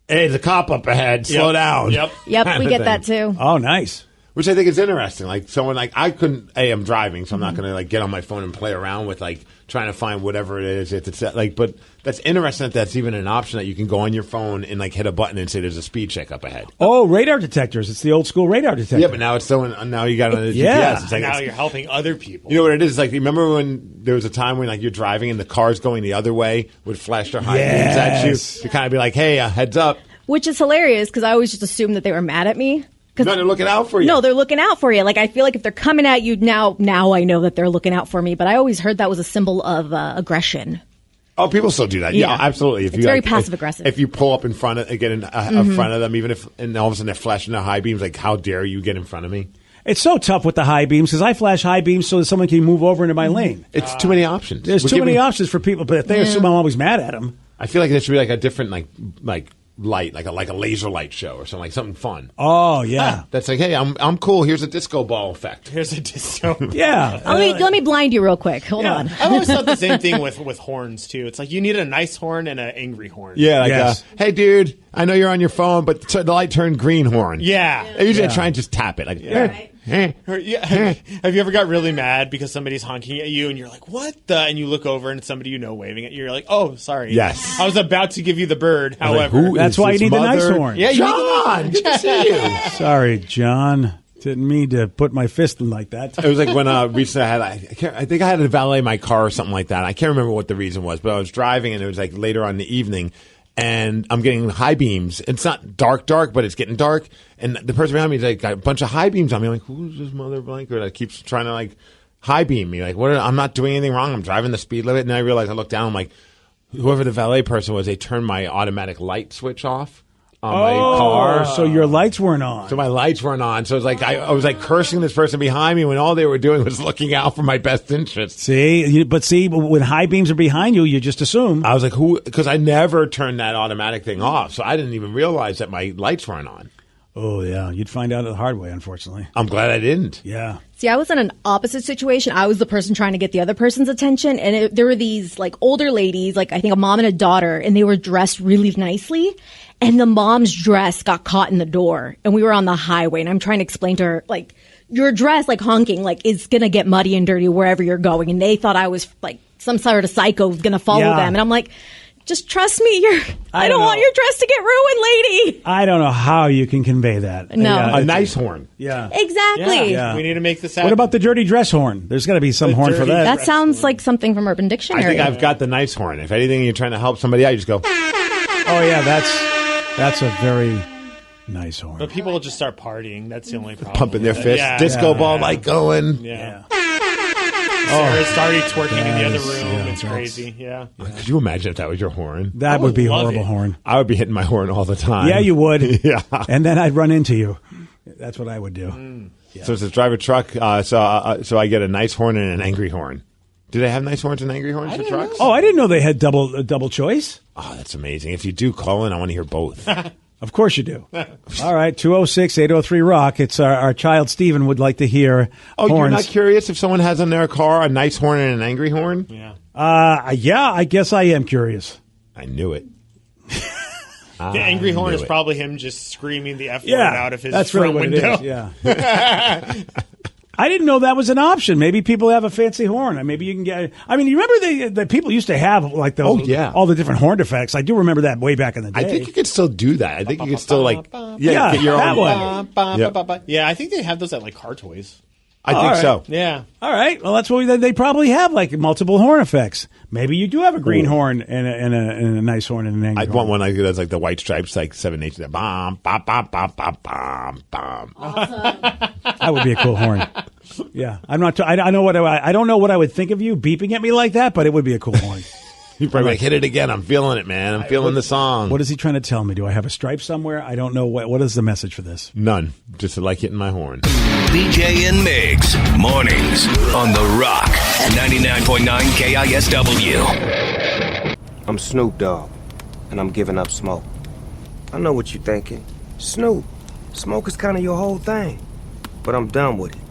hey, there's a cop up ahead. Slow down.
Yep.
Yep,
kind
we
of
get
thing.
that too.
Oh, nice.
Which I think is interesting. Like someone like I couldn't. I'm driving, so I'm not going to like get on my phone and play around with like trying to find whatever it is. If it's like, but that's interesting that that's even an option that you can go on your phone and like hit a button and say there's a speed check up ahead.
Oh, radar detectors. It's the old school radar detector.
Yeah, but now it's so. Now you got it on the
Yeah.
GPS. It's like
Now
it's-
you're helping other people.
You know what it is? Like, remember when there was a time when like you're driving and the car's going the other way would flash their high beams at you
Yes.
to kind of be like, hey, heads up.
Which is hilarious because I always just assumed that they were mad at me.
No, they're looking out for you.
No, they're looking out for you. Like I feel like if they're coming at you now I know that they're looking out for me. But I always heard that was a symbol of aggression.
Oh, people still do that. Yeah,
Yeah.
absolutely. If
It's
you
very
like,
passive-aggressive.
If you pull up in front of, get in front of them, even if, and all of a sudden they're flashing their high beams, like, how dare you get in front of me?
It's so tough with the high beams because I flash high beams so that someone can move over into my lane.
It's too many options.
There's
We're
too many
giving-
options for people, but if they assume I'm always mad at them.
I feel like there should be like a different like light, like a laser light show or something, like something fun.
Oh yeah,
That's like, hey, I'm cool. Here's a disco ball effect.
Here's a disco.
yeah.
Let me blind you real quick. Hold on.
I've always thought the same thing with horns too. It's like you need a nice horn and an angry horn.
Yeah, like,
Yes.
hey, dude, I know you're on your phone, but the light turned green horn.
Yeah.
Usually I try and just tap it. Like,
Or, yeah. Have you ever got really mad because somebody's honking at you and you're like, what the? And you look over and it's somebody you know waving at you. You're like, oh, sorry.
Yes.
I was about to give you the bird.
I was like,
However,
who
That's
is
why you
this
need the nice
mother?
horn.
Yeah, you
John, good to see you.
Sorry, John. Didn't mean to put my fist in like that.
It was like when recently I think I had to valet my car or something like that. I can't remember what the reason was, but I was driving and it was like later on in the evening, and I'm getting high beams. It's not dark, but it's getting dark. And the person behind me is like got a bunch of high beams on me. I'm like, who's this mother blanker that keeps trying to like high beam me? Like, I'm not doing anything wrong. I'm driving the speed limit. And then I realized, I looked down. I'm like, whoever the valet person was, they turned my automatic light switch off on my car.
So your lights weren't on.
So my lights weren't on. So it was like I was like cursing this person behind me when all they were doing was looking out for my best interests.
See, when high beams are behind you, you just assume.
I was like, who? Because I never turned that automatic thing off, so I didn't even realize that my lights weren't on.
Oh yeah, you'd find out the hard way, unfortunately.
I'm glad I didn't.
Yeah.
See, I was in an opposite situation. I was the person trying to get the other person's attention, and there were these like older ladies, like I think a mom and a daughter, and they were dressed really nicely. And the mom's dress got caught in the door, and we were on the highway, and I'm trying to explain to her, like, your dress, like honking, like, is gonna get muddy and dirty wherever you're going. And they thought I was like some sort of psycho gonna follow them, and I'm like, just trust me. I don't want your dress to get ruined, lady.
I don't know how you can convey that.
No.
Yeah,
A nice horn.
Yeah.
Exactly.
Yeah.
we need to make this happen.
What about the dirty dress horn? There's got to be some
The
horn for
dirty
that.
That sounds like something from Urban
I
Dictionary.
think I've got the nice horn. If anything, you're trying to help somebody out, you just go.
Oh yeah, that's a very nice horn.
But people will just start partying. That's the only problem.
Pumping their
with it.
fists,
Yeah.
disco ball light going.
Yeah. Sarah started twerking in the other
Yes,
room.
yeah,
It's
that's-
crazy. Yeah.
Could you imagine if that was your horn?
That would be a horrible horn.
I would be hitting my horn all the time.
Yeah, you would.
Yeah.
And then I'd run into you. That's what I would do.
So it says drive a truck. So I get a nice horn and an angry horn. Do they have nice horns and angry horns for trucks?
Oh, I didn't know they had double choice.
Oh, that's amazing. If you do call in, I want to hear both.
Of course you do. All right, 206-803-ROCK. It's our child Steven would like to hear
Oh,
horns.
you're not curious if someone has in their car a nice horn and an angry horn?
Yeah.
Yeah, I guess I am curious.
I knew it.
The angry horn
knew
is
it.
probably him just screaming the F word
Yeah,
out of his
that's
front
really what
window.
it is. Yeah. I didn't know that was an option. Maybe people have a fancy horn. Maybe you can get. I mean, you remember the people used to have like those.
Oh, yeah.
all the different horn effects. I do remember that way back in the day.
I think you could still do that. I think you could still like get your
that
own
one.
Yep.
Yeah, I think they have those at like car toys.
I think so.
Yeah.
All right. Well, that's what they probably have, like multiple horn effects. Maybe you do have a green horn and a nice horn and an angry
I'd
horn.
want one like that's like the white stripes, like 7/8. That bom, bom, bom, bom, bom, bom, bom.
That would be a cool horn. Yeah, I'm not. I know what I don't know what I would think of you beeping at me like that, but it would be a cool horn.
You probably like hit it again. I'm feeling it, man. I'm feeling the song.
What is he trying to tell me? Do I have a stripe somewhere? I don't know. What is the message for this?
None. Just like hitting my horn.
BJ and Migs, mornings on The Rock, 99.9 KISW.
I'm Snoop Dogg, and I'm giving up smoke. I know what you're thinking. Snoop, smoke is kind of your whole thing. But I'm done with it.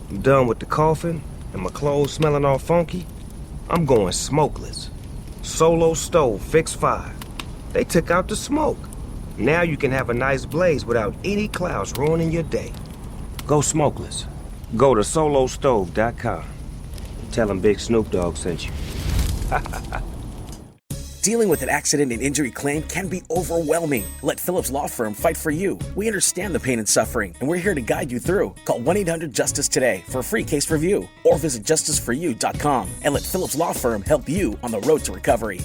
I'm done with the coughing and my clothes smelling all funky. I'm going smokeless. Solo stove, fix 5. They took out the smoke. Now you can have a nice blaze without any clouds ruining your day. Go smokeless. Go to solostove.com. Tell them Big Snoop Dogg sent you.
Dealing with an accident and injury claim can be overwhelming. Let Phillips Law Firm fight for you. We understand the pain and suffering, and we're here to guide you through. Call 1-800-JUSTICE today for a free case review, or visit justiceforyou.com and let Phillips Law Firm help you on the road to recovery.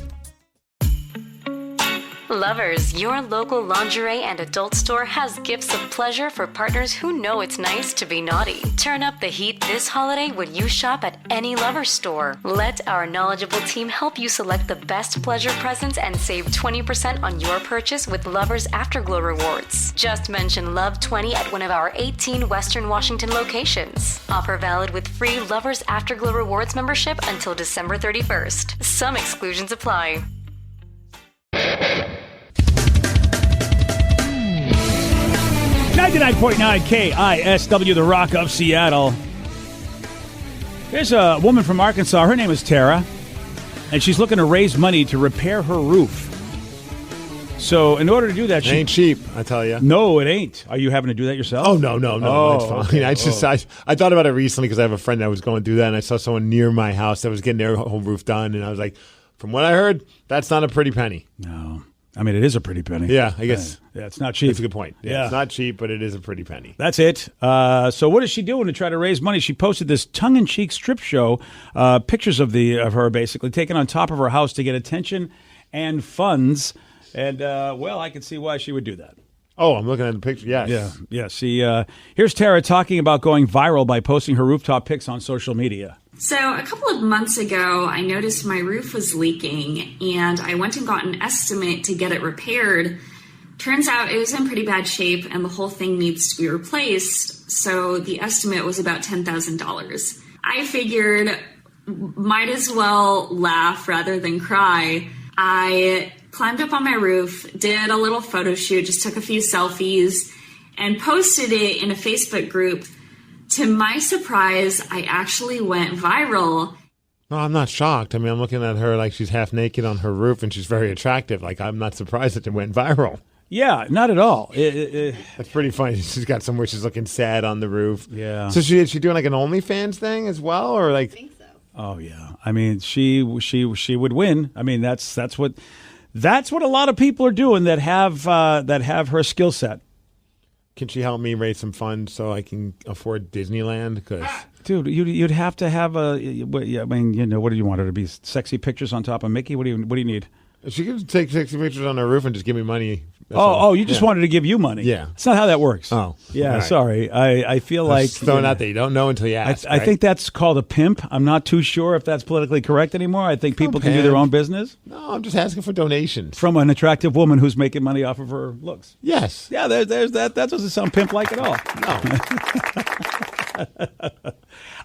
Lovers, your local lingerie and adult store has gifts of pleasure for partners who know it's nice to be naughty. Turn up the heat this holiday when you shop at any Lovers store. Let our knowledgeable team help you select the best pleasure presents and save 20% on your purchase with Lovers Afterglow rewards. Just mention Love 20 at one of our 18 Western Washington locations. Offer valid with free Lovers Afterglow rewards membership until December 31st. Some exclusions apply.
99.9 KISW, The Rock of Seattle. There's a woman from Arkansas. Her name is Tara, and she's looking to raise money to repair her roof. So in order to do that,
It ain't cheap, I tell you.
No, it ain't. Are you having to do that yourself?
Oh, no. It's fine.
okay.
I just I thought about it recently because I have a friend that was going through that, and I saw someone near my house that was getting their whole roof done, and I was like, from what I heard, that's not a pretty penny.
No. I mean, it is a pretty penny.
Yeah, I guess.
Yeah, it's not cheap.
That's a good point.
Yeah.
It's not cheap, but it is a pretty penny.
That's it. So what is she doing to try to raise money? She posted this tongue-in-cheek strip show, pictures of her basically taken on top of her house to get attention and funds. And, well, I can see why she would do that.
Oh, I'm looking at the picture. Yes.
Yeah. See, here's Tara talking about going viral by posting her rooftop pics on social media.
So a couple of months ago, I noticed my roof was leaking, and I went and got an estimate to get it repaired. Turns out it was in pretty bad shape, and the whole thing needs to be replaced. So the estimate was about $10,000. I figured, might as well laugh rather than cry. I climbed up on my roof, did a little photo shoot, just took a few selfies, and posted it in a Facebook group. To my surprise, I actually went viral.
No, I'm not shocked. I mean, I'm looking at her like she's half naked on her roof, and she's very attractive. Like, I'm not surprised that it went viral.
Yeah, not at all.
That's pretty funny. She's got somewhere she's looking sad on the roof.
Yeah.
So is she doing like an OnlyFans thing as well, or like? I think so.
Oh yeah. I mean, she would win. I mean, that's what a lot of people are doing that have her skill set.
Can she help me raise some funds so I can afford Disneyland? Because
dude, you'd have to have a. I mean, what do you want her to be? Sexy pictures on top of Mickey? What do you need?
She could take 60 pictures on her roof and just give me money.
You just wanted to give you money.
Yeah.
That's not how that works.
Oh.
Yeah,
Right.
sorry. I feel like...
throwing out that you don't know until you ask.
I think that's called a pimp. I'm not too sure if that's politically correct anymore. I think people can do their own business.
No, I'm just asking for donations.
From an attractive woman who's making money off of her looks.
Yes.
Yeah, there's that. That doesn't sound pimp-like at all.
No.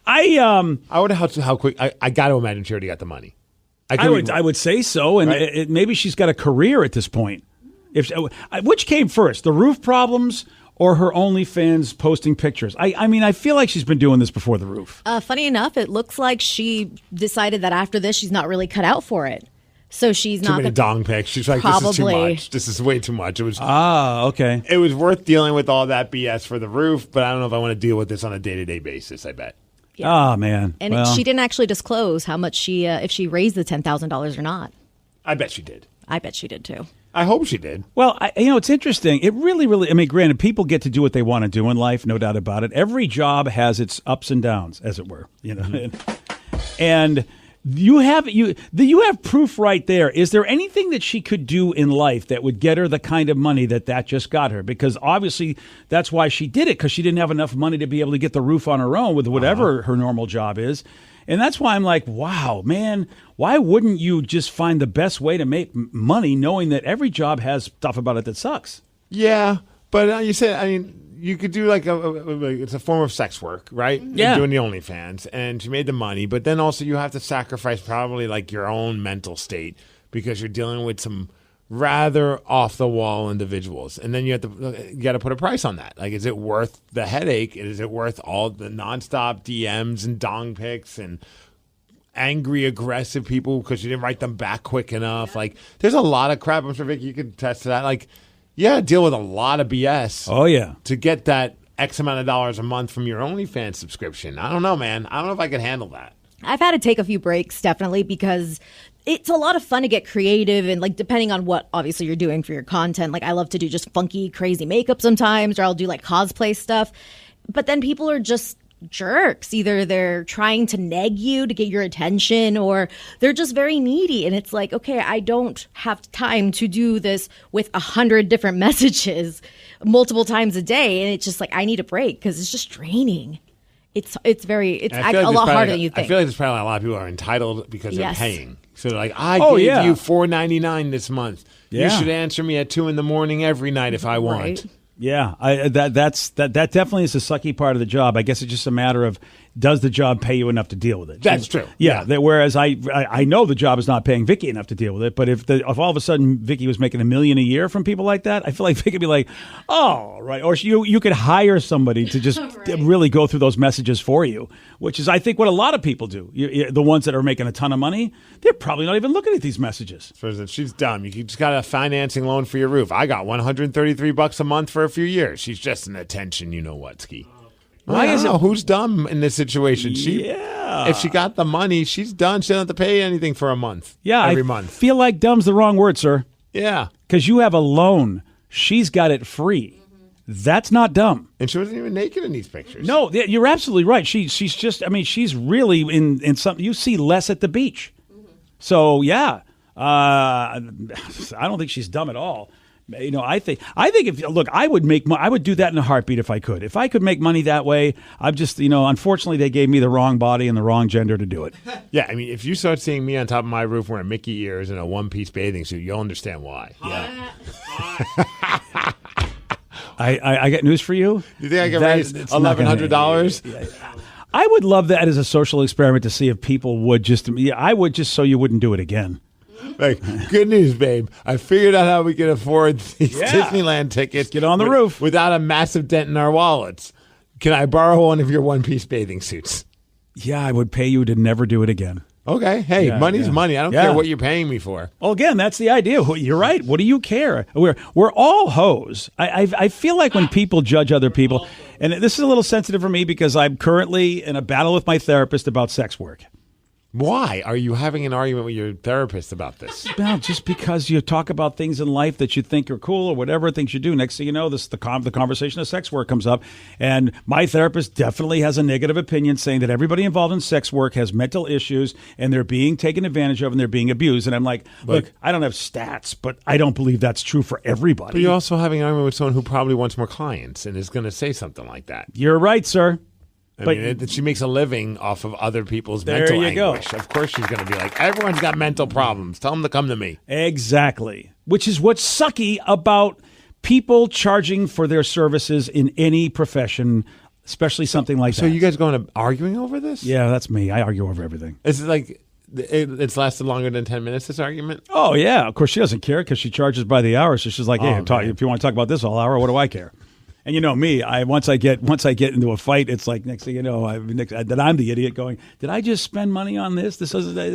I wonder how quick. I got to imagine she already got the money.
I would say so, and maybe she's got a career at this point. Which came first, the roof problems or her OnlyFans posting pictures? I mean, I feel like she's been doing this before the roof.
Funny enough, it looks like she decided that after this, she's not really cut out for it. So she's
too
not
many dong pics. She's like, this is too much. This is way too much. It was
okay.
It was worth dealing with all that BS for the roof, but I don't know if I want to deal with this on a day-to-day basis. I bet.
Yeah. Oh man!
And she didn't actually disclose how much she, if she raised the $10,000 or not.
I bet she did.
I bet she did too.
I hope she did.
Well, it's interesting. It really, I mean, granted, people get to do what they want to do in life, no doubt about it. Every job has its ups and downs, as it were, and you have proof right there. Is there anything that she could do in life that would get her the kind of money that just got her? Because obviously that's why she did it, because she didn't have enough money to be able to get the roof on her own with whatever her normal job is. And that's why I'm like, wow, man, why wouldn't you just find the best way to make money knowing that every job has stuff about it that sucks?
Yeah, but you said, I mean, you could do like it's a form of sex work, right?
Yeah.
You're doing the OnlyFans, and she made the money, but then also you have to sacrifice probably like your own mental state because you're dealing with some rather off the wall individuals, and then you got to put a price on that. Like, is it worth the headache? Is it worth all the nonstop DMs and dong pics and angry, aggressive people because you didn't write them back quick enough? Like, there's a lot of crap. I'm sure Vicky, you could attest to that. Like, yeah, deal with a lot of BS.
Oh yeah,
to get that X amount of dollars a month from your OnlyFans subscription. I don't know, man. I don't know if I could handle that.
I've had to take a few breaks, definitely, because it's a lot of fun to get creative and, like, depending on what obviously you're doing for your content. Like, I love to do just funky, crazy makeup sometimes, or I'll do like cosplay stuff. But then people are just jerks. Either they're trying to neg you to get your attention, or they're just very needy. And it's like, okay, I don't have time to do this with 100 different messages multiple times a day. And it's just like, I need a break because it's just draining. It's a lot harder than you think.
I feel like there's probably a lot of people are entitled because they're paying. So they're like, I gave you $4.99 this month.
Yeah.
You should answer me at 2 a.m. every night if I want.
Right.
Yeah, that definitely is the sucky part of the job. I guess it's just a matter of, does the job pay you enough to deal with it?
That's true.
Yeah. Whereas I know the job is not paying Vicky enough to deal with it. But if all of a sudden Vicky was making $1 million a year from people like that, I feel like Vicky would be like, oh, right. Or you could hire somebody to just really go through those messages for you, which is, I think, what a lot of people do. The ones that are making a ton of money, they're probably not even looking at these messages.
For instance, she's dumb. You just got a financing loan for your roof. I got $133 a month for a few years. She's just an attention, you know what, Ski. I don't know who's dumb in this situation. If she got the money, she's done. She doesn't have to pay anything for a month.
Yeah,
every
I
month.
Feel like dumb's the wrong word, sir.
Yeah,
because you have a loan. She's got it free. That's not dumb.
And she wasn't even naked in these pictures.
No, you're absolutely right. She's just. I mean, she's really in something. You see less at the beach. So yeah, I don't think she's dumb at all. You know, I think if I would do that in a heartbeat if I could. If I could make money that way, I'm just, unfortunately they gave me the wrong body and the wrong gender to do it.
Yeah, I mean, if you start seeing me on top of my roof wearing Mickey ears and a one-piece bathing suit, you'll understand why.
Yeah. I got news for you.
You think I can raise $1,100?
I would love that as a social experiment to see if people would just. Yeah, I would, just so you wouldn't do it again.
Like, good news, babe. I figured out how we can afford these Disneyland tickets.
Get on the roof
without a massive dent in our wallets. Can I borrow one of your one-piece bathing suits?
Yeah, I would pay you to never do it again.
Okay. Hey, money's money. I don't care what you're paying me for.
Well, again, that's the idea. You're right. What do you care? We're all hoes. I feel like when people judge other people, and this is a little sensitive for me because I'm currently in a battle with my therapist about sex work.
Why are you having an argument with your therapist about this?
Well, just because you talk about things in life that you think are cool or whatever things you do. Next thing you know, the conversation of sex work comes up, and my therapist definitely has a negative opinion, saying that everybody involved in sex work has mental issues and they're being taken advantage of and they're being abused. And I'm like, look, I don't have stats, but I don't believe that's true for everybody.
But you're also having an argument with someone who probably wants more clients and is going to say something like that.
You're right, sir.
I mean, she makes a living off of other people's
There
mental
you go.
anguish. Of course she's going to be like, everyone's got mental problems. Tell them to come to me.
Exactly. Which is what's sucky about people charging for their services in any profession, especially something like that.
So you guys going to arguing over this?
Yeah, that's me. I argue over everything.
Is it like it's lasted longer than 10 minutes, this argument?
Oh, yeah. Of course, she doesn't care because she charges by the hour. So she's like, hey,
Oh,
if you want to talk about this all hour, what do I care? And you know me, once I get into a fight, it's like next thing you know, that I'm the idiot going, did I just spend money on this? What am I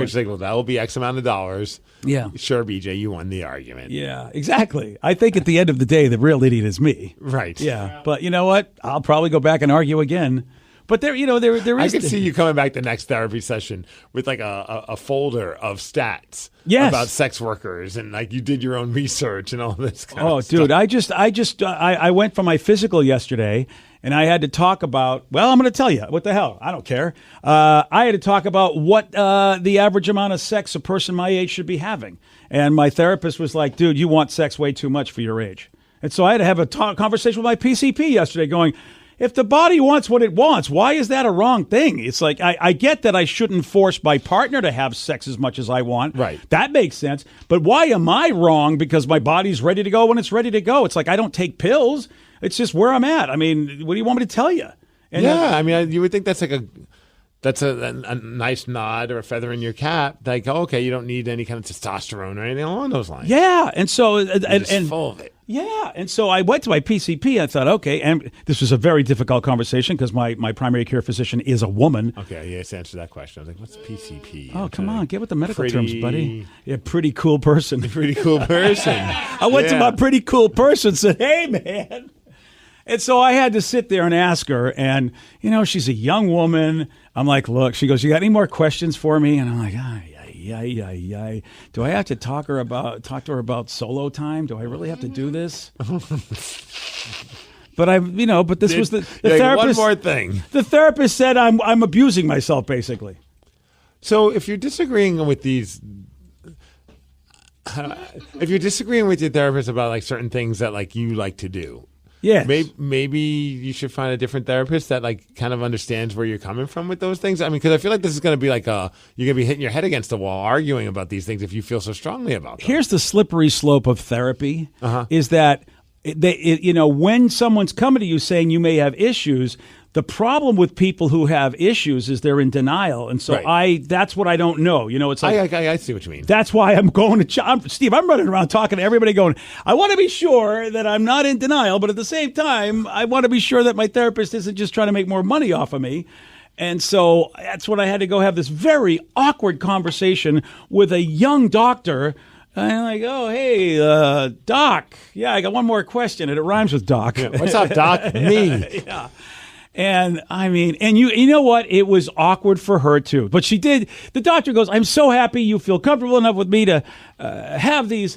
doing?
Well, that will be X amount of dollars.
Yeah.
Sure, BJ, you won the argument.
Yeah, exactly. I think at the end of the day, the real idiot is me.
Right.
Yeah. But you know what? I'll probably go back and argue again. But there is.
I could see you coming back the next therapy session with like a folder of stats about sex workers, and like you did your own research and all this kind of stuff.
Dude, I went for my physical yesterday, and I had to talk about. Well, I'm going to tell you what the hell. I don't care. I had to talk about what the average amount of sex a person my age should be having, and my therapist was like, "Dude, you want sex way too much for your age." And so I had to have a conversation with my PCP yesterday, going, if the body wants what it wants, why is that a wrong thing? It's like, I get that I shouldn't force my partner to have sex as much as I want.
Right.
That makes sense. But why am I wrong because my body's ready to go when it's ready to go? It's like I don't take pills. It's just where I'm at. I mean, what do you want me to tell you? And
I mean, you would think that's like a nice nod or a feather in your cap. Like, okay, you don't need any kind of testosterone or anything along those lines.
Yeah. And so,
and full of it.
Yeah, and so I went to my PCP. I thought, okay, and this was a very difficult conversation because my primary care physician is a woman.
Okay, yes, answer that question. I was like, what's PCP?
Oh, come on, get with the medical terms, buddy. Yeah, pretty cool person.
Pretty cool person.
I went to my pretty cool person, said, hey, man. And so I had to sit there and ask her, and, you know, she's a young woman. I'm like, look, she goes, you got any more questions for me? And I'm like, do I have to talk to her about solo time? Do I really have to do this? But this was the therapist.
One more thing.
The therapist said I'm abusing myself, basically.
So if you're disagreeing with these, if you're disagreeing with your therapist about like certain things that like you like to do.
Yeah,
maybe you should find a different therapist that like kind of understands where you're coming from with those things. I mean, because I feel like this is going to be like you're going to be hitting your head against the wall arguing about these things if you feel so strongly about them.
Here's the slippery slope of therapy: is that when someone's coming to you saying you may have issues. The problem with people who have issues is they're in denial, and so that's what I don't know. You know, it's like
I see what you mean.
That's why I'm going to Steve. I'm running around talking to everybody, going, I want to be sure that I'm not in denial, but at the same time, I want to be sure that my therapist isn't just trying to make more money off of me. And so that's what I had to go have this very awkward conversation with a young doctor. And I'm like, oh, hey, Doc. Yeah, I got one more question, and it rhymes with Doc.
Yeah, what's up, Doc? Me.
Yeah. And I mean, and you know what? It was awkward for her too. But she did. The doctor goes, I'm so happy you feel comfortable enough with me to have these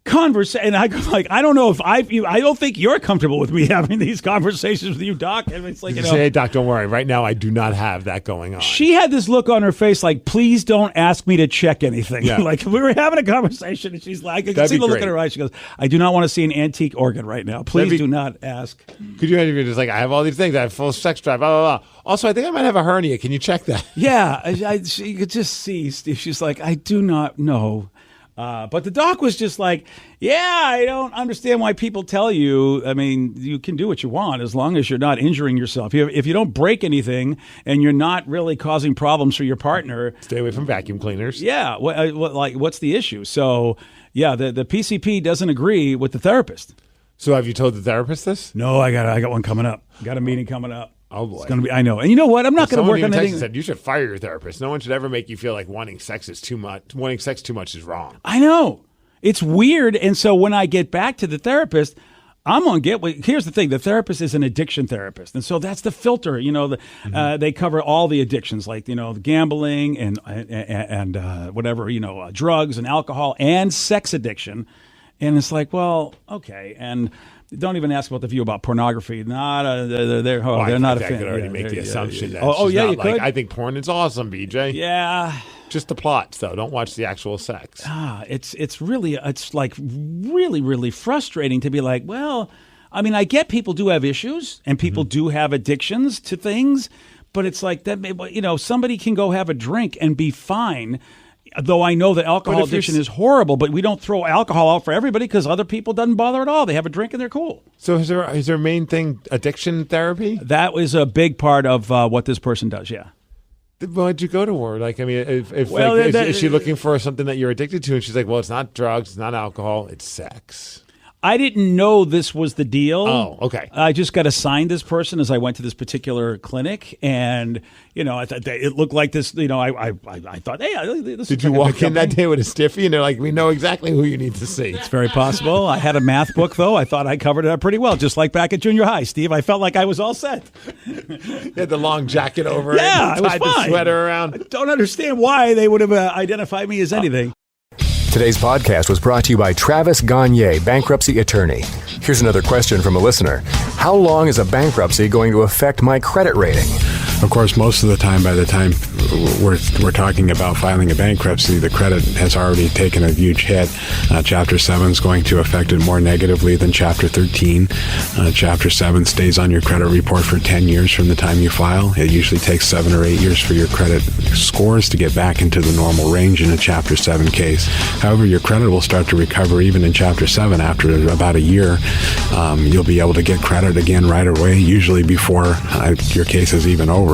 conversations. And I go like, I don't know if I don't think you're comfortable with me having these conversations with you, Doc. And it's like,
you say, hey, Doc, don't worry. Right now, I do not have that going on.
She had this look on her face like, please don't ask me to check anything.
Yeah.
Like we were having a conversation and she's like, I can see the look in her eyes. She goes, I do not want to see an antique organ right now. Please do not ask.
Could you imagine if you're just like, I have all these things. I have full sex drive, blah, blah, blah. Also, I think I might have a hernia. Can you check that?
Yeah. You could just see, Steve. She's like, I do not know. But the doc was just like, yeah, I don't understand why people tell you. I mean, you can do what you want as long as you're not injuring yourself. If you don't break anything and you're not really causing problems for your partner.
Stay away from vacuum cleaners.
Yeah. What's the issue? So, yeah, the PCP doesn't agree with the therapist.
So have you told the therapist this?
No, I got one coming up. Got a meeting coming up.
Oh, boy.
It's going to be, I know. And you know what? I'm not going to work on anything.
Said you should fire your therapist. No one should ever make you feel like wanting sex too much is wrong.
I know. It's weird. And so when I get back to the therapist, I'm going to get. Here's the thing: the therapist is an addiction therapist, and so that's the filter. They cover all the addictions, like the gambling and whatever, drugs and alcohol and sex addiction. And it's like, well, okay, and don't even ask about the view about pornography. They're not a fan.
I could already make the assumption that.
You could.
I think porn is awesome, BJ.
Yeah.
Just the plots, though. Don't watch the actual sex.
It's really really frustrating to be like, well, I mean, I get people do have issues and people do have addictions to things, but it's like that. Somebody can go have a drink and be fine. Though I know that alcohol addiction is horrible, but we don't throw alcohol out for everybody because other people doesn't bother at all. They have a drink and they're cool.
So is their main thing addiction therapy?
That was a big part of what this person does. Yeah.
Why'd you go to her? Like, I mean, is she looking for something that you're addicted to? And she's like, well, it's not drugs, it's not alcohol, it's sex.
I didn't know this was the deal.
Oh, okay.
I just got assigned this person as I went to this particular clinic, and I thought it looked like this. I thought, hey, this.
Did you walk in that day with a stiffy, and they're like, we know exactly who you need to see?
It's very possible. I had a math book though. I thought I covered it up pretty well, just like back at junior high. Steve, I felt like I was all set.
You had the long jacket over.
Yeah,
it. Tied the sweater around.
I don't understand why they would have identified me as anything.
Today's podcast was brought to you by Travis Gagne, bankruptcy attorney. Here's another question from a listener. How long is a bankruptcy going to affect my credit rating?
Of course, most of the time, by the time we're talking about filing a bankruptcy, the credit has already taken a huge hit. Chapter 7 is going to affect it more negatively than Chapter 13. Chapter 7 stays on your credit report for 10 years from the time you file. It usually takes 7 or 8 years for your credit scores to get back into the normal range in a Chapter 7 case. However, your credit will start to recover even in Chapter 7 after about a year. You'll be able to get credit again right away, usually before your case is even over.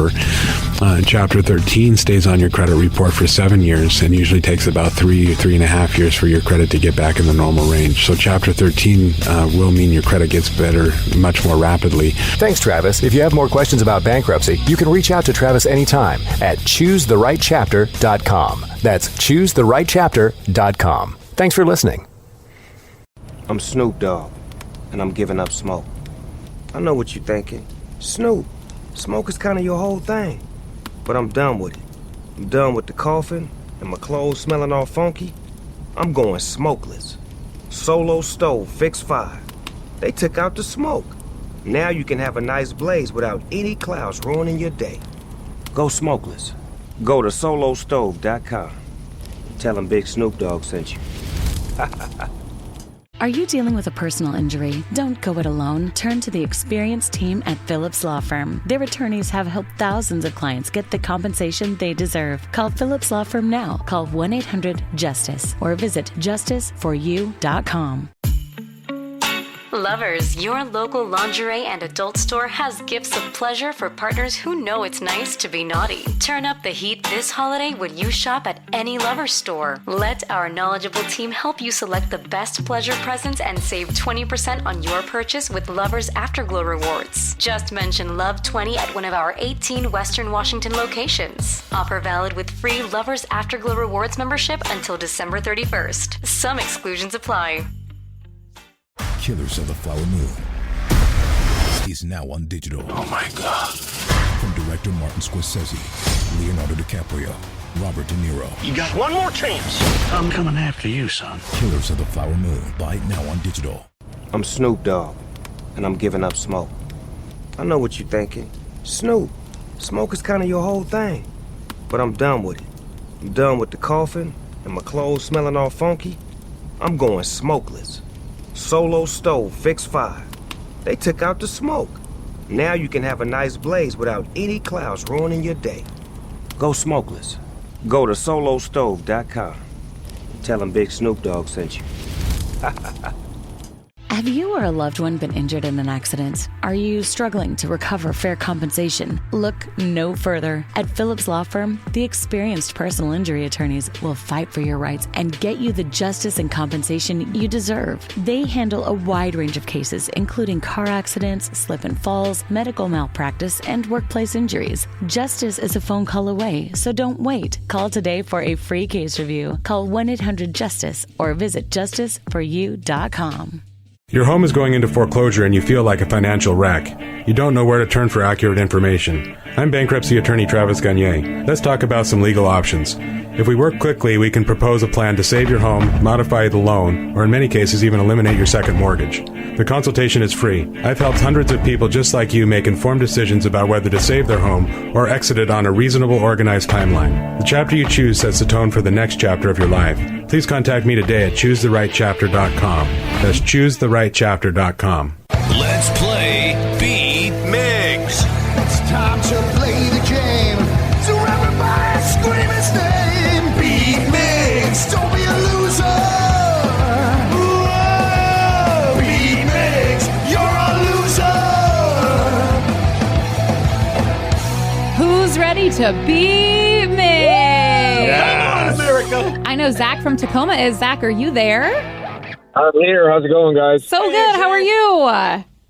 Chapter 13 stays on your credit report for 7 years and usually takes about 3.5 years for your credit to get back in the normal range. So Chapter 13 will mean your credit gets better much more rapidly.
Thanks, Travis. If you have more questions about bankruptcy, you can reach out to Travis anytime at choosetherightchapter.com. That's choosetherightchapter.com. Thanks for listening.
I'm Snoop Dogg, and I'm giving up smoke. I know what you're thinking. Snoop, smoke is kind of your whole thing. But I'm done with it. I'm done with the coughing and my clothes smelling all funky. I'm going smokeless. Solo stove, fix 5. They took out the smoke. Now you can have a nice blaze without any clouds ruining your day. Go smokeless. Go to solostove.com. Tell them Big Snoop Dogg sent you.
Are you dealing with a personal injury? Don't go it alone. Turn to the experienced team at Phillips Law Firm. Their attorneys have helped thousands of clients get the compensation they deserve. Call Phillips Law Firm now. Call 1-800-JUSTICE or visit justiceforyou.com.
Lovers, your local lingerie and adult store has gifts of pleasure for partners who know it's nice to be naughty. Turn up the heat this holiday when you shop at any Lovers store. Let our knowledgeable team help you select the best pleasure presents and save 20% on your purchase with Lovers Afterglow rewards. Just mention Love 20 at one of our 18 Western Washington locations. Offer valid with free Lovers Afterglow rewards membership until December 31st. Some exclusions apply.
Killers of the Flower Moon is now on digital.
Oh my God.
From director Martin Scorsese, Leonardo DiCaprio, Robert De Niro.
You got one more chance. I'm coming after you, son.
Killers of the Flower Moon. Buy it now on digital.
I'm Snoop Dogg, and I'm giving up smoke. I know what you're thinking. Snoop, smoke is kind of your whole thing. But I'm done with it. I'm done with the coughing and my clothes smelling all funky. I'm going smokeless. Solo stove, fix 5. They took out the smoke. Now you can have a nice blaze without any clouds ruining your day. Go smokeless. Go to solostove.com. Tell them Big Snoop Dogg sent you.
Have you or a loved one been injured in an accident? Are you struggling to recover fair compensation? Look no further. At Phillips Law Firm, the experienced personal injury attorneys will fight for your rights and get you the justice and compensation you deserve. They handle a wide range of cases, including car accidents, slip and falls, medical malpractice, and workplace injuries. Justice is a phone call away, so don't wait. Call today for a free case review. Call 1-800-JUSTICE or visit justiceforyou.com.
Your home is going into foreclosure and you feel like a financial wreck. You don't know where to turn for accurate information. I'm bankruptcy attorney Travis Gagne. Let's talk about some legal options. If we work quickly, we can propose a plan to save your home, modify the loan, or in many cases even eliminate your second mortgage. The consultation is free. I've helped hundreds of people just like you make informed decisions about whether to save their home or exit it on a reasonable, organized timeline. The chapter you choose sets the tone for the next chapter of your life. Please contact me today at choosetherightchapter.com. That's choosetherightchapter.com.
Let's play Beat Migs.
It's time to play the game. So everybody scream his name. Beat Migs, don't be a loser. Whoa, Beat Migs, you're a loser.
Who's ready to beat me?
Yes.
America.
I know Zach from Tacoma is. Zach, are you there?
I'm here. How's it going, guys?
So good. How are you?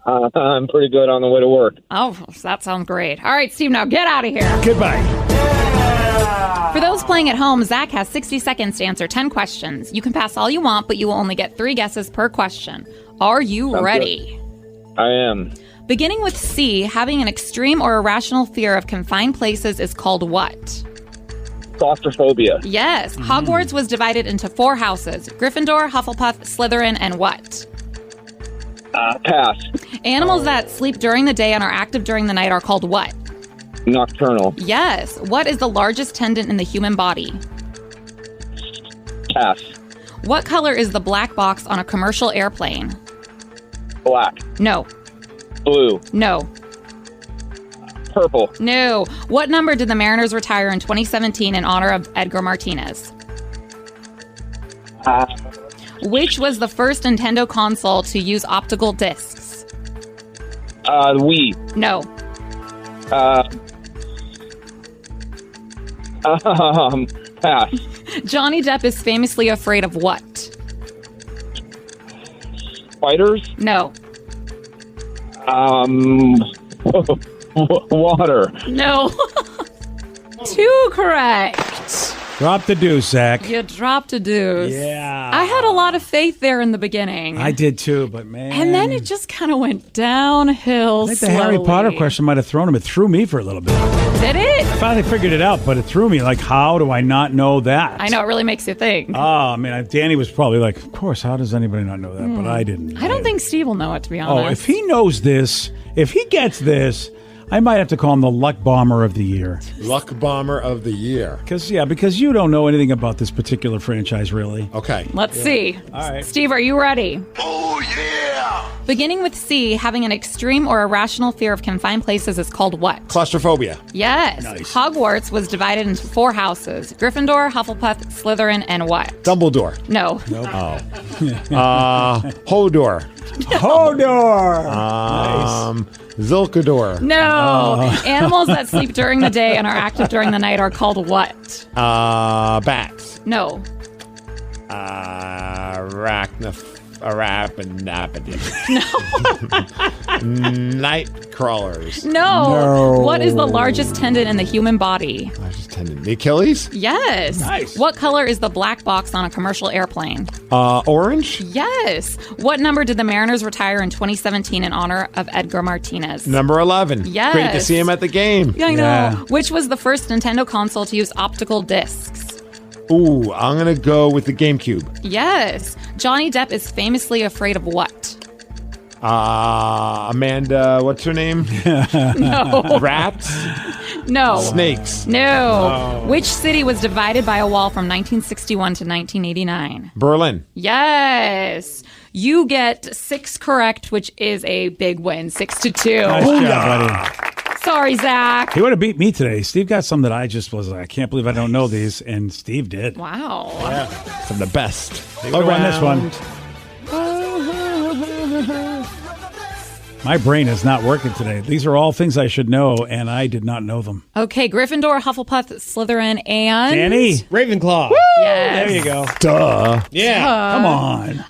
I'm pretty good on the way to work.
Oh, that sounds great. All right, Steve, now get out of here.
Goodbye.
For those playing at home, Zach has 60 seconds to answer 10 questions. You can pass all you want, but you will only get 3 guesses per question. Are you
Sounds
ready?
I am.
Beginning with C, having an extreme or irrational fear of confined places is called what?
Claustrophobia.
Yes. Hogwarts was divided into 4 houses. Gryffindor, Hufflepuff, Slytherin, and what?
Pass.
Animals that sleep during the day and are active during the night are called what?
Nocturnal.
Yes. What is the largest tendon in the human body?
Pass.
What color is the black box on a commercial airplane?
Black.
No.
Blue.
No.
Purple.
No. What number did the Mariners retire in 2017 in honor of Edgar Martinez? Which was the first Nintendo console to use optical discs?
Wii.
No.
Pass.
Johnny Depp is famously afraid of what?
Spiders.
No.
Water.
No. 2 correct.
Drop the deuce, Zach.
You dropped a deuce.
Yeah.
I had a lot of faith there in the beginning.
I did too, but man.
And then it just kind of went downhill
I think the
slowly.
Harry Potter question might have thrown him. It threw me for a little bit.
Did it?
I finally figured it out, but it threw me. Like, how do I not know that?
I know, it really makes you think.
Oh, I mean, Danny was probably like, of course, how does anybody not know that? But I didn't.
I don't think Steve will know it, to be honest.
Oh, if he knows this, if he gets this, I might have to call him the Luck Bomber of the Year.
Luck Bomber of the Year.
Because you don't know anything about this particular franchise, really.
Okay.
Let's see.
All right.
Steve, are you ready?
Oh, yeah.
Beginning with C, having an extreme or irrational fear of confined places is called what?
Claustrophobia.
Yes.
Nice.
Hogwarts was divided into 4 houses. Gryffindor, Hufflepuff, Slytherin, and what?
Dumbledore.
No.
Nope.
Oh. Hodor.
Hodor.
Zilkador.
No. Animals that sleep during the day and are active during the night are called what?
Bats.
No.
Night crawlers.
No. What is the largest tendon in the human body?
Largest tendon. The Achilles?
Yes.
Nice.
What color is the black box on a commercial airplane?
Orange?
Yes. What number did the Mariners retire in 2017 in honor of Edgar Martinez?
Number 11.
Yes.
Great to see him at the game.
Yeah, I know.
Yeah.
Which was the first Nintendo console to use optical discs?
Ooh, I'm going to go with the GameCube.
Yes. Johnny Depp is famously afraid of what?
Amanda, what's her name?
No.
Rats?
No.
Snakes?
No. Which city was divided by a wall from 1961 to 1989?
Berlin.
Yes. You get 6 correct, which is a big win. 6-2.
Nice job, buddy.
Sorry, Zach.
He would have beat me today. Steve got some that I just was like, I can't believe I don't know these, and Steve did.
Wow.
Some of the best.
He would have won this one. My brain is not working today. These are all things I should know, and I did not know them.
Okay, Gryffindor, Hufflepuff, Slytherin, and...
Danny?
Ravenclaw.
Yes.
There you go.
Duh.
Yeah.
Come on.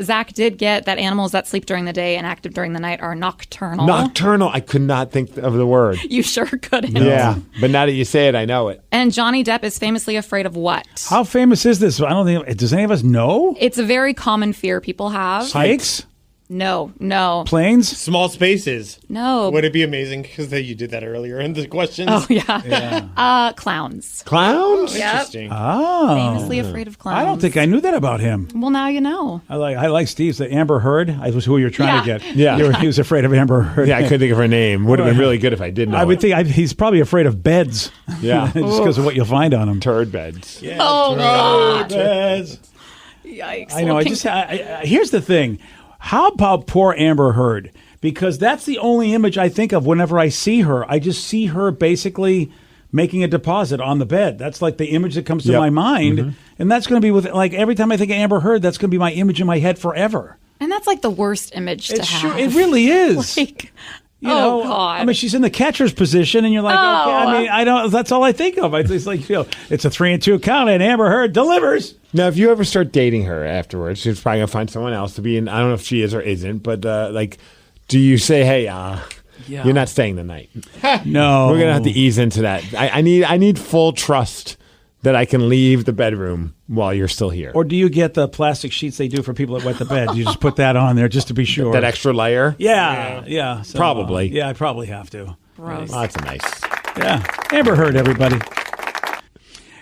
Zach did get that animals that sleep during the day and active during the night are nocturnal.
Nocturnal. I could not think of the word.
You sure couldn't.
Yeah, but now that you say it, I know it.
And Johnny Depp is famously afraid of what?
How famous is this? I don't think. Does any of us know?
It's a very common fear people have.
Heights?
No.
Planes?
Small spaces.
No.
Would it be amazing because you did that earlier in the questions?
Oh, yeah. Clowns.
Clowns?
Yep.
Interesting.
Oh.
Famously afraid of clowns.
I don't think I knew that about him.
Well, now you know.
I like Steve's. The Amber Heard. I was who you're trying to get.
Yeah.
He was afraid of Amber Heard.
Yeah, I couldn't think of her name. Would have been really good if I did know.
I would
it.
think he's probably afraid of beds.
Yeah.
Just because of what you'll find on them.
Turd beds.
Yeah,
Oh, God.
beds.
Yikes.
I know. Here's the thing. How about poor Amber Heard? Because that's the only image I think of whenever I see her. I just see her basically making a deposit on the bed. That's like the image that comes to my mind. And that's going to be with, like, every time I think of Amber Heard, that's going to be my image in my head forever.
And that's like the worst image to have.
Sure, it really is.
Like,
You know,
God.
I mean, she's in the catcher's position, and you're like, okay. I mean, I don't. That's all I think of. It's like, it's a 3-2 count, and Amber Heard delivers.
Now, if you ever start dating her afterwards, she's probably gonna find someone else to be in. I don't know if she is or isn't, but do you say, "Hey, you're not staying the night"?
No,
we're gonna have to ease into that. I need full trust that I can leave the bedroom while you're still here.
Or do you get the plastic sheets they do for people that wet the bed? You just put that on there just to be sure.
That extra layer?
Yeah. So,
probably.
Yeah, I probably have to.
Gross.
Oh, that's nice.
Yeah. Amber Heard, everybody.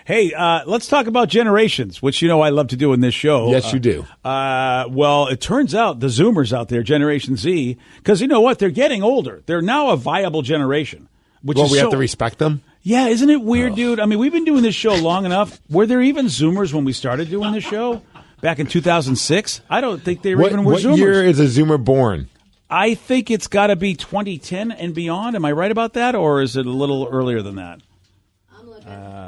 Hey, let's talk about generations, which I love to do in this show.
Yes, you do.
Well, it turns out the Zoomers out there, Generation Z, because you know what? They're getting older. They're now a viable generation. Which is
we have to respect them?
Yeah, isn't it weird, dude? I mean, we've been doing this show long enough. Were there even Zoomers when we started doing this show back in 2006? I don't think they even were Zoomers.
What year is a Zoomer born?
I think it's got to be 2010 and beyond. Am I right about that, or is it a little earlier than that?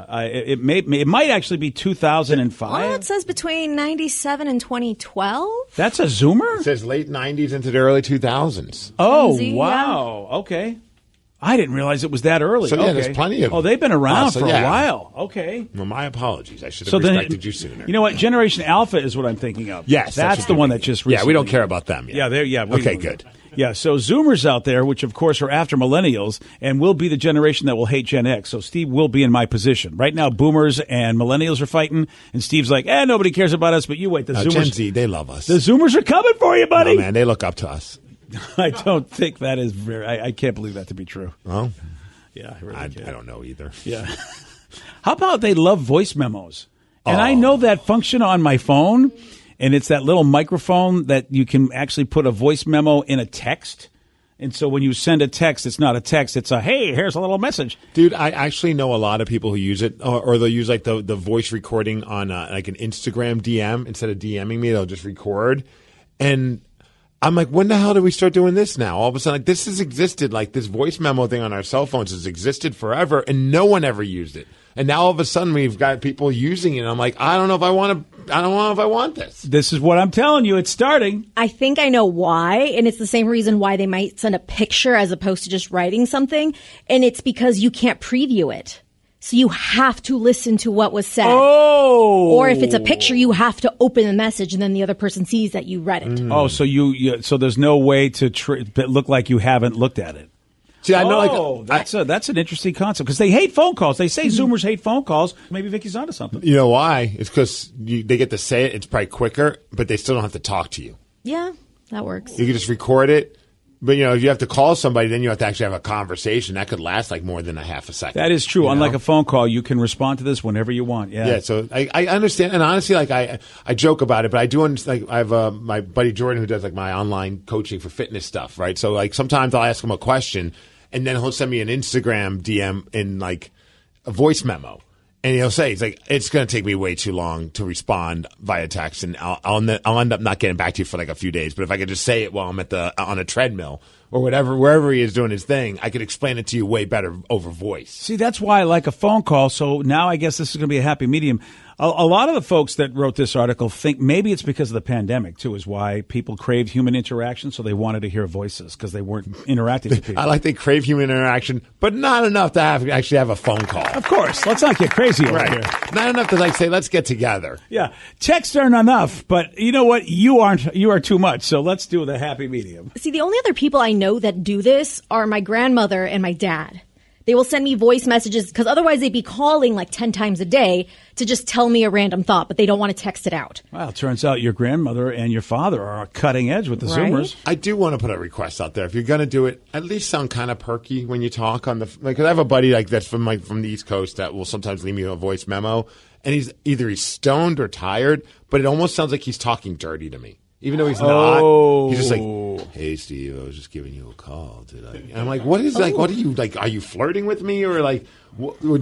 It might actually be 2005.
Well, it says between 97 and 2012.
That's a Zoomer?
It says late 90s into the early 2000s.
Oh,
Z,
wow. Yeah. Okay. I didn't realize it was that early.
So, yeah,
okay.
there's plenty of...
Oh, they've been around for a while. Okay.
Well, my apologies. I should have respected you sooner.
You know what? Generation Alpha is what I'm thinking of.
Yes.
That's the one that just recently...
Yeah, we don't care about them yet.
Okay,
good.
Yeah, so Zoomers out there, which of course are after millennials, and will be the generation that will hate Gen X. So Steve will be in my position. Right now, boomers and millennials are fighting, and Steve's like, nobody cares about us, but you wait. The Zoomers,
Gen Z, they love us.
The Zoomers are coming for you, buddy.
No, man, they look up to us.
I don't think that is very... I can't believe that to be true.
Well...
Yeah,
I don't know either.
Yeah. How about they love voice memos? And I know that function on my phone, and it's that little microphone that you can actually put a voice memo in a text. And so when you send a text, it's not a text. It's a, hey, here's a little message.
Dude, I actually know a lot of people who use it, or they'll use like the voice recording on like an Instagram DM. Instead of DMing me, they'll just record. And I'm like, when the hell did we start doing this now? All of a sudden, like, this has existed, like this voice memo thing on our cell phones has existed forever, and no one ever used it. And now all of a sudden, we've got people using it. And I'm like, I don't know if I want this.
This is what I'm telling you. It's starting.
I think I know why, and it's the same reason why they might send a picture as opposed to just writing something, and it's because you can't preview it. So you have to listen to what was said.
Oh.
Or if it's a picture, you have to open the message, and then the other person sees that you read it.
Oh, so so there's no way to look like you haven't looked at it.
See, I know,
that's an interesting concept because they hate phone calls. They say Zoomers hate phone calls. Maybe Vicky's onto something.
You know why? It's because they get to say it. It's probably quicker, but they still don't have to talk to you.
Yeah, that works.
You can just record it. But, if you have to call somebody, then you have to actually have a conversation. That could last like more than a half a second.
That is true. Unlike a phone call, you can respond to this whenever you want. Yeah.
Yeah. So I understand. And honestly, like I joke about it, but I do understand. Like I have my buddy Jordan who does like my online coaching for fitness stuff. Right. So like sometimes I'll ask him a question and then he'll send me an Instagram DM in like a voice memo. And he'll say, he's like, it's going to take me way too long to respond via text, and I'll end up not getting back to you for like a few days. But if I could just say it while I'm on a treadmill or whatever, wherever he is doing his thing, I could explain it to you way better over voice.
See, that's why I like a phone call. So now I guess this is going to be a happy medium. A lot of the folks that wrote this article think maybe it's because of the pandemic, too, is why people craved human interaction. So they wanted to hear voices because they weren't interacting with people.
I like they crave human interaction, but not enough to actually have a phone call.
Of course. Let's not get crazy over here.
Not enough to like say, let's get together.
Yeah. Text aren't enough, but you know what? You are too much. So let's do the happy medium.
See, the only other people I know that do this are my grandmother and my dad. They will send me voice messages because otherwise they'd be calling like 10 times a day to just tell me a random thought, but they don't want to text it out.
Well, it turns out your grandmother and your father are cutting edge with the
Right?
Zoomers.
I do want to put a request out there. If you're going to do it, at least sound kind of perky when you talk on the. Because I have a buddy like that's from the East Coast that will sometimes leave me a voice memo, and he's stoned or tired, but it almost sounds like he's talking dirty to me, even though he's not. He's just like, "Hey, Steve, I was just giving you a call today." And I'm like, "What is like? What are you like? Are you flirting with me, or like,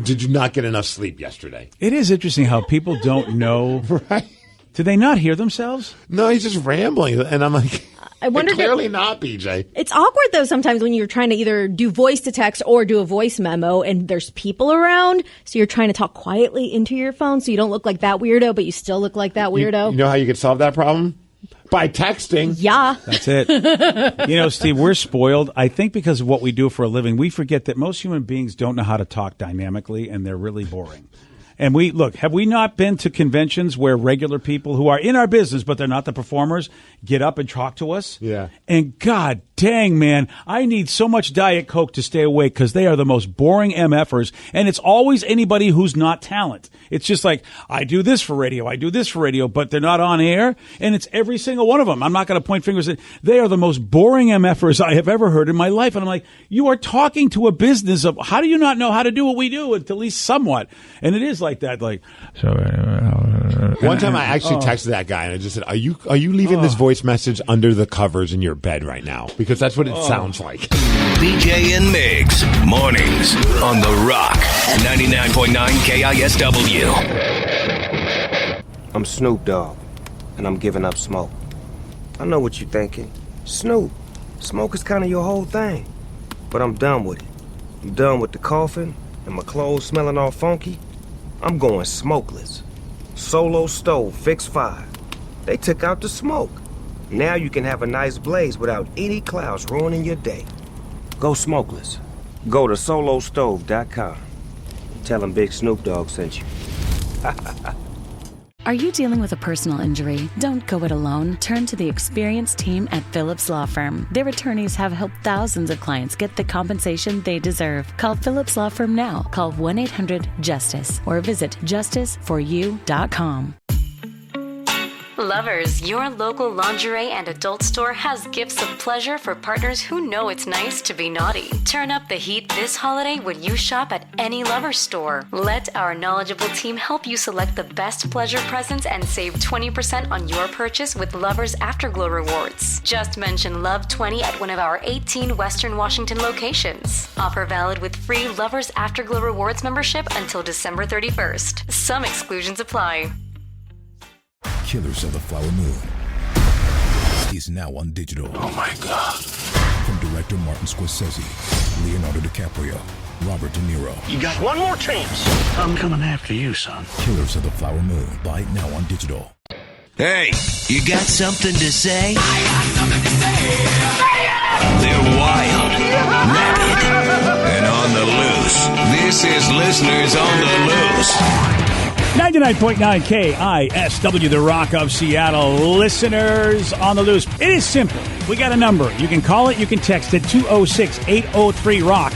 did you not get enough sleep yesterday?"
It is interesting how people don't know.
Right?
Do they not hear themselves?
No, he's just rambling, and I'm like,
I wonder.
Clearly not, BJ.
It's awkward though sometimes when you're trying to either do voice to text or do a voice memo and there's people around, so you're trying to talk quietly into your phone so you don't look like that weirdo, but you still look like that weirdo.
You know how you could solve that problem? By texting.
Yeah.
That's it. You know, Steve, we're spoiled. I think because of what we do for a living, we forget that most human beings don't know how to talk dynamically, and they're really boring. And have we not been to conventions where regular people who are in our business, but they're not the performers, get up and talk to us?
Yeah.
And God dang, man, I need so much Diet Coke to stay awake because they are the most boring MFers. And it's always anybody who's not talent. It's just like, I do this for radio, but they're not on air. And it's every single one of them. I'm not going to point fingers at. They are the most boring MFers I have ever heard in my life. And I'm like, you are talking to a business of, how do you not know how to do what we do, at least somewhat? And it is like that. Like, so
one time I actually texted that guy and I just said, are you leaving this voice message under the covers in your bed right now? Because that's what it sounds like.
BJ and Migs, mornings on The Rock, 99.9 KISW.
I'm Snoop Dogg, and I'm giving up smoke. I know what you're thinking. Snoop, smoke is kind of your whole thing. But I'm done with it. I'm done with the coughing and my clothes smelling all funky. I'm going smokeless. Solo stove, fix 5. They took out the smoke. Now you can have a nice blaze without any clouds ruining your day. Go smokeless. Go to solostove.com. Tell them Big Snoop Dogg sent you.
Are you dealing with a personal injury? Don't go it alone. Turn to the experienced team at Phillips Law Firm. Their attorneys have helped thousands of clients get the compensation they deserve. Call Phillips Law Firm now. Call 1-800-JUSTICE or visit justiceforyou.com.
Lovers, your local lingerie and adult store has gifts of pleasure for partners who know it's nice to be naughty. Turn up the heat this holiday when you shop at any Lovers store. Let our knowledgeable team help you select the best pleasure presents and save 20% on your purchase with Lovers Afterglow rewards. Just mention Love 20 at one of our 18 Western Washington locations. Offer valid with free Lovers Afterglow rewards membership until December 31st. Some exclusions apply.
Killers of the Flower Moon is now on digital.
Oh my God.
From director Martin Scorsese, Leonardo DiCaprio, Robert De Niro.
You got one more chance. I'm coming after you, son.
Killers of the Flower Moon. Buy it now on digital.
Hey, you got something to say? I got something to say. They're wild, rabid, and on the loose. This is Listeners on the Loose.
99.9 KISW, The Rock of Seattle. Listeners on the loose. It is simple. We got a number. You can call it, you can text it, 206-803-ROCK.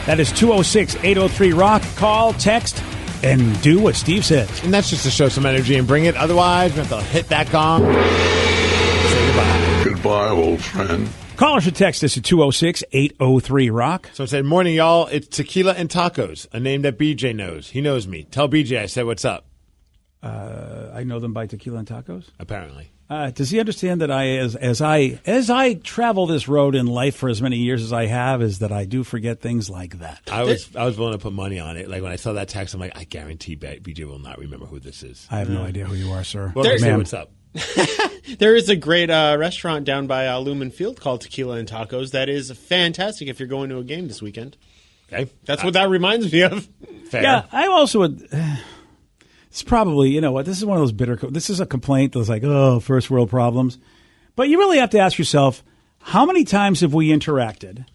That is 206-803-ROCK. Call, text, and do what Steve says.
And that's just to show some energy and bring it. Otherwise, we have to hit that gong. Say goodbye.
Goodbye, old friend.
Call us or text us at 206-803-ROCK.
So I said, morning, y'all. It's Tequila and Tacos, a name that BJ knows. He knows me. Tell BJ I said, what's up?
I know them by Tequila and Tacos?
Apparently.
Does he understand that as I travel this road in life for as many years as I have, is that I do forget things like that?
I was willing to put money on it. Like when I saw that text, I'm like, I guarantee BJ will not remember who this is.
I have no idea who you are, sir.
Well, say what's up.
There is a great restaurant down by Lumen Field called Tequila and Tacos that is fantastic if you're going to a game this weekend.
Okay.
That's what that reminds me of.
Fair.
Yeah, I also would... It's probably, you know what, this is one of those this is a complaint that's like, oh, first world problems. But you really have to ask yourself, how many times have we interacted?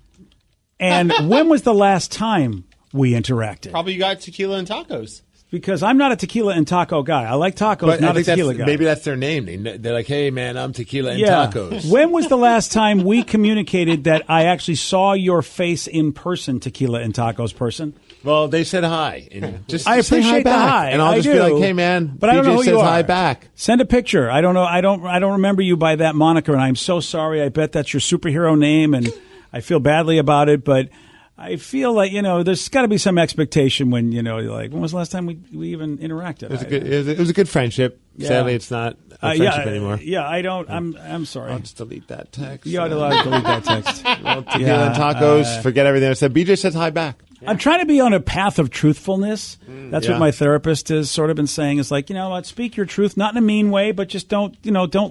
And when was the last time we interacted?
Probably you got Tequila and Tacos.
because I'm not a tequila and taco guy. I like tacos,
But I
not a
think
tequila guy.
maybe that's their name. They're like, hey, man, I'm tequila and
yeah.
tacos.
When was the last time we communicated that I actually saw your face in person, tequila and tacos person?
Well, they said hi. And just
I
say
appreciate the
back.
hi.
And I'll
I
just
do.
be like, hey, man,
but I don't know who
says
you are.
hi back.
Send a picture. I don't know. I don't remember you by that moniker, and I'm so sorry. I bet that's your superhero name, and I feel badly about it, but I feel like, there's got to be some expectation when, you're like, when was the last time we even interacted?
It was a good friendship.
Yeah.
Sadly, it's not a friendship anymore.
Yeah, I'm sorry.
I'll just delete that text.
You ought to delete that text.
Well, tequila and tacos, forget everything I said. BJ says hi back.
I'm trying to be on a path of truthfulness. That's
Yeah.
what my therapist has sort of been saying. Is like, what, speak your truth, not in a mean way, but just don't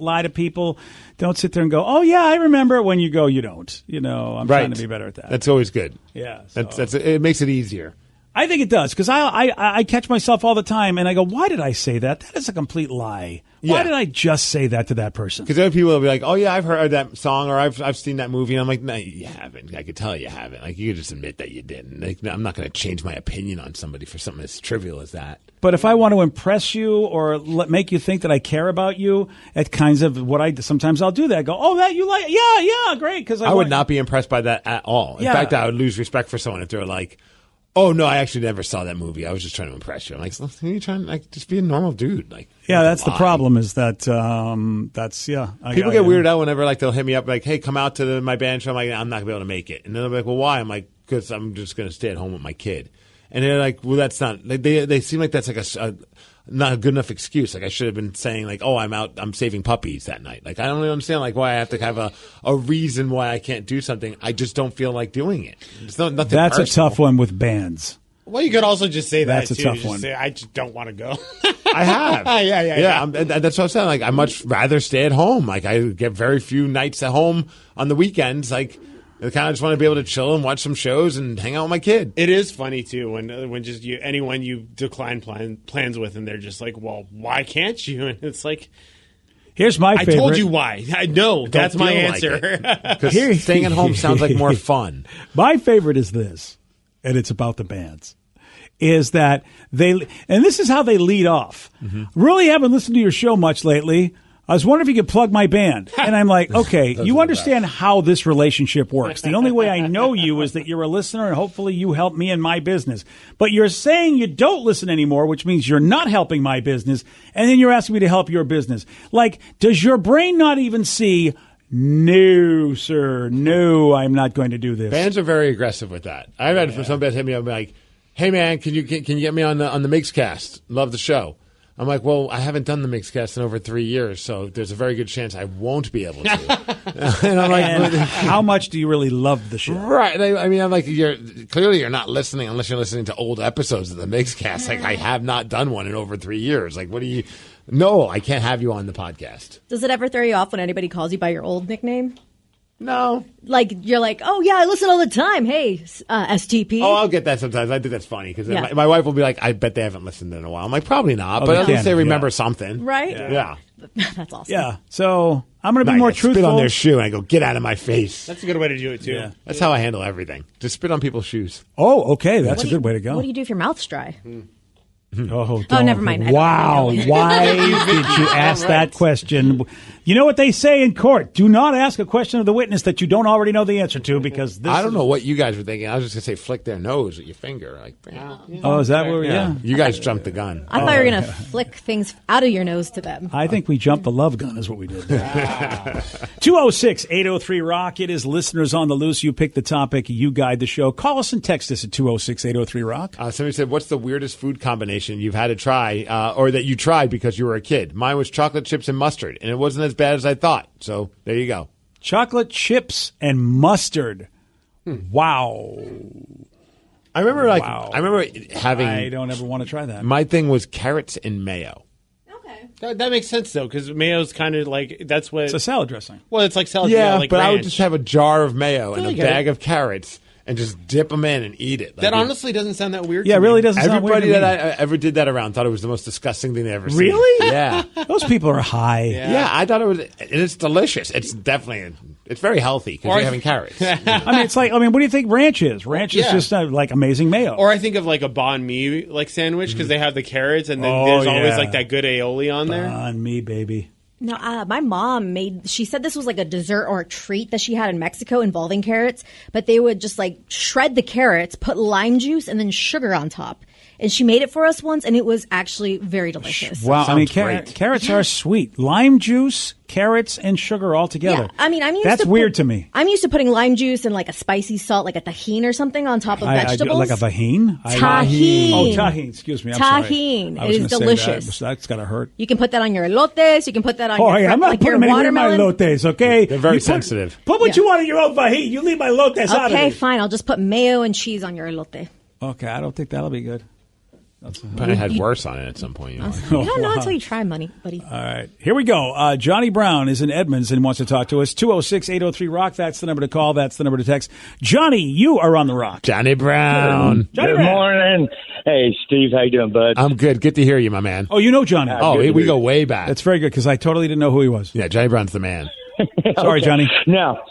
lie to people. Don't sit there and go, oh yeah, I remember it, when you go, you don't. I'm trying to be better at that.
That's always good.
Yeah,
That's it makes it easier.
I think it does, because I catch myself all the time, and I go, why did I say that? That is a complete lie. Why
Yeah.
did I just say that to that person?
Because other people will be like, "Oh yeah, I've heard that song, or I've seen that movie," and I'm like, "No, you haven't. I could tell you haven't. Like, you could just admit that you didn't. Like, I'm not going to change my opinion on somebody for something as trivial as that."
But if I want to impress you or make you think that I care about you, it's kinds of what sometimes I'll do that. I go, oh, that you like? Yeah, great. Because
I would not be impressed by that at all. In
Yeah.
fact, I would lose respect for someone if they're like, "Oh no, I actually never saw that movie. I was just trying to impress you." I'm like, "Who are you trying to just be a normal dude?" Like,
Yeah, that's the
lie.
problem. Is that
People get weirded out whenever they'll hit me up like, "Hey, come out to my band show." I'm like, "I'm not gonna be able to make it," and then they'll be like, "Well, why?" I'm like, "Because I'm just gonna stay at home with my kid." And they're like, "Well, that's not." They seem like that's like a not a good enough excuse. Like I should have been saying like, "Oh, I'm saving puppies that night." Like I don't really understand like why I have to have a reason why I can't do something. I just don't feel like doing it. It's nothing.
That's
personal.
a tough one with bands.
Well, you could also just say that.
That's a
too.
tough
Just
one.
Say, I just don't want to go.
I have.
Yeah.
That's what I'm saying. Like, I much rather stay at home. Like, I get very few nights at home on the weekends. Like, I kind of just want to be able to chill and watch some shows and hang out with my kid.
It is funny too when just anyone you decline plans with, and they're just like, "Well, why can't you?" And it's like,
here's my favorite.
I told you why. I know that's my answer.
Because staying at home sounds like more fun.
My favorite is this, and it's about the bands. Is that and this is how they lead off. Really haven't listened to your show much lately. I was wondering if you could plug my band. And I'm like, okay, you understand how this relationship works. The only way I know you is that you're a listener, and hopefully you help me in my business. But you're saying you don't listen anymore, which means you're not helping my business, and then you're asking me to help your business. Like, does your brain not even see, no, sir, no, I'm not going to do this?
Bands are very aggressive with that. I've had some bands hit me up and be like, "Hey, man, can you get me on the Migs cast? Love the show." I'm like, "Well, I haven't done the Migs cast in over 3 years, so there's a very good chance I won't be able to." And I'm like,
and how much do you really love the show?
Right. I mean, I'm like, you're not listening unless you're listening to old episodes of the Migs cast. Like, I have not done one in over 3 years. Like, what do you? No, I can't have you on the podcast.
Does it ever throw you off when anybody calls you by your old nickname?
No.
Like, you're like, "Oh, yeah, I listen all the time. Hey, STP.
Oh, I'll get that sometimes. I think that's funny because
Yeah.
my wife will be like, "I bet they haven't listened in a while." I'm like, "Probably not," but at least they remember something.
Right?
Yeah.
That's awesome.
Yeah. So I'm going to be
I
more
spit
truthful.
on their shoe and I go, "Get out of my face."
That's a good way to do it too.
Yeah.
That's how I handle everything. Just spit on people's shoes.
Oh, okay. That's a good way to go.
What do you do if your mouth's dry?
Oh,
never mind. I don't
Wow.
know.
Why did you ask that question? You know what they say in court. Do not ask a question of the witness that you don't already know the answer to, because this
I don't know what you guys were thinking. I was just going to say flick their nose with your finger. Like,
Oh, is that where? Yeah.
You guys jumped the gun.
I thought you were going to flick things out of your nose to them.
I think we jumped the love gun is what we did. 206-803-ROCK. It is Listeners on the Loose. You pick the topic. You guide the show. Call us and text us at 206-803-ROCK.
Somebody said, "What's the weirdest food combination you've had to try or that you tried because you were a kid?" Mine was chocolate chips and mustard, and it wasn't as bad as I thought. So there you go.
Chocolate chips and mustard. Wow.
I remember having.
I don't ever want to try that.
My thing was carrots and mayo.
That makes sense though, because mayo's kind of like that's what
It's a salad dressing.
Well, it's like salad.
Yeah,
like
but I would
ranch.
just have a jar of mayo and
I
a
get
bag
it.
of carrots and just dip them in and eat it.
That honestly doesn't sound that weird.
Yeah,
to
it really
me.
doesn't sound weird
Everybody
to me.
that I ever did that around thought it was the most disgusting thing they ever seen.
Really?
Yeah.
Those people are high.
Yeah, I thought it was, and it's delicious. It's It's very healthy because you're having carrots.
I mean, it's like, what do you think ranch is? Ranch is just like amazing mayo.
Or I think of like a banh mi like sandwich because they have the carrots and then there's always like that good aioli on there.
Banh mi, baby.
No, my mom she said this was like a dessert or a treat that she had in Mexico involving carrots, but they would just like shred the carrots, put lime juice, and then sugar on top. And she made it for us once, and it was actually very delicious.
Wow, I mean, carrots are sweet. Lime juice, carrots, and sugar all together.
Yeah, I mean,
that's weird to me.
I'm used to putting lime juice and like a spicy salt, like a tahine or something, on top of vegetables.
Like a vagine?
Tahine.
Oh, tahine. Excuse me. I'm
tahine.
sorry.
It is delicious.
That's gotta hurt.
You can put that on your elotes. You can put that on your
I'm not putting anything in my elotes, okay?
They're very sensitive.
Put what you want in your own vagine. You leave my elotes out of it.
Okay, fine. I'll just put mayo and cheese on your elote.
Okay, I don't think that'll be good.
Probably had worse on it at some point.
You don't know until you try, buddy.
All right. Here we go. Johnny Brown is in Edmonds and wants to talk to us. 206-803-ROCK. That's the number to call. That's the number to text. Johnny, you are on the rock.
Johnny Brown.
Good morning. Hey, Steve. How you doing, bud?
I'm good. Good to hear you, my man.
Oh, you know Johnny.
We go way back.
That's very good because I totally didn't know who he was.
Yeah, Johnny Brown's the man.
Sorry, Johnny.
Now,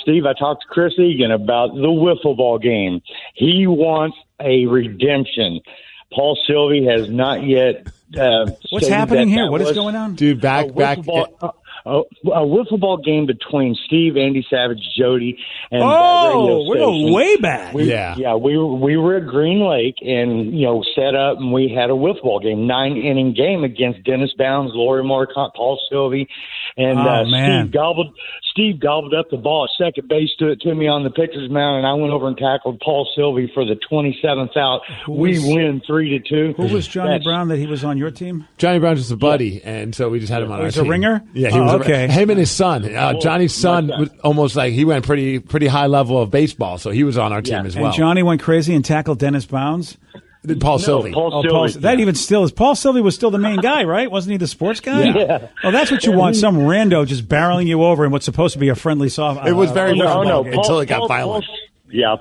Steve, I talked to Chris Egan about the wiffle ball game. He wants a redemption. Paul Sylvie has not yet.
What's happening here? What is going on,
dude? Back.
A wiffle ball game between Steve, Andy Savage, Jody, and
we're going way back.
We were at Green Lake and set up, and we had a wiffle ball game, 9-inning game against Dennis Bounds, Lori Moorcock, Paul Sylvie, and Steve gobbled up the ball at second base to me on the pitcher's mound, and I went over and tackled Paul Sylvie for the 27th out. We win 3-2.
Who was Johnny Brown that he was on your team?
Johnny Brown's just a buddy, and so we just had him on our team.
He's a ringer?
Yeah, he was.
Okay.
Him and his son. Johnny's son was almost like he went pretty high level of baseball, so he was on our team as well.
And Johnny went crazy and tackled Dennis Bounds?
Paul Sylvie.
That even still is. Paul Sylvie was still the main guy, right? Wasn't he the sports guy?
Yeah.
Oh, that's what you want. Some rando just barreling you over in what's supposed to be a friendly soft.
It was very until it got violent.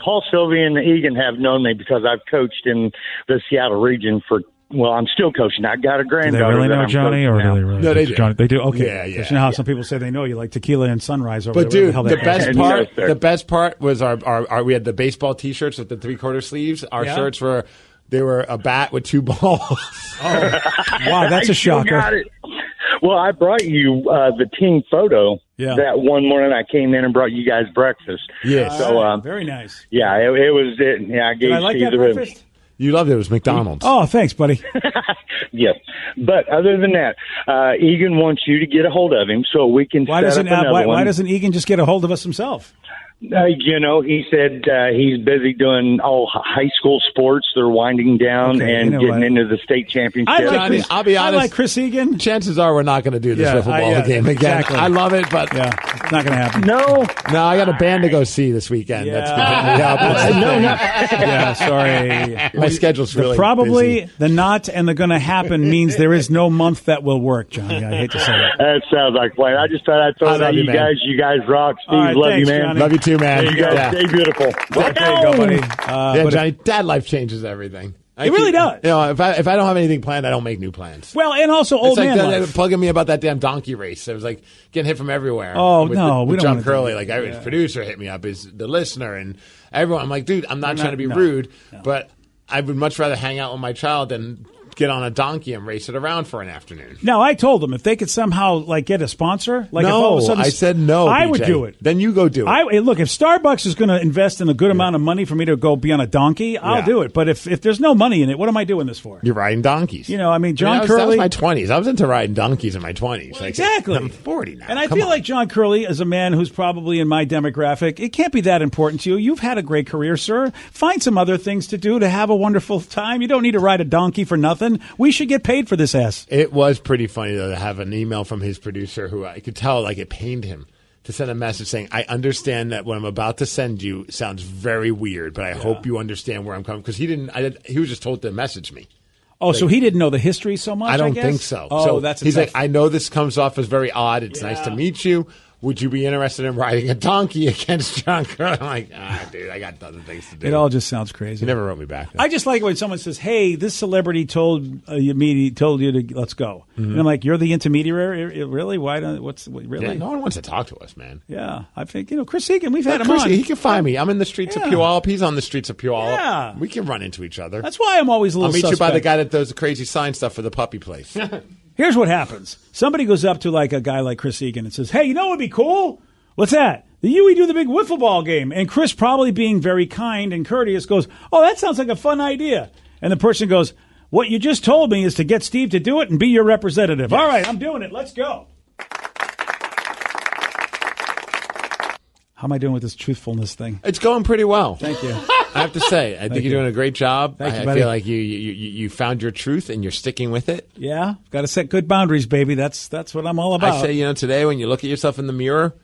Paul Sylvie and Egan have known me because I've coached in the Seattle region for. Well, I'm still coaching. I got a granddaughter.
Do they really know Johnny, or do they really?
No, they do.
Johnny, they do. Okay.
Yeah.
You know how some people say they know you, like Tequila and Sunrise. Or
but
whatever
dude, the best part was our we had the baseball T-shirts with the 3/4 sleeves. Our shirts were a bat with 2 balls.
Wow, that's a shocker.
Got it. Well, I brought you the team photo.
Yeah.
That one morning I came in and brought you guys breakfast.
Yes.
So
very nice.
Yeah, it was it. Yeah, I gave Steve the
breakfast.
You loved it. It was McDonald's.
Oh, thanks, buddy.
Yes. But other than that, Egan wants you to get a hold of him so we can set up another one.
Why doesn't Egan just get a hold of us himself?
He said he's busy doing all high school sports. They're winding down and getting into the state championship.
I'll be honest.
I like Chris Egan.
Chances are we're not going to do this wiffle ball game again.
Exactly.
I love it, but
it's not going to happen.
No,
I got a band to go see this weekend.
Yeah.
That's
yeah, sorry.
My schedule's really
probably
busy.
The not and the going to happen means there is no month that will work, Johnny. I hate to say it.
That sounds like fun. I just thought I'd throw that you guys. You guys rock. Steve,
right,
love
thanks,
you, man.
Johnny.
Love you too, man.
Hey, you guys stay beautiful.
Okay, go, buddy.
Johnny, dad life changes everything.
It really does.
If I don't have anything planned, I don't make new plans.
Well, and also old man life.
Plugging me about that damn donkey race. It was like getting hit from everywhere.
Oh, no.
With
we don't
John Curley. Like, his producer hit me up, the listener, and everyone. I'm like, dude, I'm not trying to be rude, but I would much rather hang out with my child than get on a donkey and race it around for an afternoon.
Now, I told them if they could somehow get a sponsor. If all of a sudden,
I said no.
I
BJ.
would do it.
Then you go do it.
Look, if Starbucks is going to invest in a good amount of money for me to go be on a donkey, I'll do it. But if there's no money in it, what am I doing this for?
You're riding donkeys.
John Curley.
That was my 20s. I was into riding donkeys in my 20s.
Well, exactly.
I'm 40 now.
And I feel like John Curley is a man who's probably in my demographic. It can't be that important to you. You've had a great career, sir. Find some other things to do to have a wonderful time. You don't need to ride a donkey for nothing. We should get paid for this ass.
It was pretty funny, though, to have an email from his producer who I could tell it pained him to send a message saying, I understand that what I'm about to send you sounds very weird, but I hope you understand where I'm coming. Because he was just told to message me.
Oh, so he didn't know the history so much,
I don't
guess?
think so.
Oh,
so
that's
he's like, I know this comes off as very odd. It's nice to meet you, would you be interested in riding a donkey against John Curley? I'm like, dude, I got other things to do.
It all just sounds crazy.
He never wrote me back.
I just like when someone says, "Hey, this celebrity told you to let's go," and I'm like, "You're the intermediary, really? Why don't? Really?
Yeah, no one wants to talk to us, man.
Yeah, I think Chris Egan. We've had him
Chris,
on.
he can find me. I'm in the streets of Puyallup. He's on the streets of Puyallup.
Yeah.
We can run into each other.
That's why I'm always a little.
I'll meet you by
suspect.
the guy that does the crazy sign stuff for the puppy place.
Here's what happens: somebody goes up to like a guy like Chris Egan and says, "Hey, you know what would be cool? What's that? We do the big wiffle ball game." And Chris, probably being very kind and courteous, goes, "Oh, that sounds like a fun idea." And the person goes, "What you just told me is to get Steve to do it and be your representative." Yes. All right, I'm doing it. Let's go. How am I doing with this truthfulness thing?
It's going pretty well.
Thank you.
I have to say, I think you're doing a great job.
Thank you,
I
buddy.
feel like you found your truth and you're sticking with it.
Yeah, got to set good boundaries, baby. That's what I'm all about.
I say, today when you look at yourself in the mirror,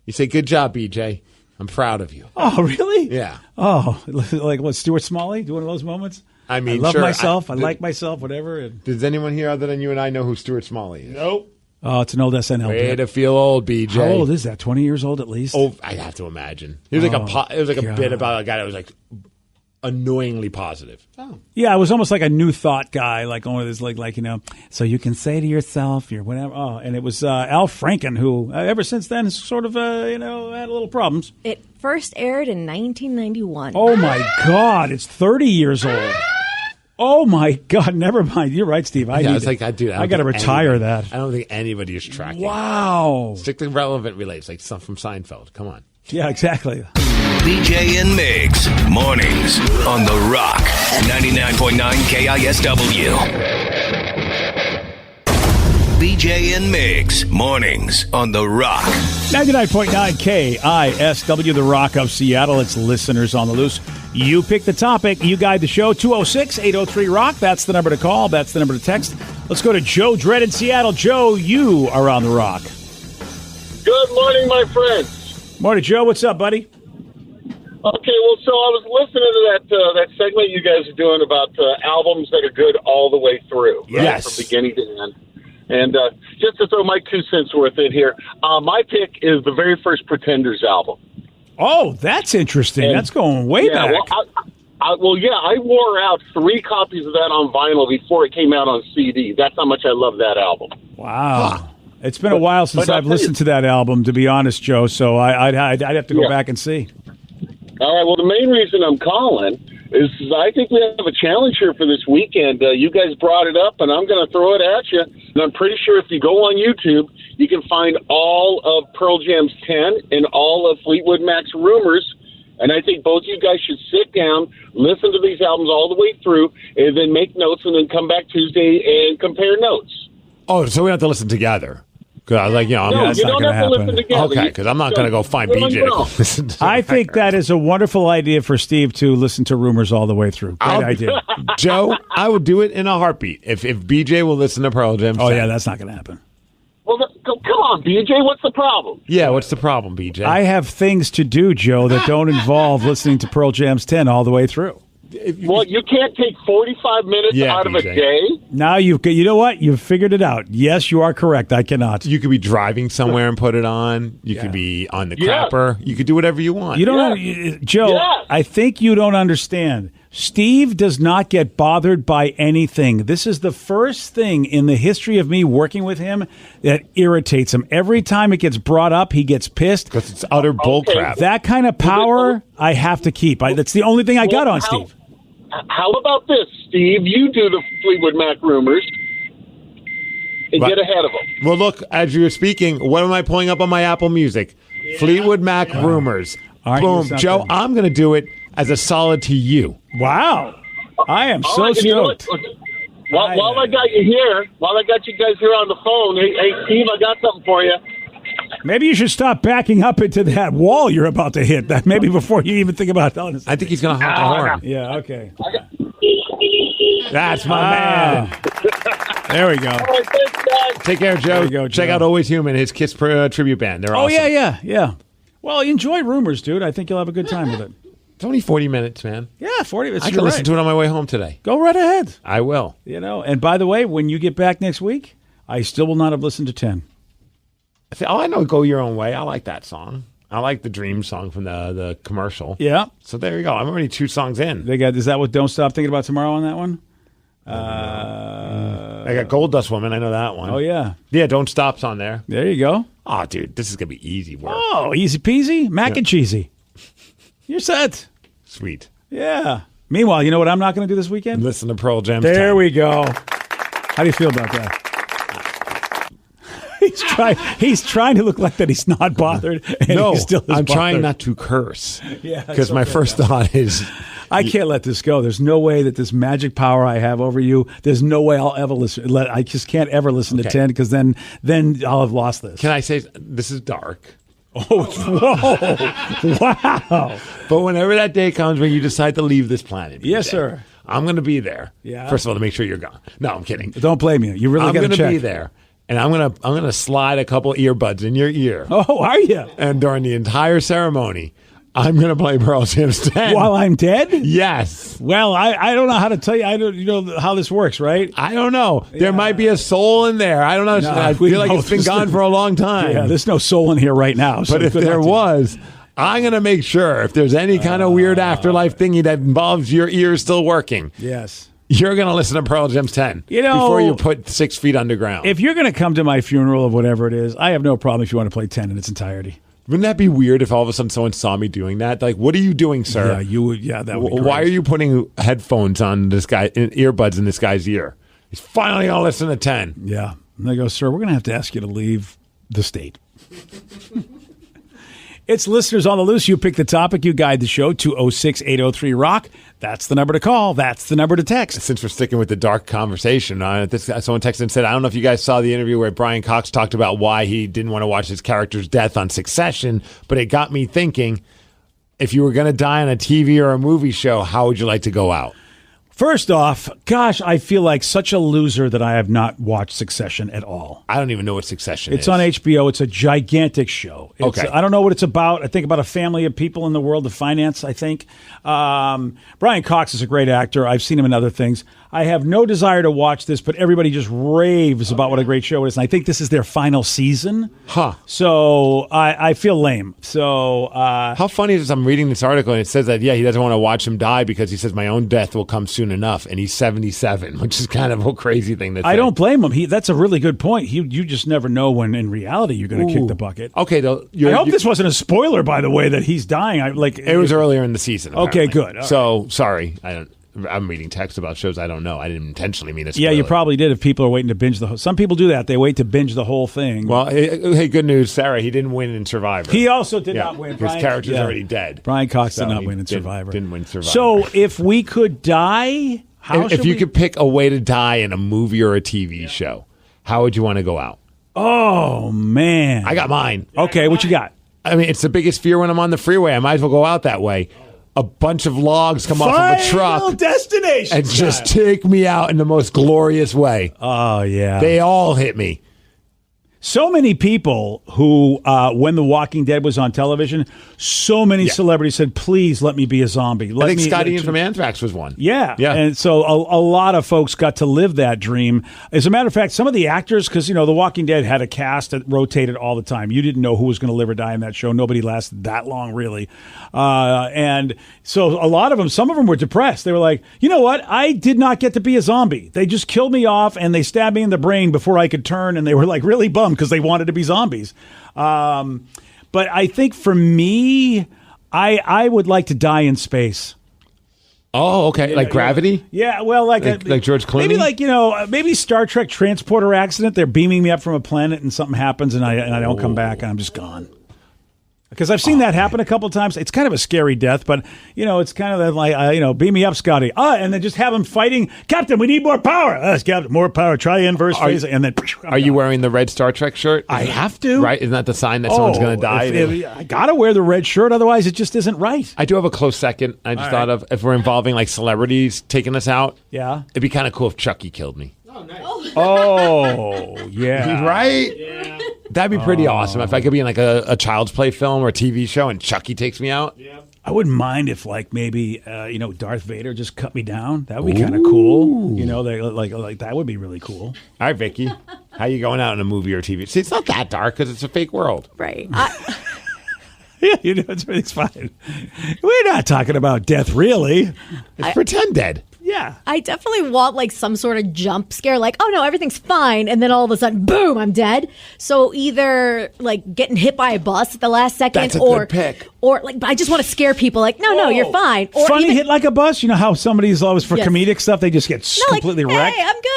you say, "Good job, BJ. I'm proud of you."
Oh, really?
Yeah.
Oh, like what, Stuart Smalley? Do one of those moments?
I mean,
I love
sure,
myself. I like myself, whatever.
Does anyone here other than you and I know who Stuart Smalley is?
Nope.
Oh, it's an old SNL
Way
bit.
to feel old, BJ.
How old is that? 20 years old at least?
Oh, I have to imagine. It was like a bit about a guy that was like annoyingly positive. Oh.
Yeah, it was almost like a new thought guy, like one of those, like so you can say to yourself, you're whatever. Oh, and it was Al Franken, who ever since then has sort of, had a little problems.
It first aired in 1991.
Oh, my God. It's 30 years old. Oh, my God. Never mind. You're right, Steve. I got to retire that.
I don't think anybody is tracking.
Wow.
Strictly relevant relates, like stuff from Seinfeld. Come on.
Yeah, exactly.
BJ and Migs, mornings on The Rock, 99.9 KISW. BJ and Migs, mornings on The Rock.
99.9 KISW, The Rock of Seattle. It's listeners on the loose. You pick the topic. You guide the show. 206-803-ROCK. That's the number to call. That's the number to text. Let's go to Joe Dredd in Seattle. Joe, you are on The Rock.
Good morning, my friends.
Morning, Joe. What's up, buddy?
Okay, well, so I was listening to that segment you guys are doing about albums that are good all the way through. Right?
Yes.
From beginning to end. And just to throw my 2 cents worth in here, my pick is the very first Pretenders album.
Oh, that's interesting.
And,
that's going way back.
Well, I wore out 3 copies of that on vinyl before it came out on CD. That's how much I love that album.
Wow. Huh. It's been a while since I've listened to that album, to be honest, Joe, so I'd have to go back and see.
All right, well, the main reason I'm calling is I think we have a challenge here for this weekend. You guys brought it up, and I'm going to throw it at you. And I'm pretty sure if you go on YouTube, you can find all of Pearl Jam's 10 and all of Fleetwood Mac's Rumors. And I think both of you guys should sit down, listen to these albums all the way through, and then make notes, and then come back Tuesday and compare notes.
Oh, so we have to listen together. Because I was like,
No,
that's
you
not
don't
going to
have to
happen.
listen together.
Okay, because I'm not going to go find BJ to go listen to.
I think that is a wonderful idea for Steve to listen to Rumors all the way through. Great idea.
Joe, I would do it in a heartbeat. If BJ will listen to Pearl Jam.
Oh, yeah, that's not going to happen.
Well, come on, BJ. What's the problem?
Yeah, what's the problem, BJ?
I have things to do, Joe, that don't involve listening to Pearl Jam's 10 all the way through.
Well, you can't take 45 minutes out of a day.
Now you know what? You've figured it out. Yes, you are correct. I cannot.
You could be driving somewhere and put it on. You could be on the crapper. You could do whatever you want.
You don't, Joe. I think you don't understand. Steve does not get bothered by anything. This is the first thing in the history of me working with him that irritates him. Every time it gets brought up, he gets pissed.
Because it's utter bullcrap.
That kind of power I have to keep. That's the only thing I got on Steve.
How about this, Steve? You do the Fleetwood Mac Rumors and get ahead of them.
Well, look, as you were speaking, what am I pulling up on my Apple Music? Fleetwood Mac Rumors. Boom. Joe, I'm going to do it as a solid to you.
Wow. I am
All
so
right, you know
stoked.
what? While I got you here, while I got you guys here on the phone, hey Steve, I got something for you.
Maybe you should stop backing up into that wall you're about to hit. That maybe before you even think about telling us.
I think he's going to honk the horn.
Yeah, okay.
That's my man.
There we go.
All right, thanks, guys.
Take care, Joe.
There you go,
Check
Joe.
out Always Human, his Kiss tribute band. They're awesome.
yeah. Well, enjoy Rumors, dude. I think you'll have a good time with it.
It's only 40 minutes, man.
Yeah, 40 minutes.
I can listen to it on my way home today.
Go right ahead.
I will.
And by the way, when you get back next week, I still will not have listened to 10.
I say, I know Go Your Own Way. I like that song. I like the Dream song from the commercial.
Yeah.
So there you go. I'm already 2 songs in.
Is that what Don't Stop Thinking About Tomorrow on that one?
I got Gold Dust Woman. I know that one.
Oh, yeah.
Yeah, Don't Stop's on there.
There you go.
Oh, dude, this is going to be easy work.
Oh, easy peasy. Mac and cheesy. You're set.
Sweet.
Yeah. Meanwhile, you know what I'm not going to do this weekend?
Listen to Pearl Jam's
There
10.
we go. How do you feel about that? He's trying to look like that he's not bothered, and
No,
he still is
I'm trying
bothered.
not to curse.
Yeah,
Because my first thought is...
I can't let this go. There's no way that this magic power I have over you, there's no way I'll ever listen. I just can't ever listen to 10 because then I'll have lost this.
Can I say, this is dark.
Oh, whoa. Wow.
But whenever that day comes when you decide to leave this planet.
Yes,
BJ,
sir.
I'm going to be there.
Yeah.
First of all, to make sure you're gone. No, I'm kidding.
Don't blame you. You really
I'm
got to
gonna
check.
be there. And I'm gonna slide a couple earbuds in your ear.
Oh, are you?
And during the entire ceremony, I'm gonna play Pearl Jam's 10.
While I'm dead?
Yes.
Well, I don't know how to tell you. I don't. You know how this works, right?
I don't know. There might be a soul in there. I don't know.
No,
I feel like it's been gone for a long time.
Yeah, there's no soul in here right now. So
But if
good
there
luck to you.
was, I'm gonna make sure if there's any kind of weird afterlife thingy that involves your ears still working.
Yes.
You're going to listen to Pearl Jam's 10
You know,
before you put 6 feet underground.
If you're going to come to my funeral of whatever it is, I have no problem if you want to play 10 in its entirety.
Wouldn't that be weird if all of a sudden someone saw me doing that? Like, what are you doing, sir?
Yeah, you would. Yeah, that would be great.
Why are you putting headphones on this guy, earbuds in this guy's ear? He's finally going to listen to 10.
Yeah. And they go, sir, we're going to have to ask you to leave the state. It's Listeners on the Loose. You pick the topic. You guide the show. 206-803-ROCK. That's the number to call. That's the number to text.
Since we're sticking with the dark conversation, someone texted and said, I don't know if you guys saw the interview where Brian Cox talked about why he didn't want to watch his character's death on Succession, but it got me thinking, if you were going to die on a TV or a movie show, how would you like to go out?
First off, gosh, I feel like such a loser that I have not watched Succession at all.
I don't even know what Succession is.
It's on HBO. It's a gigantic show.
Okay.
I don't know what it's about. I think about a family of people in the world of finance, I think. Brian Cox is a great actor. I've seen him in other things. I have no desire to watch this, but everybody just raves about what a great show it is. And I think this is their final season.
Huh.
So I feel lame. So
how funny is this? I'm reading this article and it says that, he doesn't want to watch him die because he says my own death will come soon enough. And he's 77, which is kind of a crazy thing to say.
I don't blame him. That's a really good point. You just never know when in reality you're going to kick the bucket.
Okay, though.
I hope this wasn't a spoiler, by the way, that he's dying.
It was earlier in the season.
Okay,
apparently.
good. All
So, sorry. I'm reading text about shows I don't know. I didn't intentionally mean to spoil
Yeah, you
it.
probably did if people are waiting to binge the whole. Some people do that. They wait to binge the whole thing.
Well, hey, good news, Sarah. He didn't win in Survivor.
He also did not win.
His character's already dead.
Brian Cox
So
did not
he
win in Survivor.
Didn't win Survivor.
So if we could die,
if you could pick a way to die in a movie or a TV show, how would you want to go out?
Oh, man.
I got mine.
Okay, what you got?
I mean, it's the biggest fear when I'm on the freeway. I might as well go out that way. A bunch of logs come off of a
Final
truck
destination
and just take me out in the most glorious way.
Oh, yeah.
They all hit me.
So many people who, when The Walking Dead was on television, so many celebrities said, please let me be a zombie.
I think Scotty Ian from Anthrax was one.
Yeah.
Yeah.
And so a lot of folks got to live that dream. As a matter of fact, some of the actors, because, The Walking Dead had a cast that rotated all the time. You didn't know who was going to live or die in that show. Nobody lasted that long, really. And so a lot of them, some of them were depressed. They were like, you know what? I did not get to be a zombie. They just killed me off and they stabbed me in the brain before I could turn. And they were like really bummed because they wanted to be zombies. But I think for me, I would like to die in space.
Oh, okay. Like Gravity?
Yeah, well, like
George Clooney?
Maybe maybe Star Trek transporter accident. They're beaming me up from a planet and something happens and I don't come back and I'm just gone. Because I've seen that happen a couple of times. It's kind of a scary death, but, it's kind of like, beam me up, Scotty. And then just have them fighting. Captain, we need more power. Captain, more power. Try inverse phase. And then.
Are you wearing the red Star Trek shirt?
I have to.
Right? Isn't that the sign that someone's going to die?
I got to wear the red shirt. Otherwise, it just isn't right.
I do have a close second. I just thought of if we're involving like celebrities taking us out.
Yeah.
It'd be kind of cool if Chucky killed me.
Oh, nice.
Oh, yeah.
Right? That'd be pretty awesome if I could be in like a Child's Play film or a TV show and Chucky takes me out. Yeah.
I wouldn't mind if, like, maybe Darth Vader just cut me down. That would be kind of cool. You know, like that would be really cool.
All right, Vicky, how you going out in a movie or TV? See, it's not that dark because it's a fake world.
Right.
Yeah, it's fine. We're not talking about death, really.
It's pretend dead.
Yeah.
I definitely want like some sort of jump scare, like, oh no, everything's fine, and then all of a sudden, boom, I'm dead. So either like getting hit by a bus at the last second,
That's a
or
good pick.
Or like, I just want to scare people, like, no, you're fine. Or
Funny
even,
hit like a bus. You know how somebody's always for
Yes.
comedic stuff, they just get completely wrecked.
Hey, I'm good.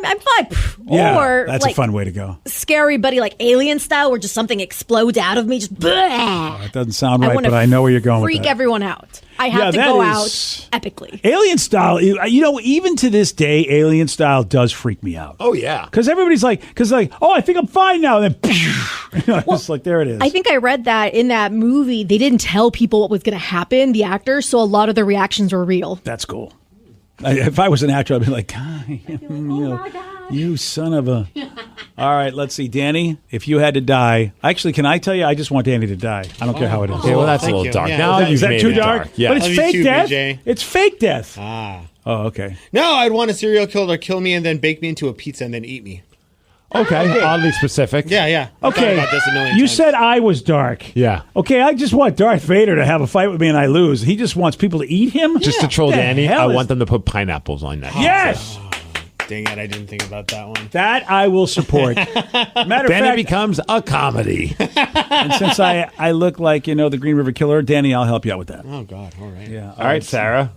I'm fine.
Yeah,
or
that's
like,
a fun way to go.
Scary buddy, like Alien style, where just something explodes out of me, just bleh.
It doesn't sound
I
right,
wanna
but I know where you're going with
freak
that.
everyone out. I have to
that
go
is-
out epically.
Alien style, even to this day, alien style does freak me out.
Oh, yeah.
Because everybody's like, oh, I think I'm fine now. And then, it's like, there it is.
I think I read that in that movie, they didn't tell people what was going to happen, the actors, so a lot of the reactions were real.
That's cool. If I was an actor, I'd be like, you son of a... All right, let's see. Danny, if you had to die... Actually, can I tell you, I just want Danny to die. I don't care how it is.
Okay, well, that's a little dark.
Yeah.
Now
Is that too dark?
Yeah.
But it's
Love you
fake
too,
death.
BJ.
It's fake death.
Ah.
Oh, okay.
No, I'd want a serial killer to kill me and then bake me into a pizza and then eat me.
Okay, oddly specific.
Yeah. I thought
Okay,
about this a million
you
times.
said I was dark.
Yeah.
Okay, I just want Darth Vader to have a fight with me and I lose. He just wants people to eat him?
Just to troll
What the
Danny,
hell
I
is-
want them to put pineapples on that.
Yes!
Dang it, I didn't think about that one.
That I will support. Matter of
Then
fact,
it becomes a comedy.
and since I look like, the Green River Killer, Danny, I'll help you out with that.
Oh, God, all right.
Yeah.
All right, Sarah.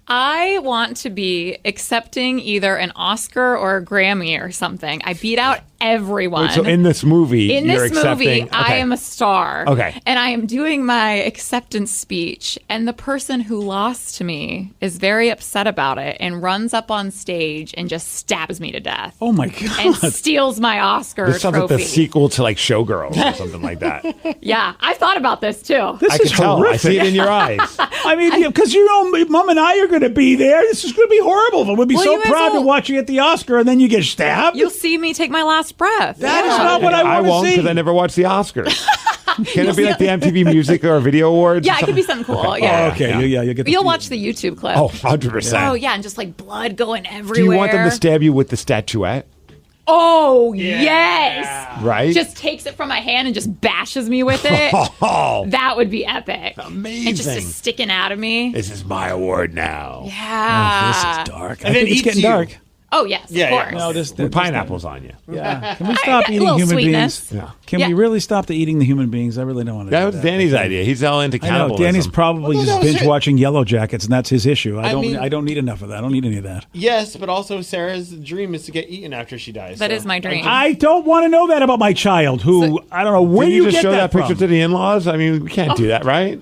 I want to be accepting either an Oscar or a Grammy or something. I beat out everyone.
Wait, so in this movie,
In
you're
this movie,
accepting...
I am a star.
Okay.
And I am doing my acceptance speech, and the person who lost to me is very upset about it and runs up on stage and just stabs me to death.
Oh, my God.
And steals my Oscar
This sounds like
trophy.
the sequel to like Showgirls or something like that.
Yeah, I thought about this too.
This
I
is
can tell.
horrific.
I see it in your eyes.
I mean, because Mom and I are going to be there. This is going to be horrible. But we'd be
Well,
so
you guys
proud to
will-
watch you at the Oscar, and then you get stabbed.
You'll see me take my last breath.
That is not what I want to
won't
see.
because I never watched the Oscars. Can it be like the MTV Music or Video Awards?
Yeah, it could be something cool. Yeah.
Oh, okay. Yeah, you get the
You'll watch the YouTube clip.
Oh, 100%.
Oh, yeah, and just like blood going everywhere.
Do you want them to stab you with the statuette?
Oh, yes.
Right?
Just takes it from my hand and just bashes me with it.
Oh,
That would be epic.
amazing.
And just sticking out of me.
This is my award now.
Yeah.
This is dark. I
And then
think it's
eats
getting
you.
dark.
Oh, yes,
Yeah,
of
yeah.
course.
No, this
With pineapples on you.
Yeah. Can we stop
a
eating
little
human
sweetness.
beings?
Yeah.
Can
Yeah.
we really stop the eating the human beings? I really don't want to
That
do
was
that.
Danny's idea. He's all into
I know.
cannibalism.
Danny's probably
Well,
just
that was
binge
it.
watching Yellow Jackets, and that's his issue. I
mean-
don't need enough of that. I don't need any of that.
Yes, but also Sarah's dream is to get eaten after she dies.
That is my dream.
I don't want to know that about my child, who I don't know where
Did
you
you just
get
show that
from.
picture to the in-laws? I mean, we can't do that, right?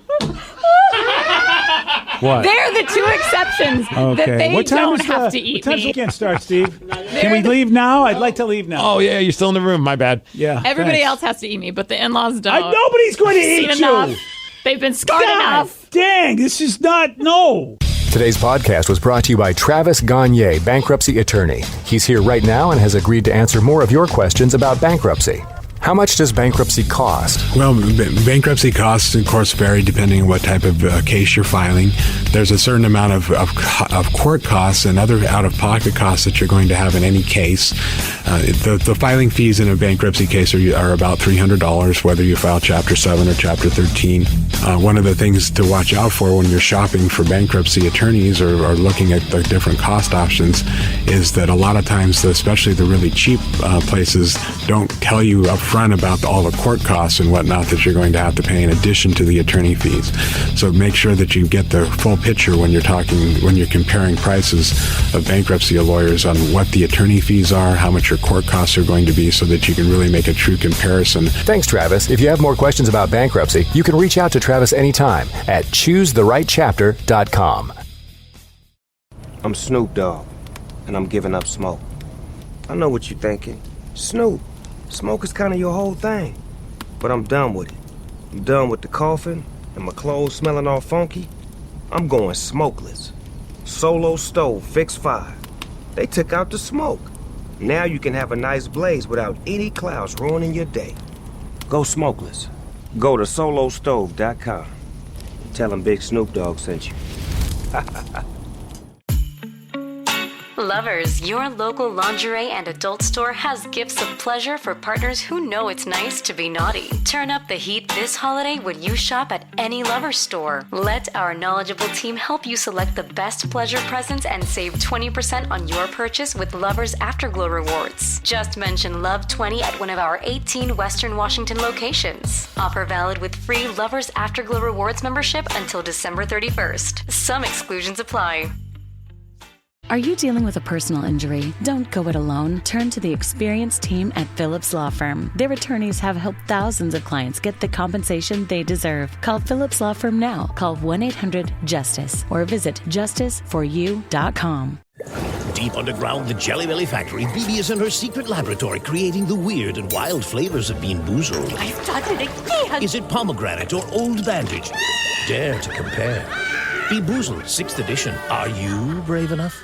What?
They're the two exceptions that they
What time
don't
is
have
the,
to eat
what time's
me.
the weekend start, Steve? Can we leave now? I'd like to leave now.
Oh, yeah, you're still in the room. My bad.
Yeah.
Everybody
thanks.
else has to eat me, but the in-laws don't.
Nobody's going to
I've
eat
seen
you.
enough. They've been scarred
God
enough.
dang, this is not, no.
Today's podcast was brought to you by Travis Gagne, bankruptcy attorney. He's here right now and has agreed to answer more of your questions about bankruptcy. How much does bankruptcy cost?
Well, bankruptcy costs, of course, vary depending on what type of case you're filing. There's a certain amount of court costs and other out-of-pocket costs that you're going to have in any case. The filing fees in a bankruptcy case are about $300, whether you file Chapter 7 or Chapter 13. One of the things to watch out for when you're shopping for bankruptcy attorneys or looking at the different cost options is that a lot of times, especially the really cheap places, don't tell you up front about all the court costs and whatnot that you're going to have to pay in addition to the attorney fees. So make sure that you get the full picture when you're comparing prices of bankruptcy lawyers on what the attorney fees are, how much your court costs are going to be, so that you can really make a true comparison.
Thanks, Travis. If you have more questions about bankruptcy, you can reach out to Travis anytime at choosetherightchapter.com.
I'm Snoop Dogg, and I'm giving up smoke. I know what you're thinking. Snoop, smoke is kind of your whole thing. But I'm done with it. I'm done with the coughing and my clothes smelling all funky. I'm going smokeless. Solo stove, fix 5. They took out the smoke. Now you can have a nice blaze without any clouds ruining your day. Go smokeless. Go to solostove.com. Tell him Big Snoop Dogg sent you.
Lovers, your local lingerie and adult store has gifts of pleasure for partners who know it's nice to be naughty. Turn up the heat this holiday when you shop at any Lovers store. Let our knowledgeable team help you select the best pleasure presents and save 20% on your purchase with Lovers Afterglow rewards. Just mention Love 20 at one of our 18 Western Washington locations. Offer valid with free Lovers Afterglow rewards membership until December 31st. Some exclusions apply.
Are you dealing with a personal injury? Don't go it alone. Turn to the experienced team at Phillips Law Firm. Their attorneys have helped thousands of clients get the compensation they deserve. Call Phillips Law Firm now. Call 1-800-JUSTICE or visit justiceforyou.com.
Deep underground the Jelly Belly factory, Bibi is in her secret laboratory creating the weird and wild flavors of Bean Boozled.
I've done it again!
Is it pomegranate or old bandage? Dare to compare. Bean Boozled, 6th edition. Are you brave enough?